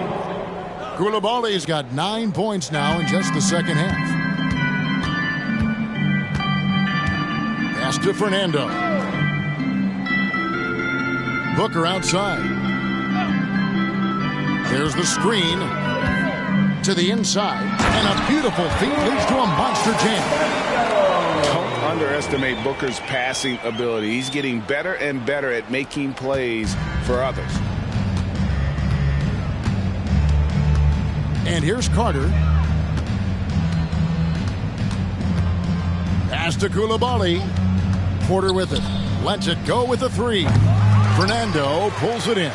Koulibaly's got 9 points now in just the second half. Pass to Fernando. Booker outside. There's the screen to the inside, and a beautiful feed leads to a monster jam. Don't underestimate Booker's passing ability. He's getting better and better at making plays for others. And here's Carter. Pass to Koulibaly. Porter with it. Lets it go with the three. Fernando pulls it in.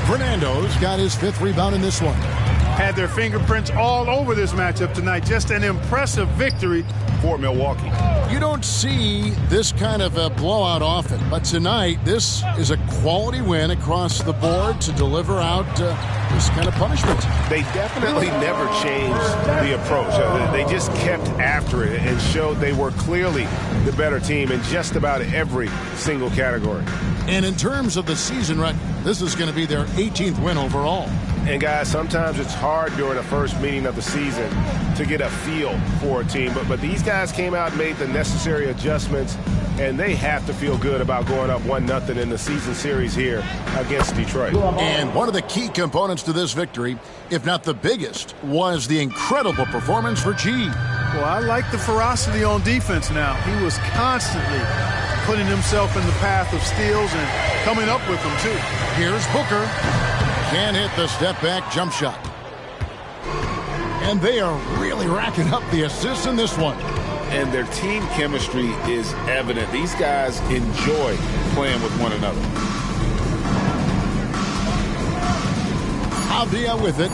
Fernando's got his 5th rebound in this one. Had their fingerprints all over this matchup tonight. Just an impressive victory for Milwaukee. You don't see this kind of a blowout often, but tonight this is a quality win across the board to deliver out this kind of punishment. They definitely never changed the approach. They just kept after it and showed they were clearly the better team in just about every single category. And in terms of the season record, this is going to be their 18th win overall. And guys, sometimes it's hard during the first meeting of the season to get a feel for a team. But these guys came out and made the necessary adjustments, and they have to feel good about going up 1-0 in the season series here against Detroit. And one of the key components to this victory, if not the biggest, was the incredible performance for G. Well, I like the ferocity on defense now. He was constantly putting himself in the path of steals and coming up with them, too. Here's Booker. Can't hit the step-back jump shot. And they are really racking up the assists in this one. And their team chemistry is evident. These guys enjoy playing with one another. Avdia with it.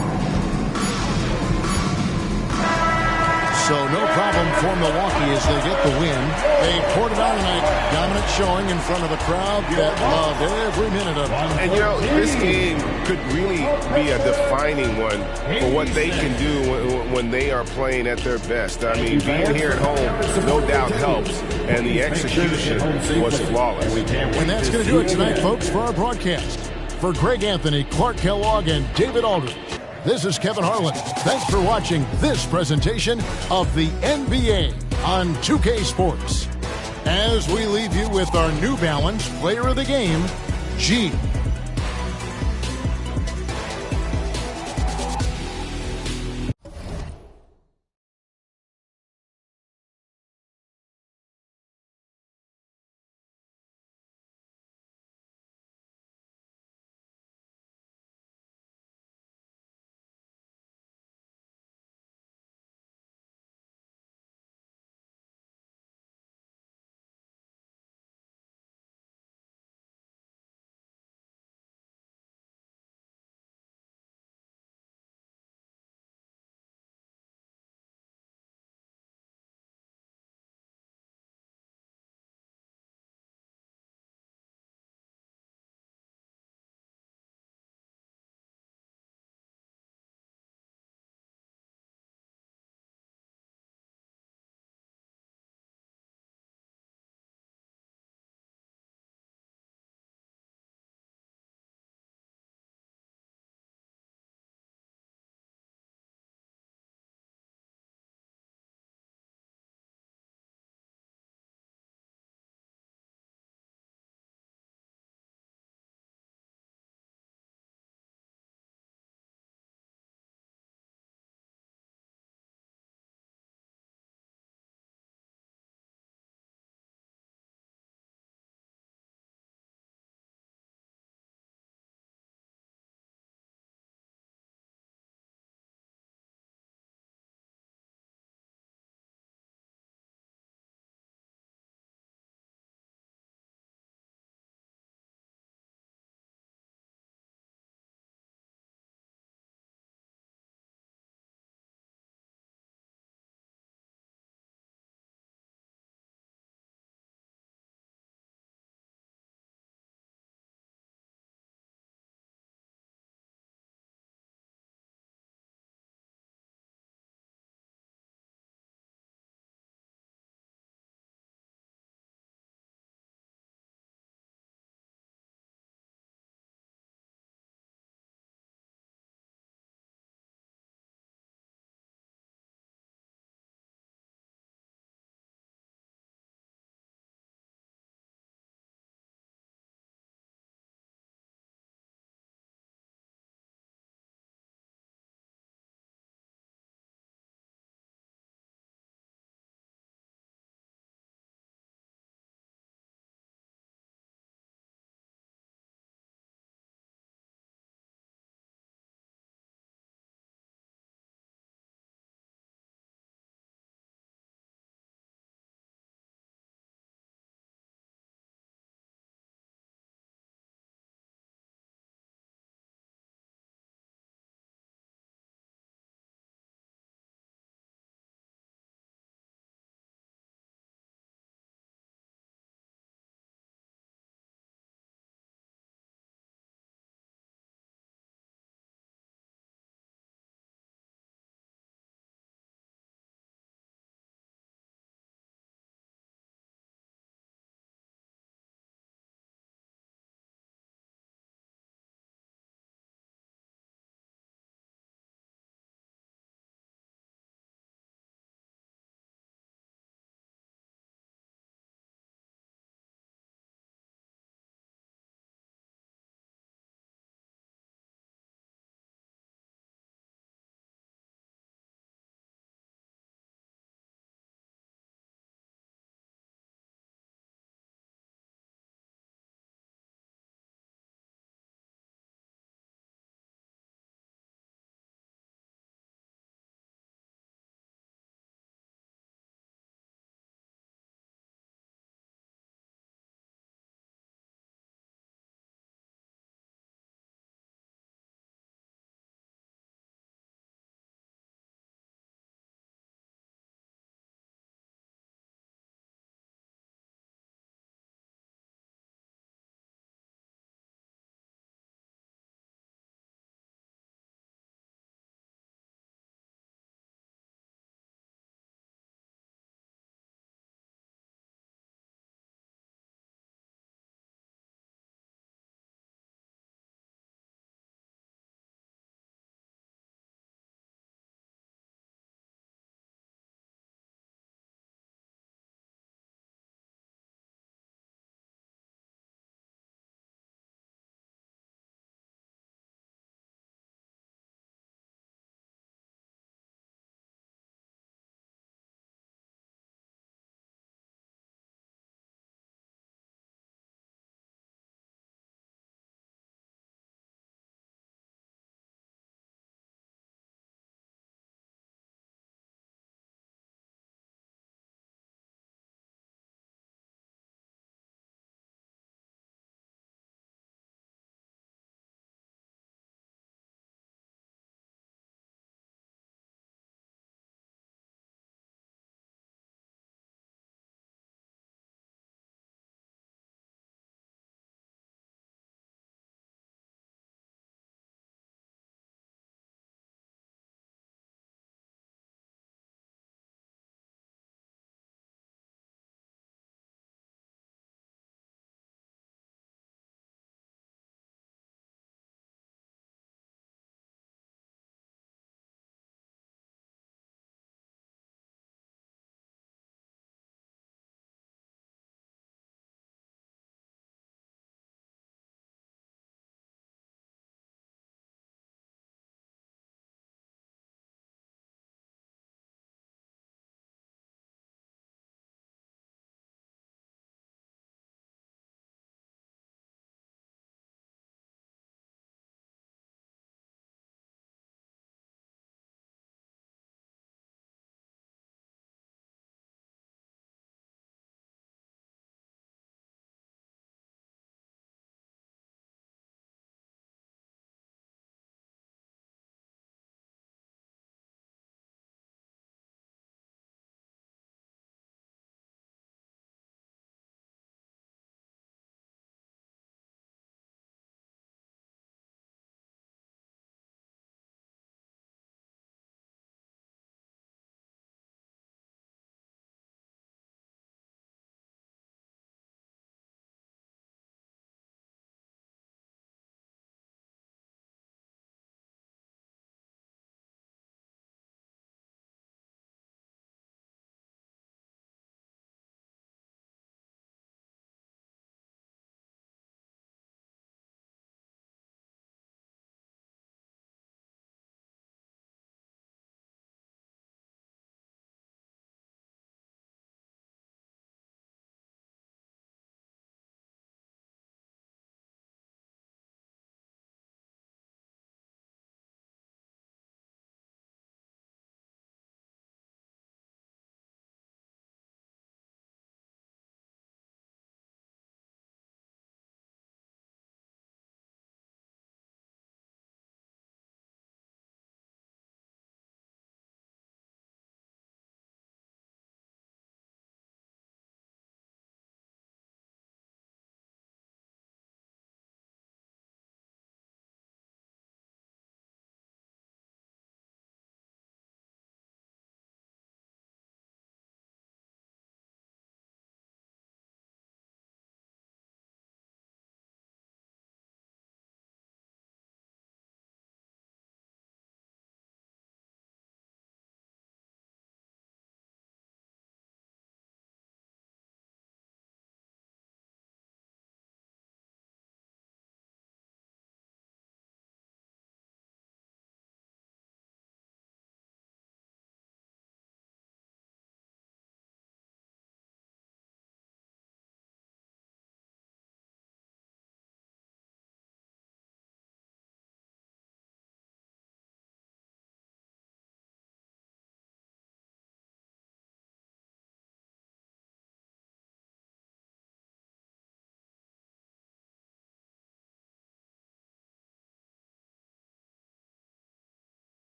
So no problem for Milwaukee as they get the win. They poured it out tonight. Dominant showing in front of the crowd that loved every minute of it. And, you know, this game could really be a defining one for what they can do when they are playing at their best. I mean, being here at home, no doubt helps. And the execution was flawless. And that's going to do it tonight, folks, for our broadcast. For Greg Anthony, Clark Kellogg, and David Aldridge, this is Kevin Harlan. Thanks for watching this presentation of the NBA on 2K Sports. As we leave you with our New Balance Player of the Game, G.